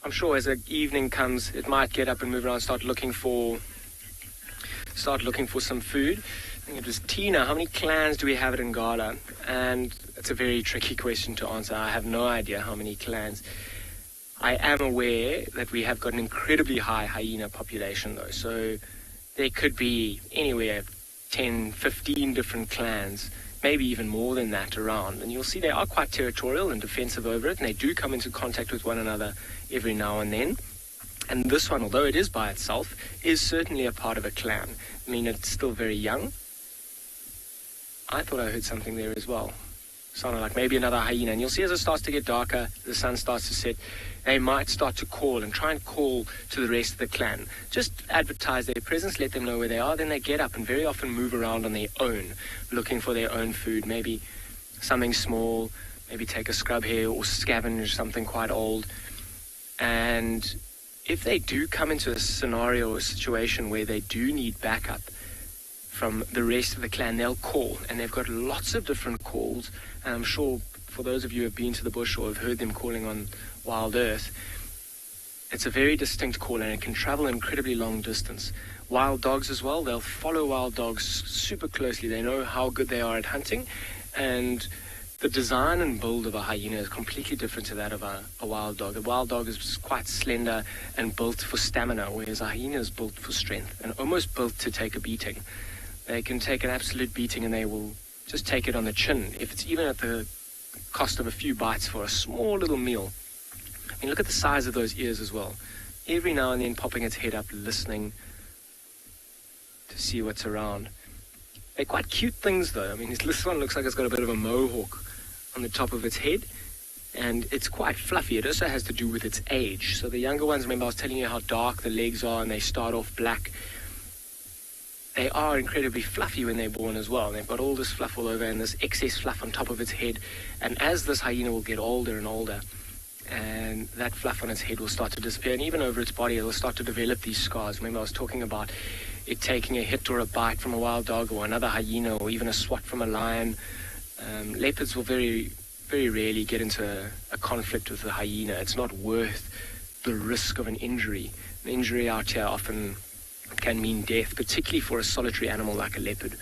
I'm sure as the evening comes, it might get up and move around, start looking for some food. I think it was Tina, how many clans do we have at Ngala? And it's a very tricky question to answer. I have no idea how many clans. I am aware that we have got an incredibly high hyena population though, so there could be anywhere 10, 15 different clans, maybe even more than that around. And you'll see they are quite territorial and defensive over it, and they do come into contact with one another every now and then. And this one, although it is by itself, is certainly a part of a clan. I mean, it's still very young. I thought I heard something there as well. Sounded like maybe another hyena. And you'll see as it starts to get darker, the sun starts to set, they might start to call and try and call to the rest of the clan. Just advertise their presence, let them know where they are, then they get up and very often move around on their own, looking for their own food, maybe something small, maybe take a scrub hare or scavenge something quite old. And if they do come into a scenario or a situation where they do need backup from the rest of the clan, they'll call, and they've got lots of different calls. And I'm sure for those of you who have been to the bush or have heard them calling on WildEarth, it's a very distinct call, and it can travel an incredibly long distance. Wild dogs as well, they'll follow wild dogs super closely. They know how good they are at hunting, and the design and build of a hyena is completely different to that of a wild dog. A wild dog is quite slender and built for stamina, whereas a hyena is built for strength and almost built to take a beating. They can take an absolute beating, and they will just take it on the chin, if it's even at the cost of a few bites for a small little meal. I mean, look at the size of those ears as well. Every now and then popping its head up, listening to see what's around. They're quite cute things though. I mean, this one looks like it's got a bit of a mohawk on the top of its head, and it's quite fluffy. It also has to do with its age. So the younger ones, remember I was telling you how dark the legs are, and they start off black. They are incredibly fluffy when they're born as well. They've got all this fluff all over and this excess fluff on top of its head. And as this hyena will get older and older, and that fluff on its head will start to disappear, and even over its body it will start to develop these scars. Remember I was talking about it taking a hit or a bite from a wild dog or another hyena, or even a swat from a lion. Leopards will very, very rarely get into a conflict with a hyena. It's not worth the risk of an injury. An injury out here often can mean death, particularly for a solitary animal like a leopard.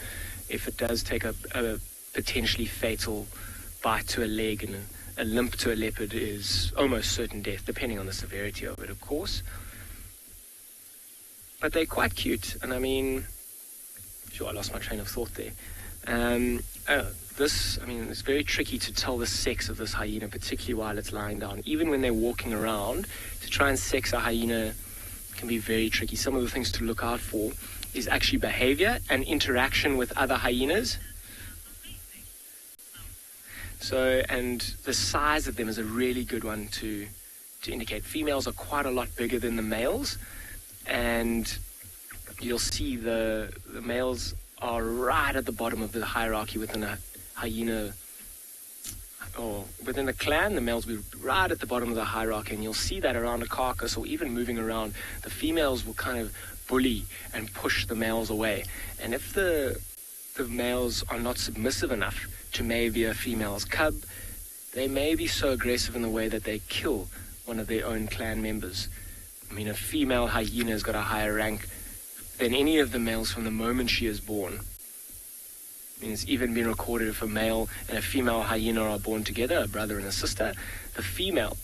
If it does take a potentially fatal bite to a leg, and a limp to a leopard is almost certain death, depending on the severity of it, of course. But they're quite cute, and I mean, sure, I lost my train of thought there. It's very tricky to tell the sex of this hyena, particularly while it's lying down. Even when they're walking around, to try and sex a hyena can be very tricky. Some of the things to look out for is actually behavior and interaction with other hyenas. So, and the size of them is a really good one to indicate. Females are quite a lot bigger than the males, and you'll see the males are right at the bottom of the hierarchy within a hyena, or within the clan. The males will be right at the bottom of the hierarchy, and you'll see that around a carcass or even moving around. The females will kind of bully and push the males away, and if the males are not submissive enough to maybe a female's cub, they may be so aggressive in the way that they kill one of their own clan members. I mean, a female hyena has got a higher rank than any of the males from the moment she is born. I mean, it's even been recorded if a male and a female hyena are born together, a brother and a sister, the female,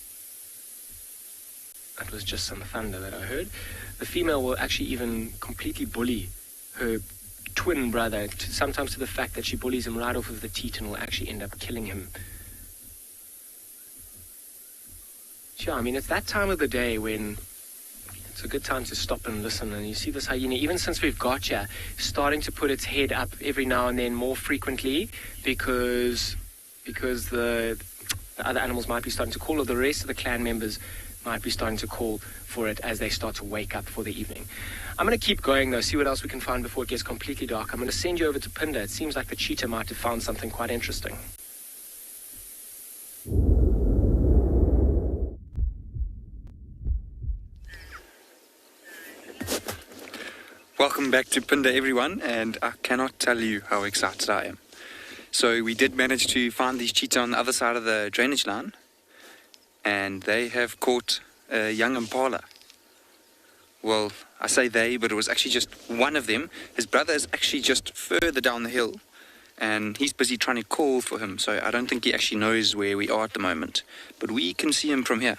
that was just some thunder that I heard, the female will actually even completely bully her twin brother, sometimes to the fact that she bullies him right off of the teat and will actually end up killing him. Sure, I mean, it's that time of the day when it's a good time to stop and listen. And you see this hyena, even since we've got here, starting to put its head up every now and then more frequently, because the other animals might be starting to call, or the rest of the clan members might be starting to call for it as they start to wake up for the evening. I'm going to keep going though, see what else we can find before it gets completely dark. I'm going to send you over to Phinda. It seems like the cheetah might have found something quite interesting. Welcome back to Phinda, everyone, and I cannot tell you how excited I am. So we did manage to find these cheetah on the other side of the drainage line, and they have caught a young impala. Well, I say they, but it was actually just one of them. His brother is actually just further down the hill, and he's busy trying to call for him, so I don't think he actually knows where we are at the moment. But we can see him from here.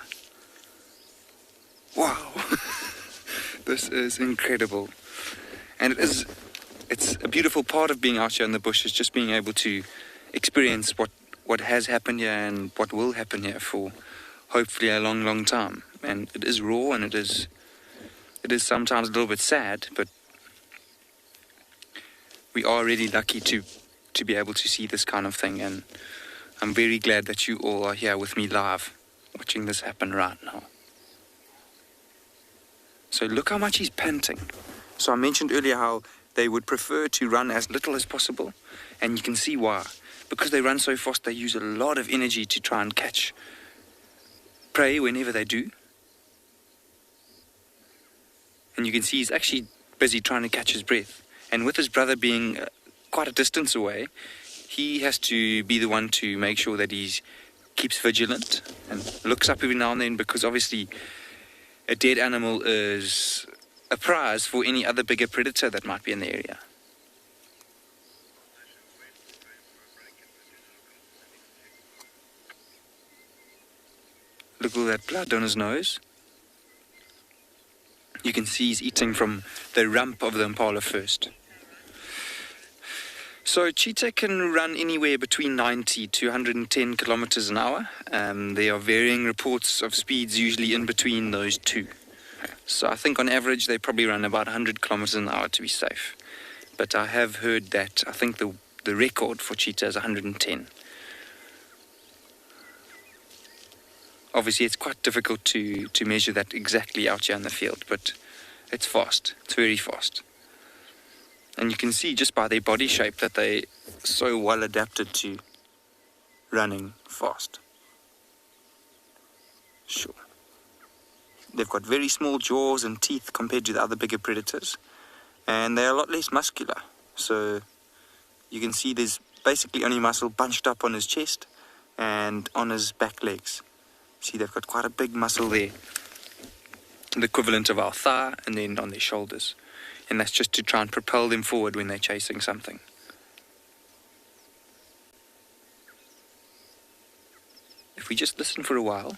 Wow! This is incredible. And it's a beautiful part of being out here in the bush, is just being able to experience what has happened here and what will happen here for hopefully a long, long time. And it is raw, and it is sometimes a little bit sad, but we are really lucky to be able to see this kind of thing, and I'm very glad that you all are here with me live, watching this happen right now. So look how much he's panting. So I mentioned earlier how they would prefer to run as little as possible, and you can see why. Because they run so fast, they use a lot of energy to try and catch prey whenever they do. And you can see he's actually busy trying to catch his breath. And with his brother being quite a distance away, he has to be the one to make sure that he keeps vigilant and looks up every now and then, because obviously a dead animal is a prize for any other bigger predator that might be in the area. Look at all that blood on his nose. You can see he's eating from the rump of the impala first. So cheetah can run anywhere between 90 to 110 kilometers an hour. There are varying reports of speeds usually in between those two. So I think on average they probably run about 100 kilometers an hour to be safe. But I have heard that I think the record for cheetah is 110. Obviously it's quite difficult to measure that exactly out here in the field, but it's fast. It's very fast. And you can see just by their body shape that they're so well adapted to running fast. Sure. They've got very small jaws and teeth compared to the other bigger predators. And they're a lot less muscular. So you can see there's basically only muscle bunched up on his chest and on his back legs. See, they've got quite a big muscle there. The equivalent of our thigh, and then on their shoulders. And that's just to try and propel them forward when they're chasing something. If we just listen for a while.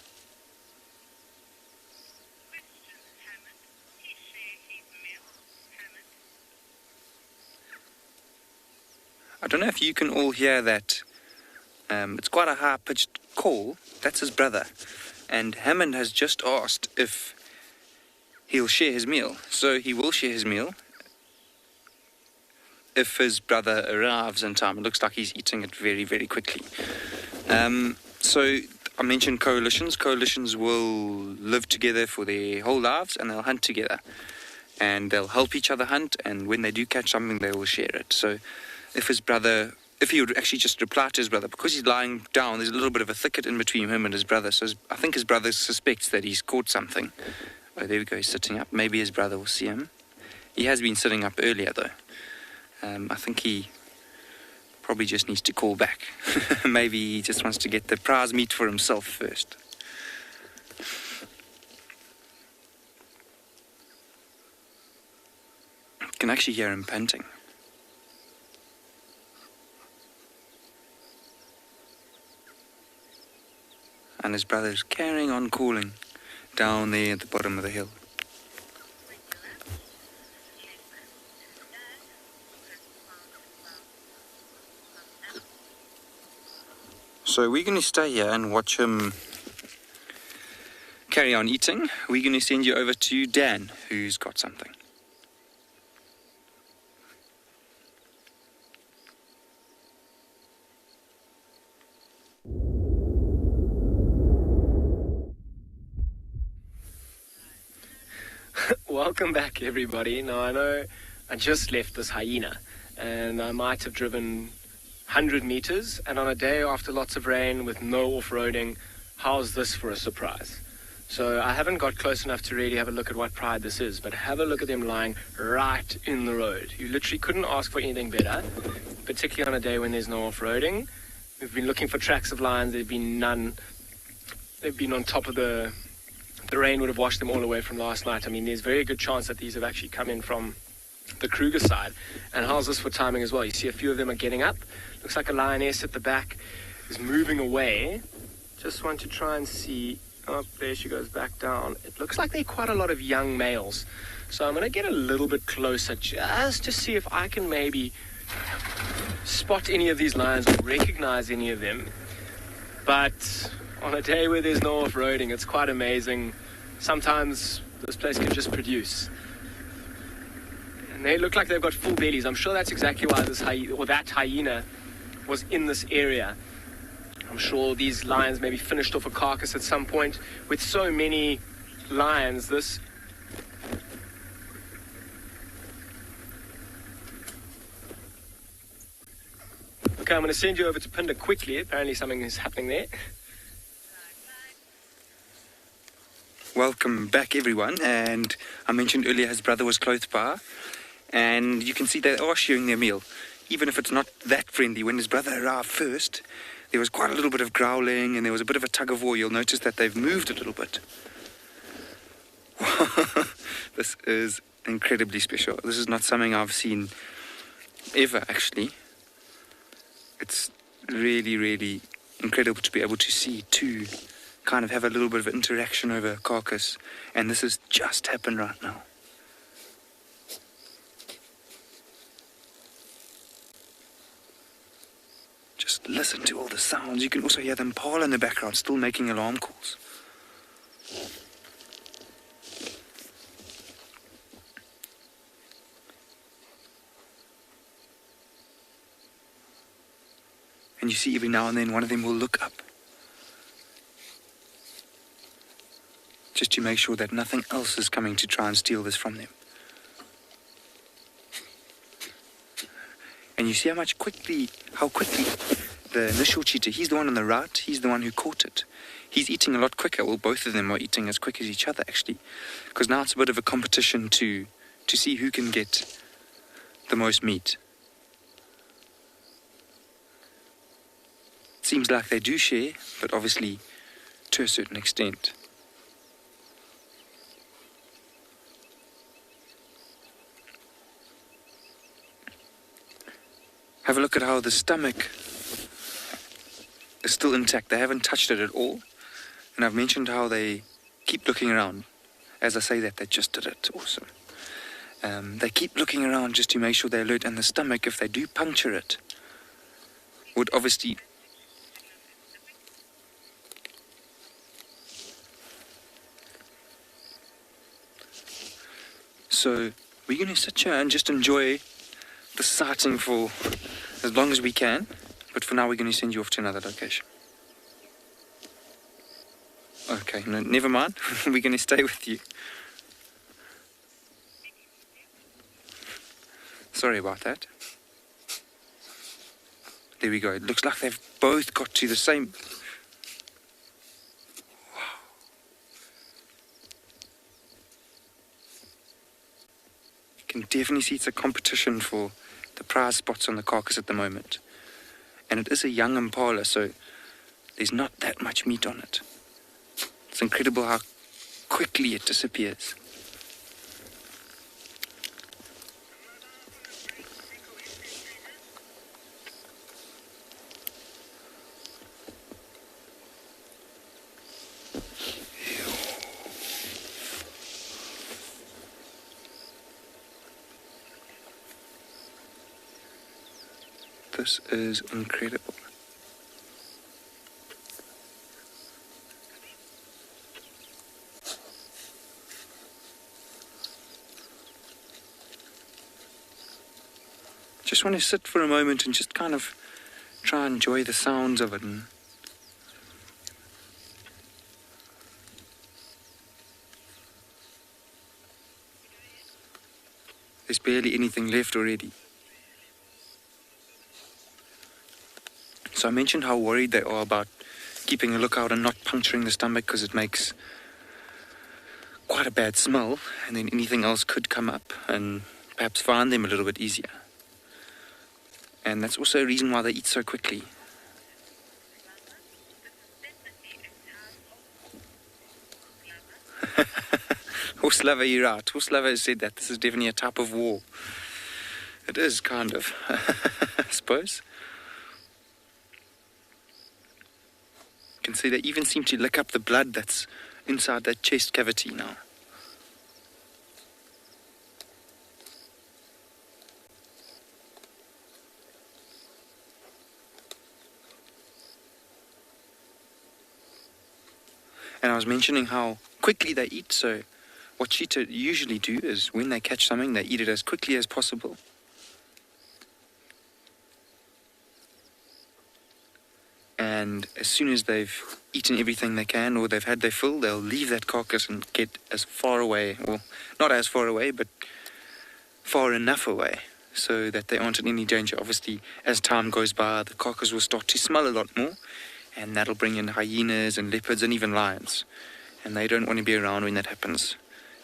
I don't know if you can all hear that. It's quite a high-pitched call. That's his brother. And Hammond has just asked if he'll share his meal. So he will share his meal if his brother arrives in time. It looks like he's eating it very, very quickly. So I mentioned coalitions. Coalitions will live together for their whole lives, and they'll hunt together. And they'll help each other hunt, and when they do catch something, they will share it. So if he would actually just reply to his brother, because he's lying down, there's a little bit of a thicket in between him and his brother. So I think his brother suspects that he's caught something. Oh, there we go, he's sitting up. Maybe his brother will see him. He has been sitting up earlier, though. I think he probably just needs to call back. Maybe he just wants to get the prize meat for himself first. You can actually hear him panting. And his brother's carrying on calling down there at the bottom of the hill. So we're going to stay here and watch him carry on eating. We're going to send you over to Dan, who's got something. Welcome back, everybody. Now, I know I just left this hyena, and I might have driven 100 meters, and on a day after lots of rain with no off-roading, how's this for a surprise? So I haven't got close enough to really have a look at what pride this is, but have a look at them lying right in the road. You literally couldn't ask for anything better, particularly on a day when there's no off-roading. We've been looking for tracks of lions, there've been none. They've been on top of the the rain would have washed them all away from last night. I mean, there's a very good chance that these have actually come in from the Kruger side. And how's this for timing as well? You see a few of them are getting up. Looks like a lioness at the back is moving away. Just want to try and see. Oh, there she goes back down. It looks like there are quite a lot of young males. So I'm going to get a little bit closer just to see if I can maybe spot any of these lions or recognize any of them. But on a day where there's no off-roading, it's quite amazing. Sometimes this place can just produce. And they look like they've got full bellies. I'm sure that's exactly why this that hyena was in this area. I'm sure these lions maybe finished off a carcass at some point. With so many lions, this... Okay, I'm going to send you over to Phinda quickly. Apparently something is happening there. Welcome back, everyone. And I mentioned earlier his brother was close by. And you can see they are sharing their meal. Even if it's not that friendly, when his brother arrived first, there was quite a little bit of growling and there was a bit of a tug of war. You'll notice that they've moved a little bit. This is incredibly special. This is not something I've seen ever, actually. It's really, really incredible to be able to see two kind of have a little bit of interaction over a carcass. And this has just happened right now. Just listen to all the sounds. You can also hear the impala in the background still making alarm calls. And you see every now and then one of them will look up. Just to make sure that nothing else is coming to try and steal this from them. And you see how quickly the initial cheetah, he's the one on the right, he's the one who caught it. He's eating a lot quicker. Well, both of them are eating as quick as each other, actually. Because now it's a bit of a competition to see who can get the most meat. It seems like they do share, but obviously to a certain extent. Have a look at how the stomach is still intact. They haven't touched it at all. And I've mentioned how they keep looking around. As I say that, they just did it. Awesome. They keep looking around just to make sure they're alert. And the stomach, if they do puncture it, would obviously... So we're going to sit here and just enjoy the sighting for as long as we can, but for now we're going to send you off to another location. Okay, no, never mind. We're going to stay with you. Sorry about that. There we go. It looks like they've both got to the same... You can definitely see it's a competition for the prize spots on the carcass at the moment. And it is a young impala, so there's not that much meat on it. It's incredible how quickly it disappears. This is incredible. Just want to sit for a moment and just kind of try and enjoy the sounds of it. And there's barely anything left already. So I mentioned how worried they are about keeping a lookout and not puncturing the stomach because it makes quite a bad smell, and then anything else could come up and perhaps find them a little bit easier. And that's also a reason why they eat so quickly. Horse lover, you're right. Horse lover has said that this is definitely a type of war. It is, kind of, I suppose. You can see they even seem to lick up the blood that's inside that chest cavity now. And I was mentioning how quickly they eat, so what cheetah usually do is when they catch something, they eat it as quickly as possible. And as soon as they've eaten everything they can, or they've had their fill, they'll leave that carcass and get as far away, or not as far away, but far enough away, so that they aren't in any danger. Obviously, as time goes by, the carcass will start to smell a lot more, and that'll bring in hyenas and leopards and even lions. And they don't want to be around when that happens,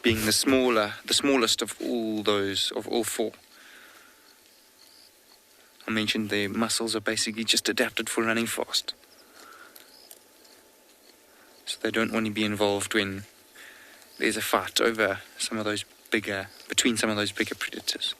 being the smallest of all four. I mentioned their muscles are basically just adapted for running fast. So they don't want to be involved when there's a fight between some of those bigger predators.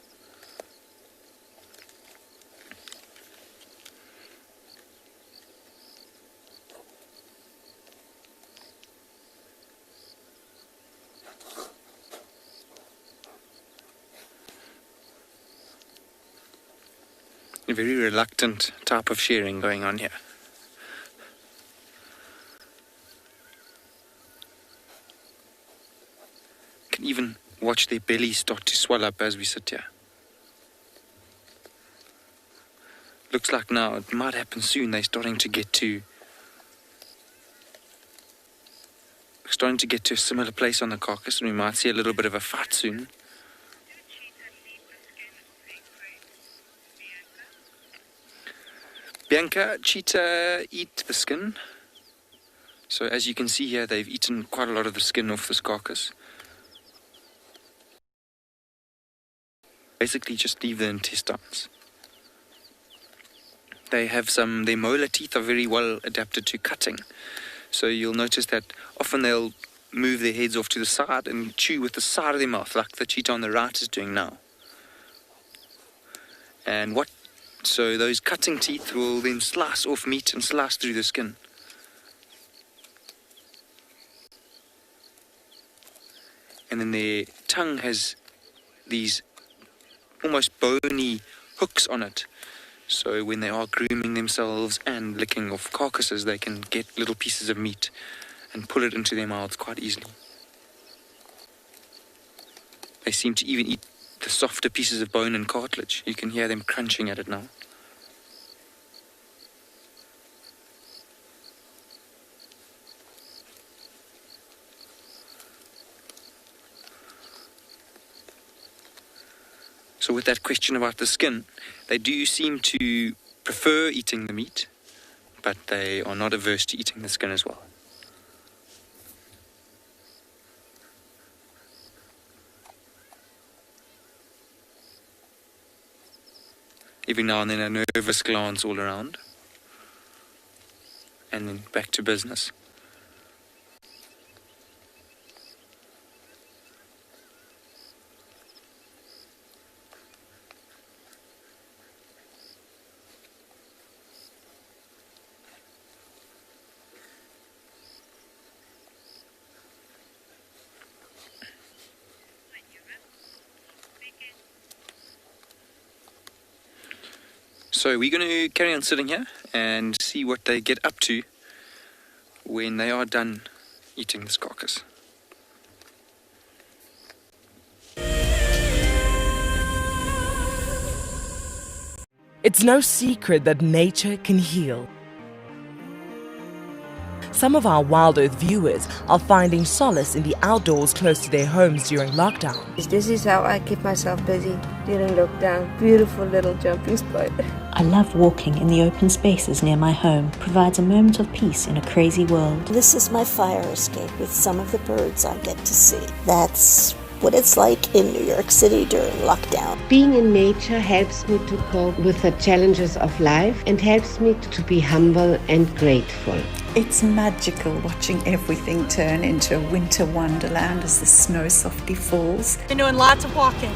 A very reluctant type of sharing going on here. You can even watch their bellies start to swell up as we sit here. Looks like now it might happen soon. They're starting to get to a similar place on the carcass, and we might see a little bit of a fight soon. Bianca, cheetah eat the skin. So as you can see here, they've eaten quite a lot of the skin off this carcass. Basically just leave the intestines. They have their molar teeth are very well adapted to cutting. So you'll notice that often they'll move their heads off to the side and chew with the side of their mouth, like the cheetah on the right is doing now. So those cutting teeth will then slice off meat and slice through the skin. And then their tongue has these almost bony hooks on it. So when they are grooming themselves and licking off carcasses, they can get little pieces of meat and pull it into their mouths quite easily. They seem to even eat the softer pieces of bone and cartilage. You can hear them crunching at it now. So with that question about the skin, they do seem to prefer eating the meat, but they are not averse to eating the skin as well. Every now and then a nervous glance all around, and then back to business. So we're going to carry on sitting here and see what they get up to when they are done eating this carcass. It's no secret that nature can heal. Some of our WildEarth viewers are finding solace in the outdoors close to their homes during lockdown. This is how I keep myself busy during lockdown. Beautiful little jumping spot. I love walking in the open spaces near my home. Provides a moment of peace in a crazy world. This is my fire escape with some of the birds I get to see. That's what it's like in New York City during lockdown. Being in nature helps me to cope with the challenges of life and helps me to be humble and grateful. It's magical watching everything turn into a winter wonderland as the snow softly falls. Been doing lots of walking,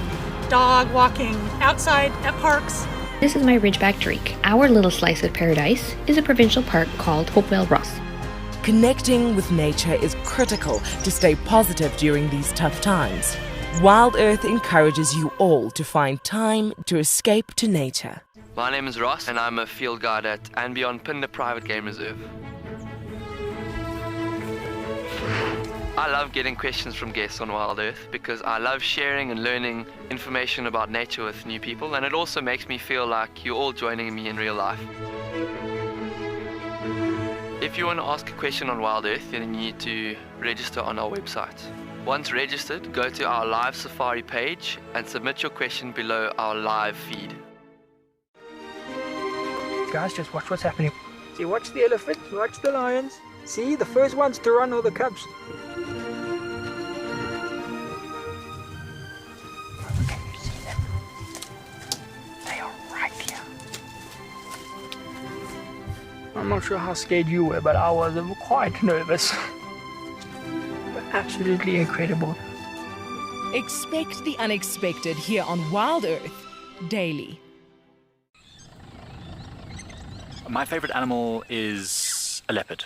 dog walking, outside at parks. This is my Ridgeback Drake. Our little slice of paradise is a provincial park called Hopewell Ross. Connecting with nature is critical to stay positive during these tough times. WildEarth encourages you all to find time to escape to nature. My name is Ross and I'm a field guide at andBeyond Phinda Private Game Reserve. I love getting questions from guests on WildEarth because I love sharing and learning information about nature with new people, and it also makes me feel like you're all joining me in real life. If you want to ask a question on WildEarth, then you need to register on our website. Once registered, go to our live safari page and submit your question below our live feed. Guys, just watch what's happening. See, watch the elephants, watch the lions. See, the first ones to run are the cubs. Can you see them? They are right here. I'm not sure how scared you were, but I was quite nervous. Absolutely incredible. Expect the unexpected here on WildEarth daily. My favorite animal is a leopard,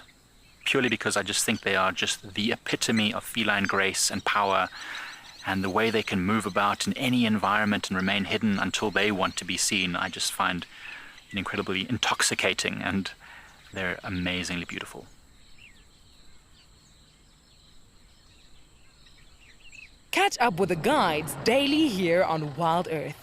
purely because I just think they are just the epitome of feline grace and power, and the way they can move about in any environment and remain hidden until they want to be seen, I just find incredibly intoxicating, and they're amazingly beautiful. Catch up with the guides daily here on WildEarth.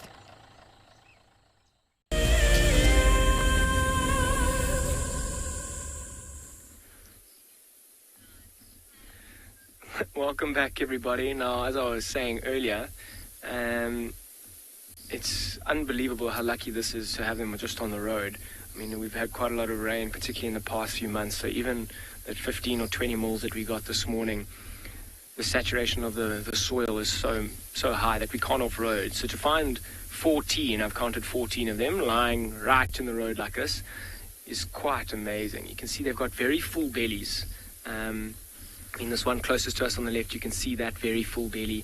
Welcome back, everybody. Now, as I was saying earlier, it's unbelievable how lucky this is to have them just on the road. I mean, we've had quite a lot of rain, particularly in the past few months, so even at 15 or 20 mils that we got this morning, the saturation of the soil is so high that we can't off-road. So to find 14, I've counted 14 of them lying right in the road like this, is quite amazing. You can see they've got very full bellies. In this one closest to us on the left, you can see that very full belly,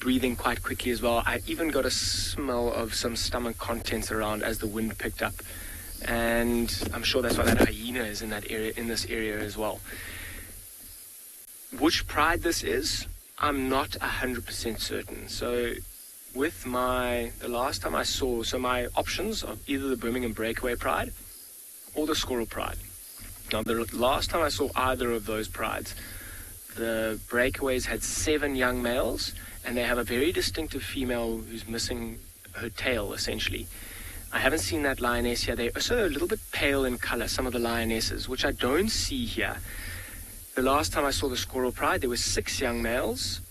breathing quite quickly as well. I even got a smell of some stomach contents around as the wind picked up, and I'm sure that's why that hyena is in that area, in this area as well. Which pride this is, I'm not 100% certain. So with the last time I saw, so my options are either the Birmingham Breakaway Pride or the Squirrel Pride. Now, the last time I saw either of those prides, the breakaways had 7 young males, and they have a very distinctive female who's missing her tail, essentially. I haven't seen that lioness here. They're also a little bit pale in color, some of the lionesses, which I don't see here. The last time I saw the Squirrel Pride, there were 6 young males,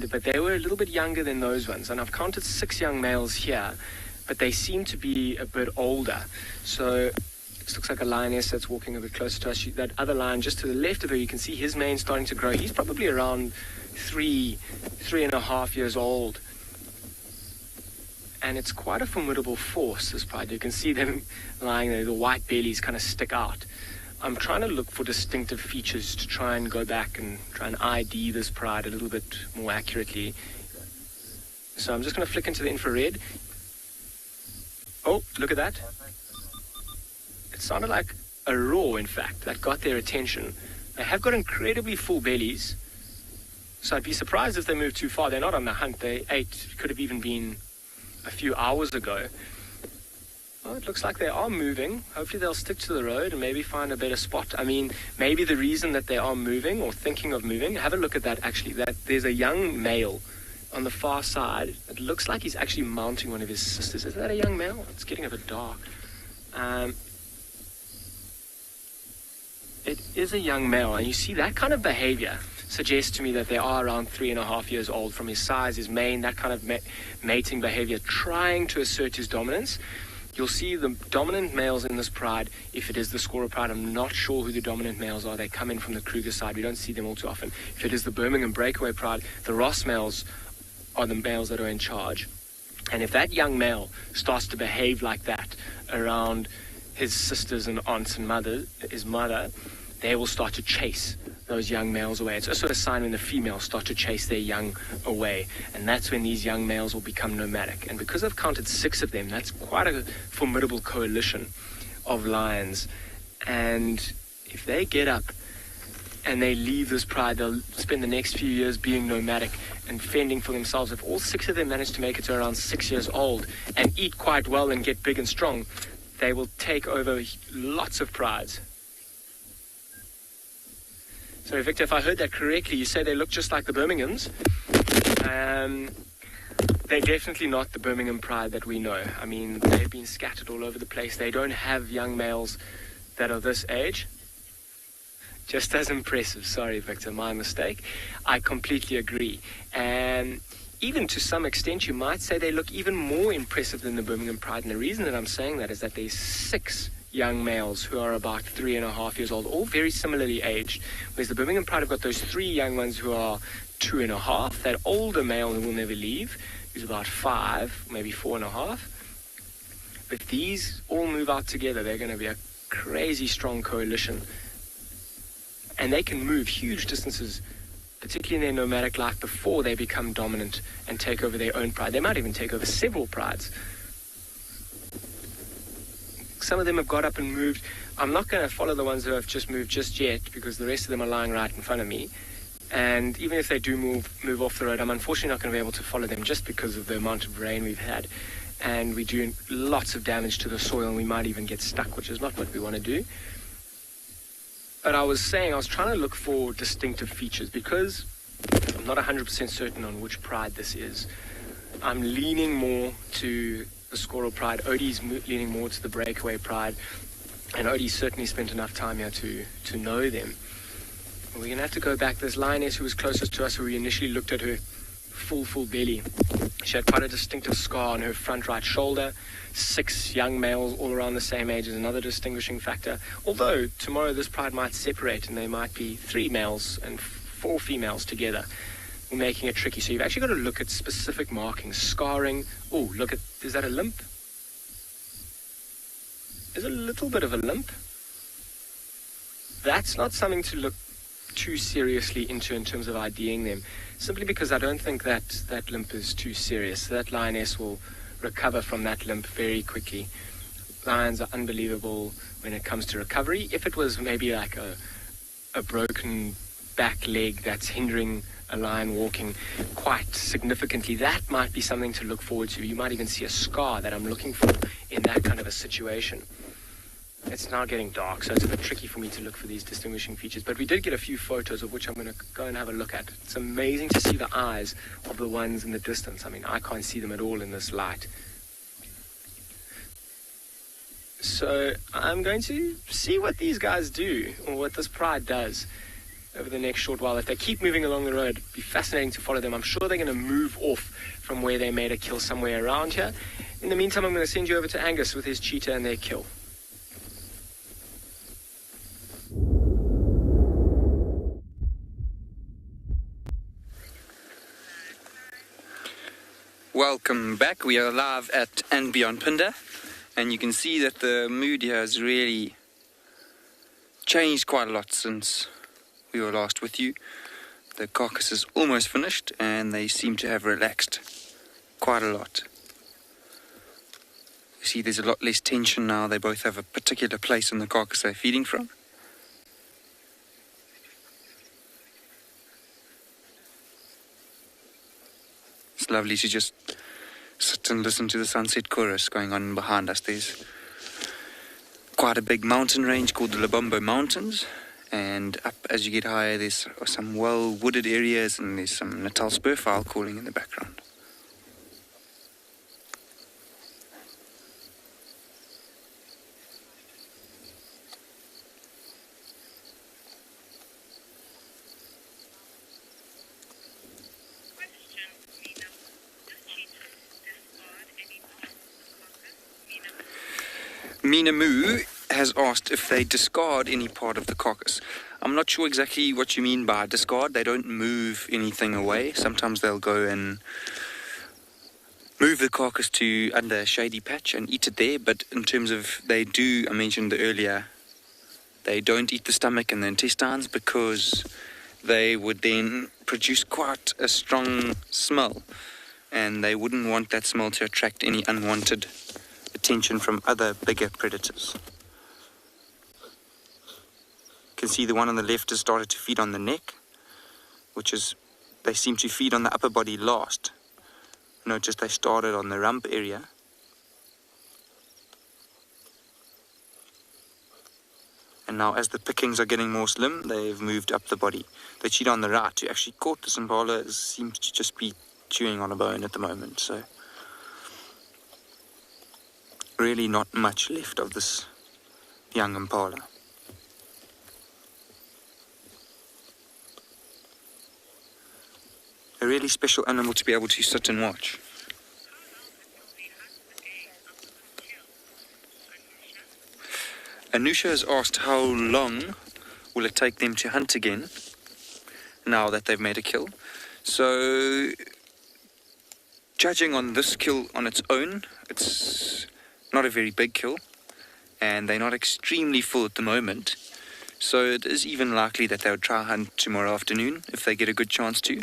but they were a little bit younger than those ones. And I've counted 6 young males here, but they seem to be a bit older. So this looks like a lioness that's walking a bit closer to us. That other lion just to the left of her, you can see his mane starting to grow. He's probably around 3.5 years old. And it's quite a formidable force, this pride. You can see them lying there, the white bellies kind of stick out. I'm trying to look for distinctive features to try and go back and try and ID this pride a little bit more accurately. So I'm just going to flick into the infrared. Oh, look at that. It sounded like a roar, in fact, that got their attention. They have got incredibly full bellies, so I'd be surprised if they move too far. They're not on the hunt. They ate, could have even been a few hours ago. Well, it looks like they are moving. Hopefully they'll stick to the road and maybe find a better spot. I mean, maybe the reason that they are moving or thinking of moving, have a look at that actually, that there's a young male on the far side. It looks like he's actually mounting one of his sisters. Is that a young male? It's getting a bit dark. It is a young male, and you see that kind of behavior suggests to me that they are around 3.5 years old, from his size, his mane, that kind of mating behavior, trying to assert his dominance. You'll see the dominant males in this pride. If it is the scorer pride, I'm not sure who the dominant males are. They come in from the Kruger side. We don't see them all too often. If it is the Birmingham breakaway pride, the Ross males are the males that are in charge. And if that young male starts to behave like that around his sisters and aunts and his mother, they will start to chase those young males away. It's also a sign when the females start to chase their young away, and that's when these young males will become nomadic. And because I've counted 6 of them, that's quite a formidable coalition of lions. And if they get up and they leave this pride, they'll spend the next few years being nomadic and fending for themselves. If all 6 of them manage to make it to around 6 years old and eat quite well and get big and strong, they will take over lots of prides. So, Victor, if I heard that correctly, you say they look just like the Birminghams. They're definitely not the Birmingham pride that we know. I mean, they've been scattered all over the place. They don't have young males that are this age. Just as impressive. Sorry, Victor, my mistake. I completely agree. And even to some extent, you might say they look even more impressive than the Birmingham pride. And the reason that I'm saying that is that there's 6 young males who are about 3.5 years old, all very similarly aged. Whereas the Birmingham pride have got those 3 young ones who are 2.5. That older male who will never leave, who's about 5, maybe 4.5. But these all move out together. They're going to be a crazy strong coalition. And they can move huge distances, particularly in their nomadic life, before they become dominant and take over their own pride. They might even take over several prides. Some of them have got up and moved. I'm not going to follow the ones who have just moved just yet, because the rest of them are lying right in front of me. And even if they do move off the road, I'm unfortunately not going to be able to follow them just because of the amount of rain we've had. And we do lots of damage to the soil, and we might even get stuck, which is not what we want to do. But I was trying to look for distinctive features, because I'm not 100% certain on which pride this is. I'm leaning more to the squirrel pride. Odie's leaning more to the breakaway pride, and Odie certainly spent enough time here to know them. We're going to have to go back. There's Lioness, who was closest to us, who we initially looked at her full belly. She had quite a distinctive scar on her front right shoulder. 6 young males all around the same age is another distinguishing factor. Although tomorrow this pride might separate and there might be 3 males and 4 females together. We're making it tricky. So you've actually got to look at specific markings, scarring. Oh, look at, is that a limp? There's a little bit of a limp. That's not something to look too seriously into in terms of IDing them, simply because I don't think that limp is too serious. That lioness will recover from that limp very quickly. Lions are unbelievable when it comes to recovery. If it was maybe like a broken back leg that's hindering a lion walking quite significantly, that might be something to look forward to. You might even see a scar that I'm looking for in that kind of a situation. It's now getting dark, so it's a bit tricky for me to look for these distinguishing features, but we did get a few photos of which I'm going to go and have a look at. It's amazing to see the eyes of the ones in the distance. I mean, I can't see them at all in this light. So I'm going to see what these guys do, or what this pride does over the next short while. If they keep moving along the road, it'd be fascinating to follow them. I'm sure they're going to move off from where they made a kill somewhere around here. In the meantime, I'm going to send you over to Angus with his cheetah and their kill. Welcome back. We are live at andBeyond Phinda, and you can see that the mood here has really changed quite a lot since we were last with you. The carcass is almost finished, and they seem to have relaxed quite a lot. You see there's a lot less tension now. They both have a particular place on the carcass they're feeding from. It's lovely to just sit and listen to the sunset chorus going on behind us. There's quite a big mountain range called the Lubombo Mountains, and up as you get higher there's some well-wooded areas, and there's some Natal spurfowl calling in the background. Mina Moo has asked if they discard any part of the carcass. I'm not sure exactly what you mean by discard. They don't move anything away. Sometimes they'll go and move the carcass to under a shady patch and eat it there. But in terms of I mentioned earlier, they don't eat the stomach and the intestines because they would then produce quite a strong smell. And they wouldn't want that smell to attract any unwanted attention from other bigger predators. You can see the one on the left has started to feed on the neck, they seem to feed on the upper body last. Notice they started on the rump area. And now as the pickings are getting more slim, they've moved up the body. The cheetah on the right, who actually caught this impala, seems to just be chewing on a bone at the moment. So really not much left of this young impala. A really special animal to be able to sit and watch. Anusha has asked how long will it take them to hunt again now that they've made a kill. So, judging on this kill on its own, it's not a very big kill, and they're not extremely full at the moment. So it is even likely that they would try hunt tomorrow afternoon if they get a good chance to.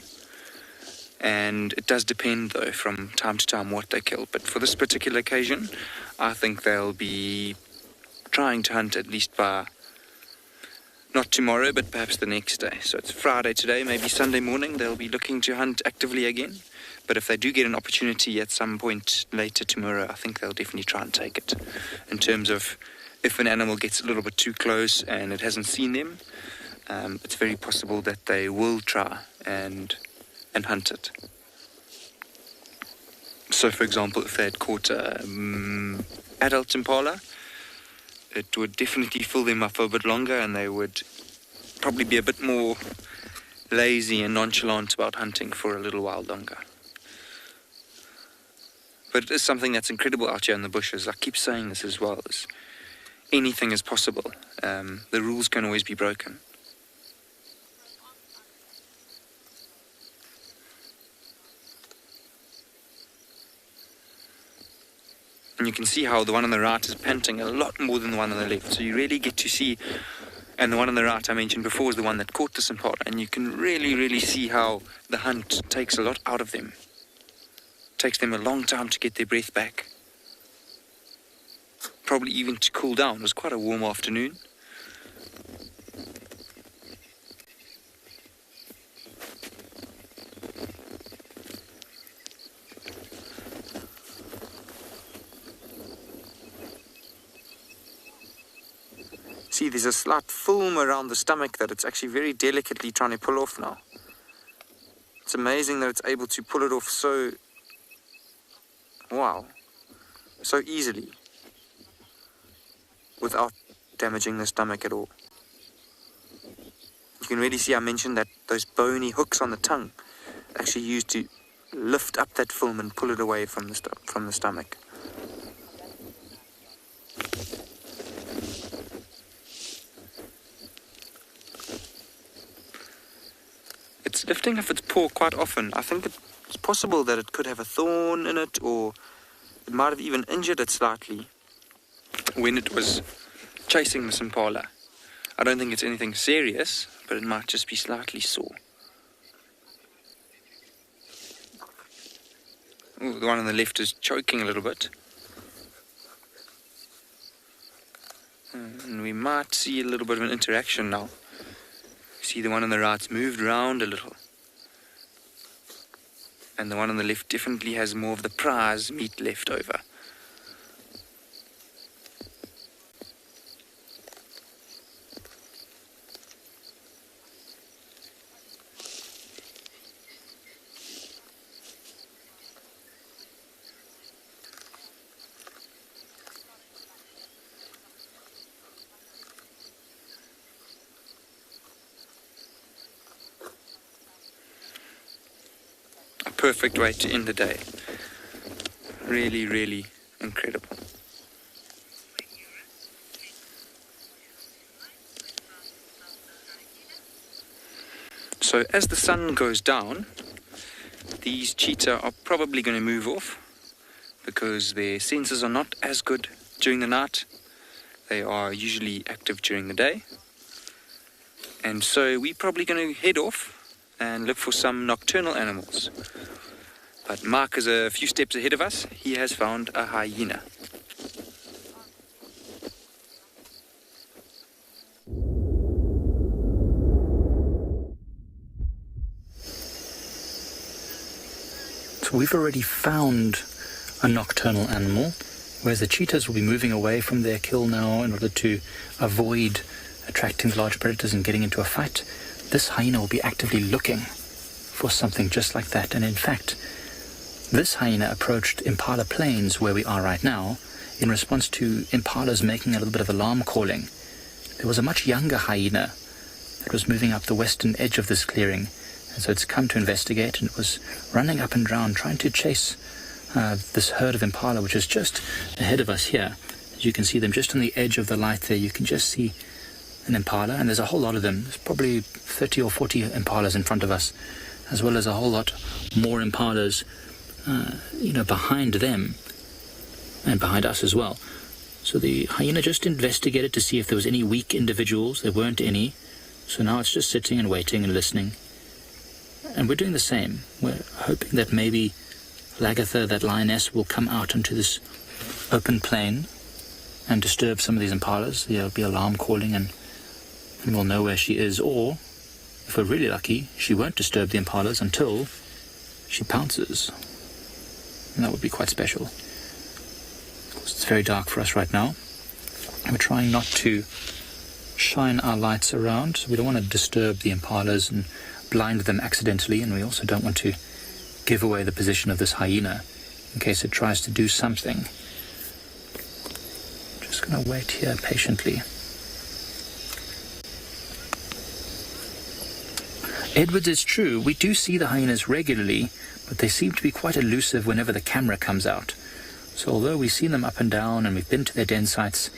And it does depend, though, from time to time what they kill. But for this particular occasion, I think they'll be trying to hunt at least by, not tomorrow, but perhaps the next day. So it's Friday today, maybe Sunday morning, they'll be looking to hunt actively again. But if they do get an opportunity at some point later tomorrow, I think they'll definitely try and take it. In terms of if an animal gets a little bit too close and it hasn't seen them, it's very possible that they will try and hunt it. So, for example, if they had caught an adult impala, it would definitely fill them up for a bit longer, and they would probably be a bit more lazy and nonchalant about hunting for a little while longer. But it is something that's incredible out here in the bushes. I keep saying this as well. Anything is possible. The rules can always be broken. And you can see how the one on the right is panting a lot more than the one on the left. So you really get to see, and the one on the right I mentioned before is the one that caught this impala. And you can really see how the hunt takes a lot out of them. It takes them a long time to get their breath back. Probably even to cool down. It was quite a warm afternoon. See, there's a slight film around the stomach that it's actually very delicately trying to pull off now. It's amazing that it's able to pull it off so easily without damaging the stomach at all. You can really see I mentioned that those bony hooks on the tongue actually used to lift up that film and pull it away from the stomach. It's lifting up its paw quite often. I think it's possible that it could have a thorn in it, or it might have even injured it slightly when it was chasing this impala. I don't think it's anything serious, but it might just be slightly sore. Ooh, the one on the left is choking a little bit. And we might see a little bit of an interaction now. See, the one on the right's moved around a little. And the one on the left definitely has more of the prize meat left over. Perfect way to end the day. Really incredible. So as the sun goes down, these cheetah are probably going to move off because their senses are not as good during the night. They are usually active during the day. And so we're probably going to head off and look for some nocturnal animals. But Mark is a few steps ahead of us. He has found a hyena. So we've already found a nocturnal animal, whereas the cheetahs will be moving away from their kill now in order to avoid attracting the large predators and getting into a fight. This hyena will be actively looking for something just like that. And in fact, this hyena approached Impala Plains, where we are right now, in response to impalas making a little bit of alarm calling. There was a much younger hyena that was moving up the western edge of this clearing, and so it's come to investigate, and it was running up and down trying to chase this herd of impala, which is just ahead of us here. As you can see them just on the edge of the light there, you can just see an impala, and there's a whole lot of them. There's probably 30 or 40 impalas in front of us, as well as a whole lot more impalas behind them and behind us as well. So the hyena just investigated to see if there was any weak individuals. There weren't any. So now it's just sitting and waiting and listening. And we're doing the same. We're hoping that maybe Lagatha, that lioness, will come out into this open plain and disturb some of these impalas. There'll be alarm calling and we'll know where she is. Or, if we're really lucky, she won't disturb the impalas until she pounces. And that would be quite special. Of course, it's very dark for us right now. We're trying not to shine our lights around. So we don't want to disturb the impalas and blind them accidentally, and we also don't want to give away the position of this hyena in case it tries to do something. Just going to wait here patiently. Edwards, it's true, we do see the hyenas regularly, but they seem to be quite elusive whenever the camera comes out. So although we've seen them up and down and we've been to their den sites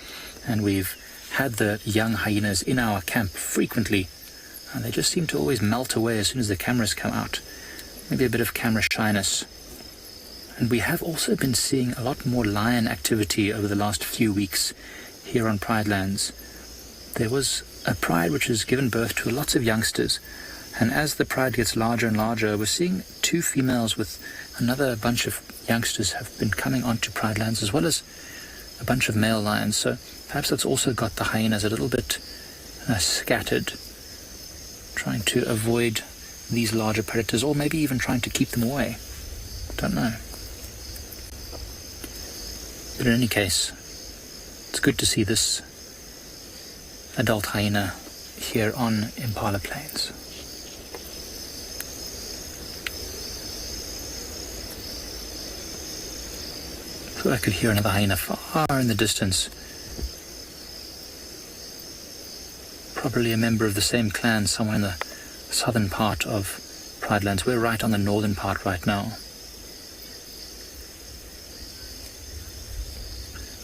and we've had the young hyenas in our camp frequently, and they just seem to always melt away as soon as the cameras come out. Maybe a bit of camera shyness. And we have also been seeing a lot more lion activity over the last few weeks here on Pride Lands. There was a pride which has given birth to lots of youngsters, and as the pride gets larger and larger, we're seeing 2 females with another bunch of youngsters have been coming onto Pride Lands, as well as a bunch of male lions. So perhaps that's also got the hyenas a little bit scattered, trying to avoid these larger predators, or maybe even trying to keep them away. Don't know. But in any case, it's good to see this adult hyena here on Impala Plains. So I could hear another hyena far in the distance. Probably a member of the same clan somewhere in the southern part of Pride Lands. We're right on the northern part right now.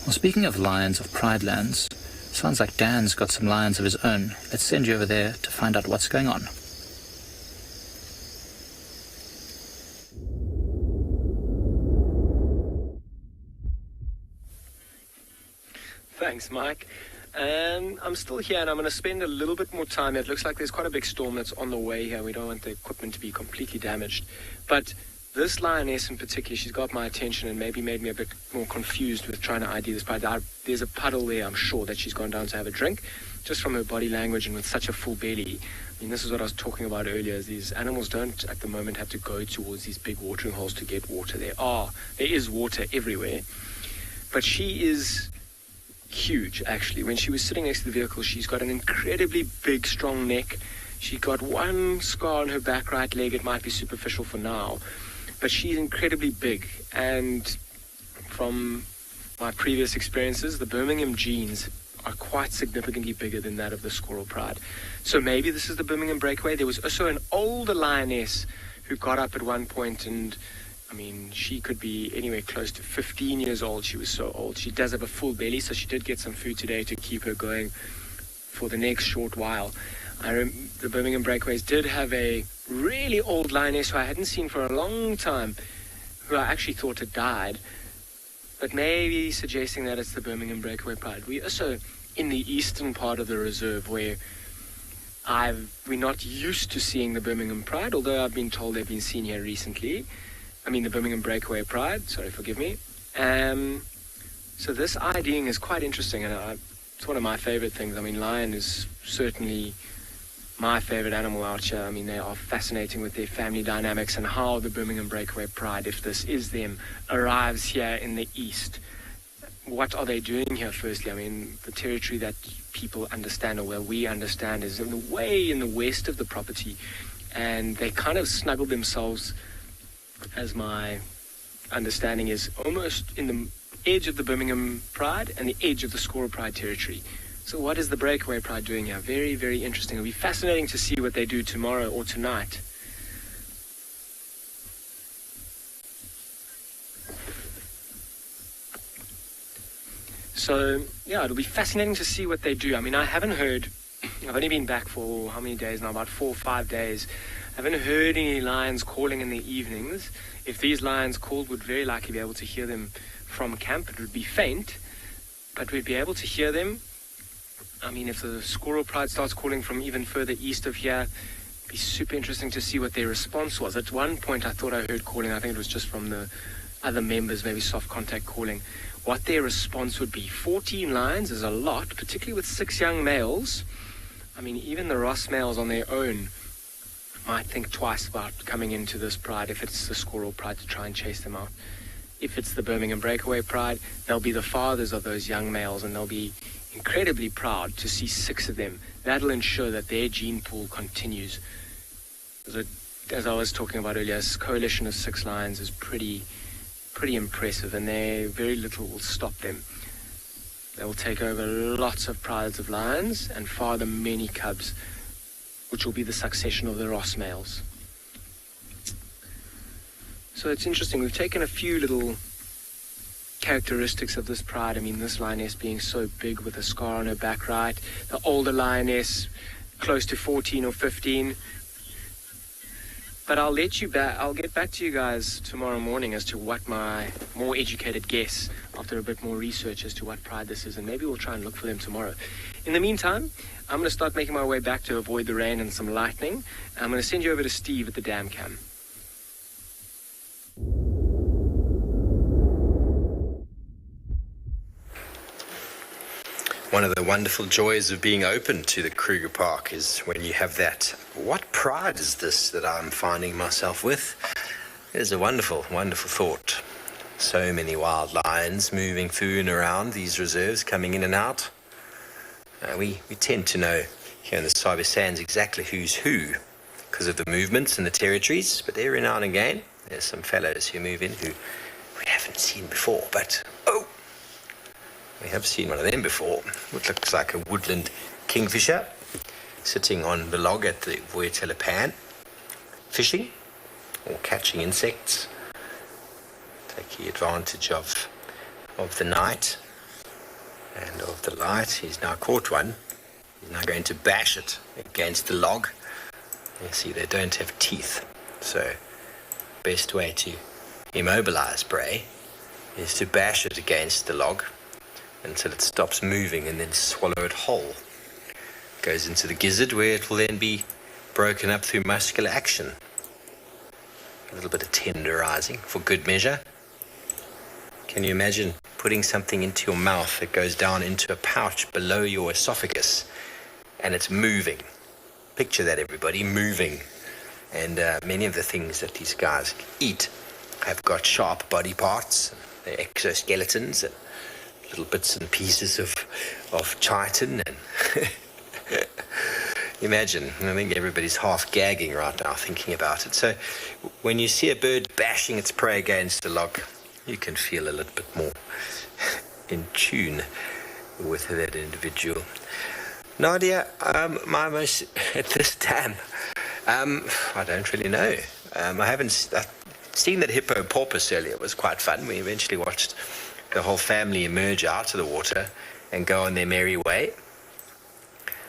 Well, speaking of lions of Pride Lands, sounds like Dan's got some lions of his own. Let's send you over there to find out what's going on. Thanks, Mike. And I'm still here, and I'm going to spend a little bit more time. It looks like there's quite a big storm that's on the way here. We don't want the equipment to be completely damaged. But this lioness in particular, she's got my attention and maybe made me a bit more confused with trying to ID this pride. There's a puddle there, I'm sure, that she's gone down to have a drink, just from her body language and with such a full belly. I mean, this is what I was talking about earlier, is these animals don't at the moment have to go towards these big watering holes to get water. There is water everywhere. But she is huge, actually. When she was sitting next to the vehicle, she's got an incredibly big, strong neck. She got one scar on her back right leg. It might be superficial for now, but she's incredibly big. And from my previous experiences, the Birmingham genes are quite significantly bigger than that of the squirrel pride. So maybe this is the Birmingham breakaway. There was also an older lioness who got up at one point, and I mean, she could be anywhere close to 15 years old. She was so old. She does have a full belly, so she did get some food today to keep her going for the next short while. The Birmingham Breakaways did have a really old lioness who I hadn't seen for a long time, who I actually thought had died, but maybe suggesting that it's the Birmingham Breakaway Pride. We also in the eastern part of the reserve where we're not used to seeing the Birmingham Pride, although I've been told they've been seen here recently. I mean the Birmingham Breakaway Pride, sorry, forgive me. So this IDing is quite interesting, and it's one of my favorite things. I mean, lion is certainly my favorite animal out here. I mean, they are fascinating with their family dynamics and how the Birmingham Breakaway Pride, if this is them, arrives here in the east. What are they doing here, firstly? I mean, the territory that people understand, or where we understand, is in the way in the west of the property, and they kind of snuggled themselves, as my understanding is, almost in the edge of the Birmingham Pride and the edge of the Scorer Pride territory. So what is the Breakaway Pride doing here? Very, very interesting. It'll be fascinating to see what they do tomorrow or tonight. So, yeah, it'll be fascinating to see what they do. I mean, I haven't heard, I've only been back for how many days now? About 4 or 5 days. I haven't heard any lions calling in the evenings. If these lions called, we'd very likely be able to hear them from camp. It would be faint, but we'd be able to hear them. I mean, if the Squirrel Pride starts calling from even further east of here, it'd be super interesting to see what their response was. At one point, I thought I heard calling. I think it was just from the other members, maybe soft contact calling. What their response would be. 14 lions is a lot, particularly with 6 young males. I mean, even the Ross males on their own might think twice about coming into this pride if it's the Squirrel Pride to try and chase them out. If it's the Birmingham Breakaway Pride, they'll be the fathers of those young males, and they'll be incredibly proud to see 6 of them. That'll ensure that their gene pool continues. As I was talking about earlier, this coalition of 6 lions is pretty impressive, and very little will stop them. They will take over lots of prides of lions and father many cubs, which will be the succession of the Ross males. So it's interesting. We've taken a few little characteristics of this pride. I mean, this lioness being so big with a scar on her back right, the older lioness close to 14 or 15. But I'll get back to you guys tomorrow morning as to what my more educated guess, after a bit more research as to what pride this is, and maybe we'll try and look for them tomorrow. In the meantime, I'm going to start making my way back to avoid the rain and some lightning. I'm going to send you over to Steve at the dam cam. One of the wonderful joys of being open to the Kruger Park is when you have that, what pride is this that I'm finding myself with? It is a wonderful, wonderful thought. So many wild lions moving through and around these reserves, coming in and out. We tend to know here in the Sabi Sands exactly who's who because of the movements and the territories, but every now and again there's some fellows who move in who we haven't seen before, but we have seen one of them before. What looks like a woodland kingfisher sitting on the log at the Voyatella Pan, fishing or catching insects, taking advantage of the night and of the light. He's now caught one. He's now going to bash it against the log. You see, they don't have teeth, so best way to immobilize prey is to bash it against the log until it stops moving and then swallow it whole. Goes into the gizzard where it will then be broken up through muscular action. A little bit of tenderizing for good measure. Can you imagine putting something into your mouth that goes down into a pouch below your esophagus and it's moving? Picture that, everybody, moving. And many of the things that these guys eat have got sharp body parts, their exoskeletons, and little bits and pieces of chitin, and imagine, I think everybody's half gagging right now thinking about it. So when you see a bird bashing its prey against a log, you can feel a little bit more in tune with that individual. Nadia, at this time, I don't really know. I've seen that hippo porpoise earlier. It was quite fun. We eventually watched the whole family emerge out of the water and go on their merry way.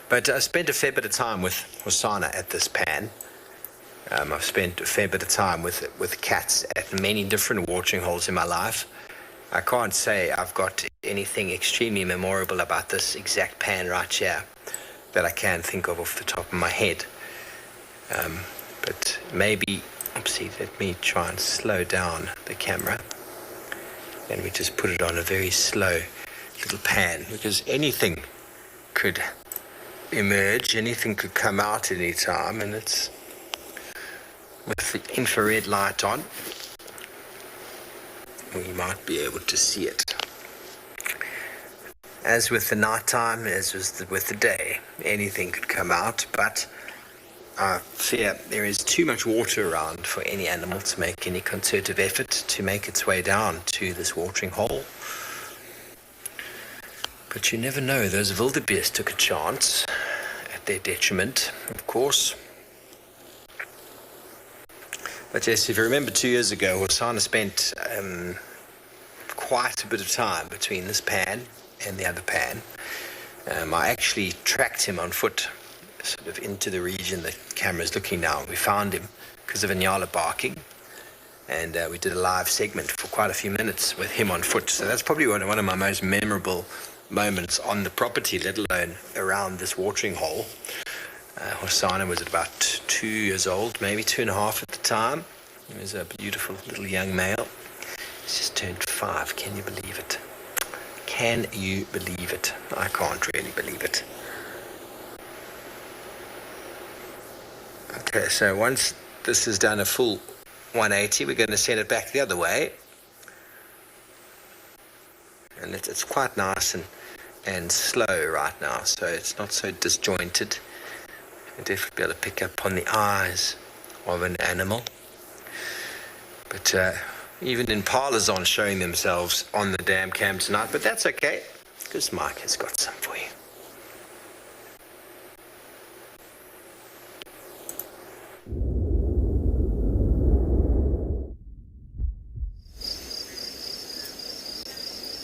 But I spent a fair bit of time with Hosanna at this pan. I've spent a fair bit of time with cats at many different watering holes in my life. I can't say I've got anything extremely memorable about this exact pan right here that I can think of off the top of my head. But maybe, let me try and slow down the camera. And we just put it on a very slow little pan, because anything could emerge, anything could come out any time, and it's with the infrared light on, we might be able to see it. As with the nighttime, as with the day, anything could come out, but I fear there is too much water around for any animal to make any concerted effort to make its way down to this watering hole. But you never know, those wildebeest took a chance, at their detriment, of course. But yes, if you remember 2 years ago, Hosanna spent quite a bit of time between this pan and the other pan. I actually tracked him on foot, sort of into the region the camera's looking now. We found him because of a Nyala barking, and we did a live segment for quite a few minutes with him on foot. So that's probably one of my most memorable moments on the property, let alone around this watering hole. Hosanna was about 2 years old, maybe 2.5 at the time. He was a beautiful little young male. He's just turned 5. Can you believe it? Can you believe it? I can't really believe it. Okay, so once this has done a full 180, we're going to send it back the other way. And it's quite nice and slow right now, so it's not so disjointed. You'll definitely be able to pick up on the eyes of an animal. But even impalas aren't showing themselves on the dam cam tonight, but that's okay, because Mike has got some for you.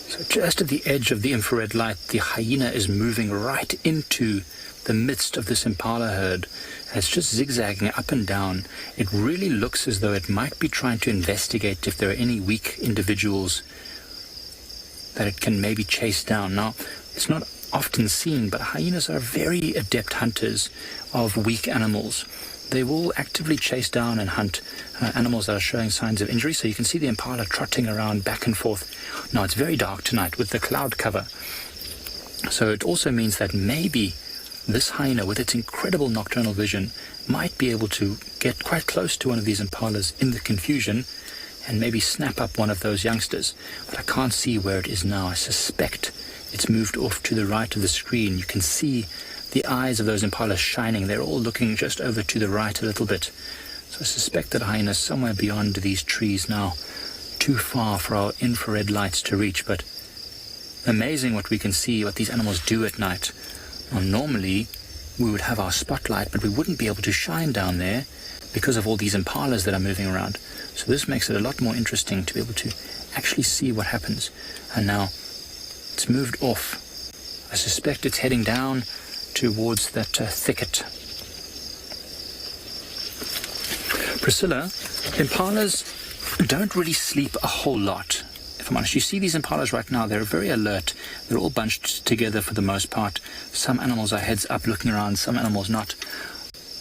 So just at the edge of the infrared light, the hyena is moving right into the midst of this impala herd. And it's just zigzagging up and down. It really looks as though it might be trying to investigate if there are any weak individuals that it can maybe chase down. Now, it's not often seen, but hyenas are very adept hunters of weak animals. They will actively chase down and hunt animals that are showing signs of injury. So you can see the impala trotting around back and forth. Now, it's very dark tonight with the cloud cover. So it also means that maybe this hyena, with its incredible nocturnal vision, might be able to get quite close to one of these impalas in the confusion and maybe snap up one of those youngsters. But I can't see where it is now. I suspect it's moved off to the right of the screen. You can see the eyes of those impalas shining. They're all looking just over to the right a little bit. So I suspect that hyena is somewhere beyond these trees now, too far for our infrared lights to reach. But amazing what we can see, what these animals do at night. Well, normally we would have our spotlight, but we wouldn't be able to shine down there because of all these impalas that are moving around. So this makes it a lot more interesting to be able to actually see what happens. And now it's moved off. I suspect it's heading down towards that thicket. Priscilla, impalas don't really sleep a whole lot. If I'm honest, you see these impalas right now, they're very alert. They're all bunched together for the most part. Some animals are heads up looking around, some animals not.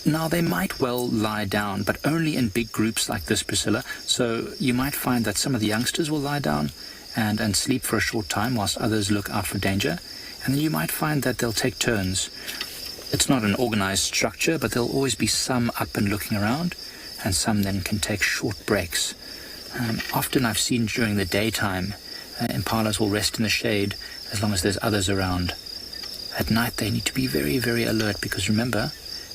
Now, they might well lie down, but only in big groups like this, Priscilla. So you might find that some of the youngsters will lie down and sleep for a short time whilst others look out for danger. And then you might find that they'll take turns. It's not an organized structure, but there'll always be some up and looking around, and some then can take short breaks. Often I've seen during the daytime, impalas will rest in the shade as long as there's others around. At night they need to be very, very alert, because remember,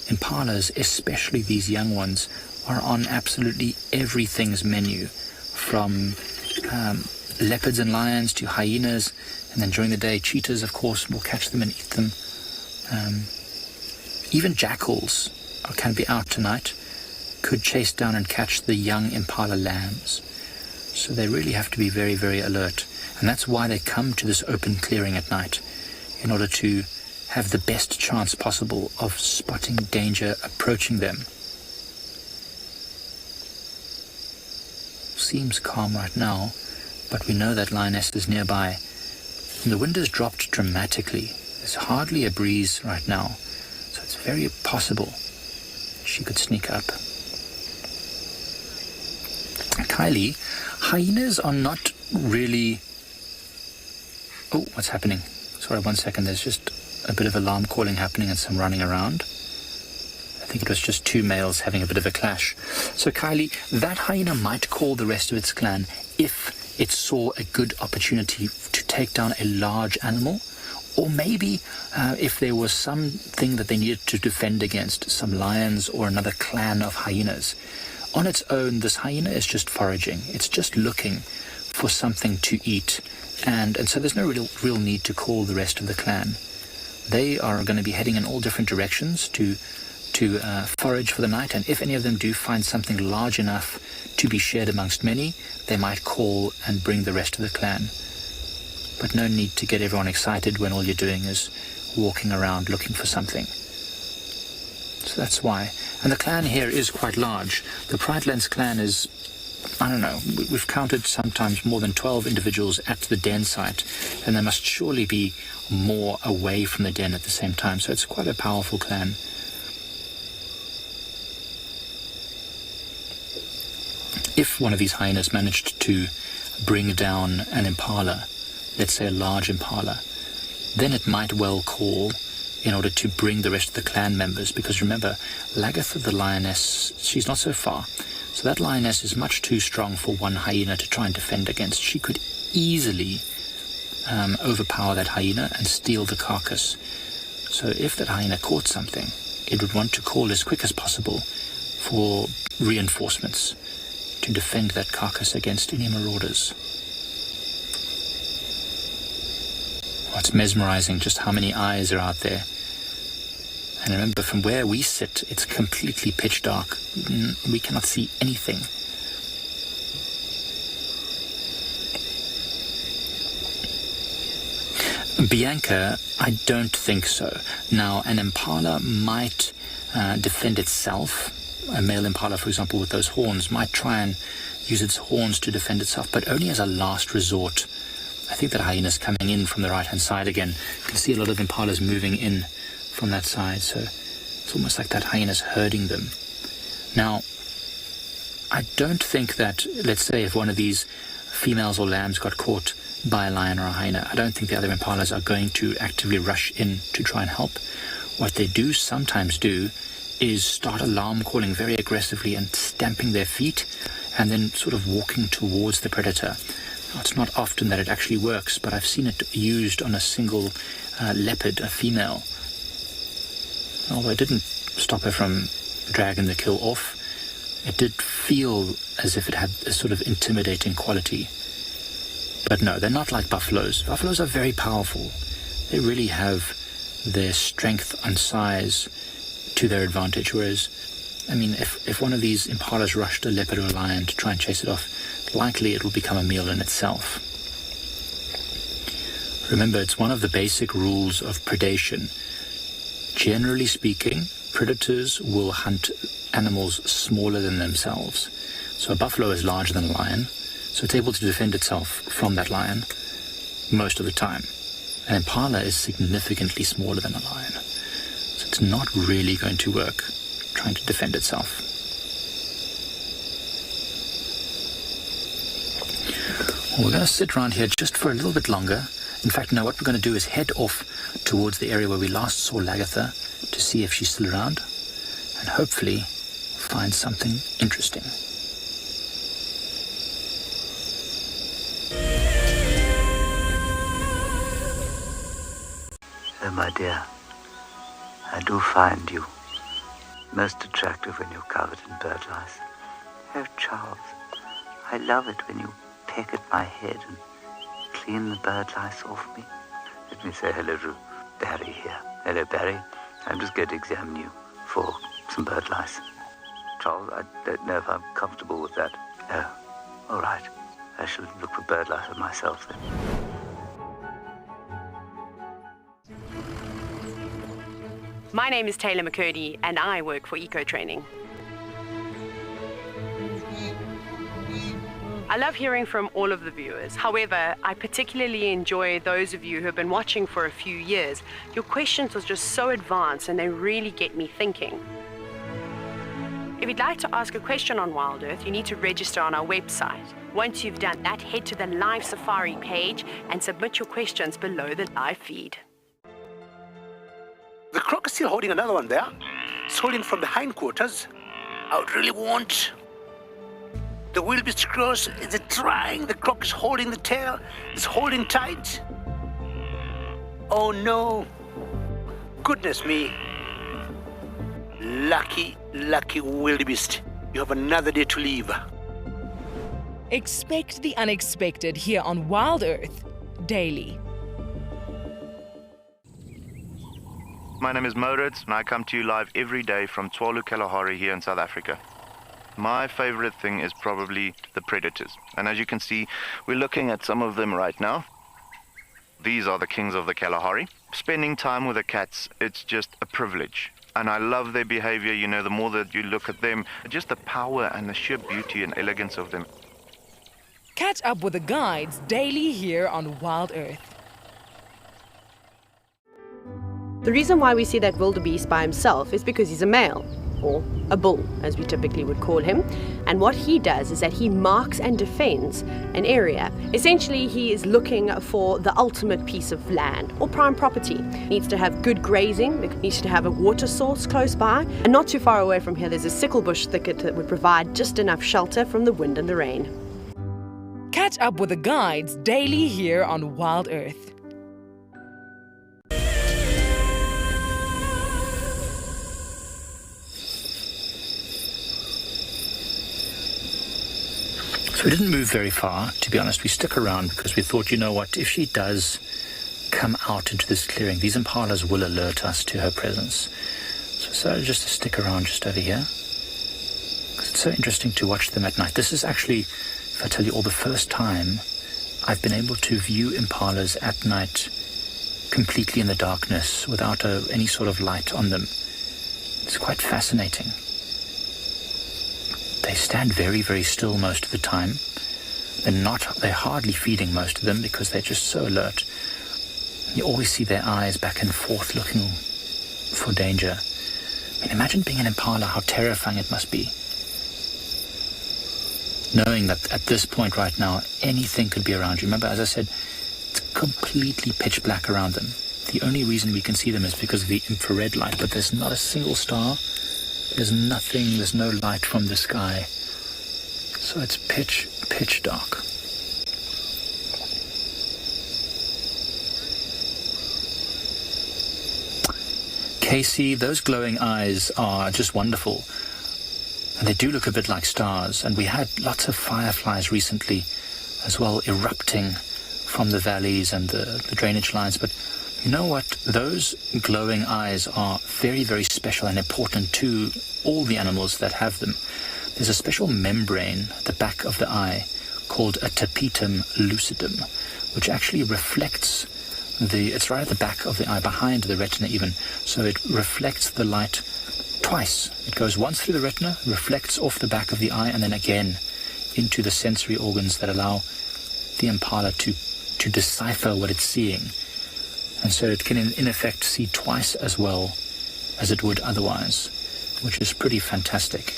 impalas, especially these young ones, are on absolutely everything's menu, from leopards and lions to hyenas, and then during the day cheetahs, of course, will catch them and eat them. Even jackals can be out tonight, could chase down and catch the young impala lambs. So they really have to be very, very alert. And that's why they come to this open clearing at night, in order to have the best chance possible of spotting danger approaching them. Seems calm right now, but we know that Lioness is nearby. And the wind has dropped dramatically. There's hardly a breeze right now, so it's very possible she could sneak up. Kylie, hyenas are not really... Oh, what's happening? Sorry, 1 second. There's just a bit of alarm calling happening and some running around. I think it was just two males having a bit of a clash. So Kylie, that hyena might call the rest of its clan if it saw a good opportunity to take down a large animal, or maybe if there was something that they needed to defend against, some lions or another clan of hyenas. On its own, this hyena is just foraging. It's just looking for something to eat. And so there's no real need to call the rest of the clan. They are going to be heading in all different directions to forage for the night, and if any of them do find something large enough to be shared amongst many, they might call and bring the rest of the clan. But no need to get everyone excited when all you're doing is walking around looking for something. So that's why. And the clan here is quite large. The Prrivate clan is, I don't know, we've counted sometimes more than 12 individuals at the den site, and there must surely be more away from the den at the same time. So it's quite a powerful clan. If one of these hyenas managed to bring down an impala, let's say a large impala, then it might well call in order to bring the rest of the clan members, because remember, Lagatha the lioness, she's not so far. So that lioness is much too strong for one hyena to try and defend against. She could easily overpower that hyena and steal the carcass. So if that hyena caught something, it would want to call as quick as possible for reinforcements to defend that carcass against any marauders. Oh, it's mesmerizing just how many eyes are out there. And remember, from where we sit, it's completely pitch dark. We cannot see anything. Bianca, I don't think so. Now, an impala might defend itself. A male impala, for example, with those horns, might try and use its horns to defend itself, but only as a last resort. I think that hyena's coming in from the right-hand side again. You can see a lot of impalas moving in from that side, so it's almost like that hyena's herding them. Now, I don't think that, let's say, if one of these females or lambs got caught by a lion or a hyena, I don't think the other impalas are going to actively rush in to try and help. What they do sometimes do is start alarm calling very aggressively and stamping their feet and then sort of walking towards the predator. Now, it's not often that it actually works, but I've seen it used on a single leopard, a female. Although it didn't stop her from dragging the kill off, it did feel as if it had a sort of intimidating quality. But no, they're not like buffaloes. Buffaloes are very powerful. They really have their strength and size to their advantage, whereas, I mean, if one of these impalas rushed a leopard or a lion to try and chase it off, likely it will become a meal in itself. Remember, it's one of the basic rules of predation. Generally speaking, predators will hunt animals smaller than themselves. So a buffalo is larger than a lion, so it's able to defend itself from that lion most of the time. An impala is significantly smaller than a lion, so it's not really going to work trying to defend itself. Well, we're going to sit around here just for a little bit longer. In fact, no, what we're going to do is head off towards the area where we last saw Lagatha to see if she's still around, and hopefully find something interesting. So, my dear, I do find you most attractive when you're covered in bird lice. Oh, Charles, I love it when you peck at my head and clean the bird lice off me. Let me say hello to Barry here. Hello, Barry. I'm just going to examine you for some bird lice. Charles, I don't know if I'm comfortable with that. Oh, all right. I shall look for bird lice on myself then. My name is Taylor McCurdy and I work for Eco Training. I love hearing from all of the viewers. However, I particularly enjoy those of you who have been watching for a few years. Your questions are just so advanced and they really get me thinking. If you'd like to ask a question on WildEarth, you need to register on our website. Once you've done that, head to the live safari page and submit your questions below the live feed. The croc is still holding another one there. It's holding from the hindquarters. I would really want. The wildebeest cross, is it trying? The croc is holding the tail. It's holding tight. Oh no. Goodness me. Lucky, lucky wildebeest. You have another day to live. Expect the unexpected here on WildEarth daily. My name is Moritz and I come to you live every day from Tswalu Kalahari here in South Africa. My favorite thing is probably the predators. And as you can see, we're looking at some of them right now. These are the kings of the Kalahari. Spending time with the cats, it's just a privilege. And I love their behavior, you know, the more that you look at them, just the power and the sheer beauty and elegance of them. Catch up with the guides daily here on WildEarth. The reason why we see that wildebeest by himself is because he's a male, or a bull, as we typically would call him. And what he does is that he marks and defends an area. Essentially, he is looking for the ultimate piece of land or prime property. He needs to have good grazing, he needs to have a water source close by, and not too far away from here there's a sickle bush thicket that would provide just enough shelter from the wind and the rain. Catch up with the guides daily here on WildEarth. So we didn't move very far, to be honest. We stuck around because we thought, you know what, if she does come out into this clearing, these impalas will alert us to her presence. So decided just to stick around just over here, because it's so interesting to watch them at night. This is actually, if I tell you all, the first time I've been able to view impalas at night completely in the darkness without any sort of light on them. It's quite fascinating. They stand very, very still most of the time. They're hardly feeding, most of them, because they're just so alert. You always see their eyes back and forth looking for danger. I mean, imagine being an impala, how terrifying it must be. Knowing that at this point right now, anything could be around you. Remember, as I said, it's completely pitch black around them. The only reason we can see them is because of the infrared light, but there's not a single star. There's nothing, there's no light from the sky. So it's pitch dark. Casey, those glowing eyes are just wonderful. And they do look a bit like stars. And we had lots of fireflies recently as well, erupting from the valleys and the drainage lines. But you know what? Those glowing eyes are very, very special and important to all the animals that have them. There's a special membrane at the back of the eye called a tapetum lucidum, which actually reflects it's right at the back of the eye, behind the retina even, so it reflects the light twice. It goes once through the retina, reflects off the back of the eye, and then again into the sensory organs that allow the impala to decipher what it's seeing. And so it can in effect see twice as well as it would otherwise, which is pretty fantastic.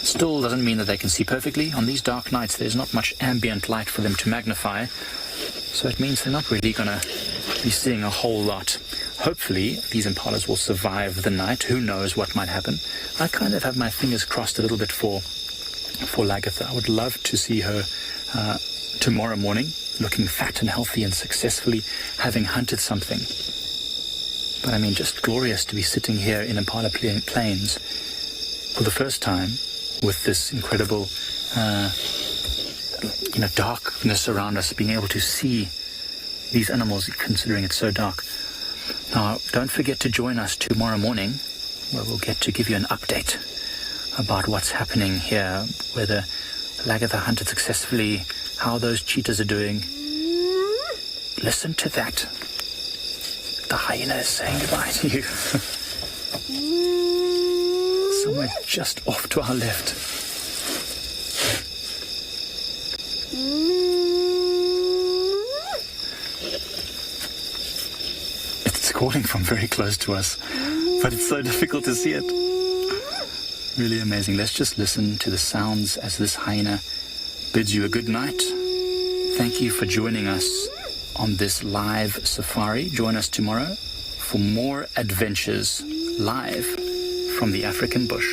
Still doesn't mean that they can see perfectly. On these dark nights, there's not much ambient light for them to magnify, so it means they're not really going to be seeing a whole lot. Hopefully, these impalas will survive the night. Who knows what might happen. I kind of have my fingers crossed a little bit for Lagatha. I would love to see her tomorrow morning, looking fat and healthy and successfully having hunted something. But I mean, just glorious to be sitting here in Impala Plains for the first time with this incredible, darkness around us, being able to see these animals, considering it's so dark. Now, don't forget to join us tomorrow morning, where we'll get to give you an update about what's happening here, whether Lagatha hunted successfully, how those cheetahs are doing. Listen to that. The hyena is saying goodbye to you. Somewhere just off to our left. It's calling from very close to us, but it's so difficult to see it. Really amazing. Let's just listen to the sounds as this hyena bids you a good night. Thank you for joining us on this live safari. Join us tomorrow for more adventures live from the African bush.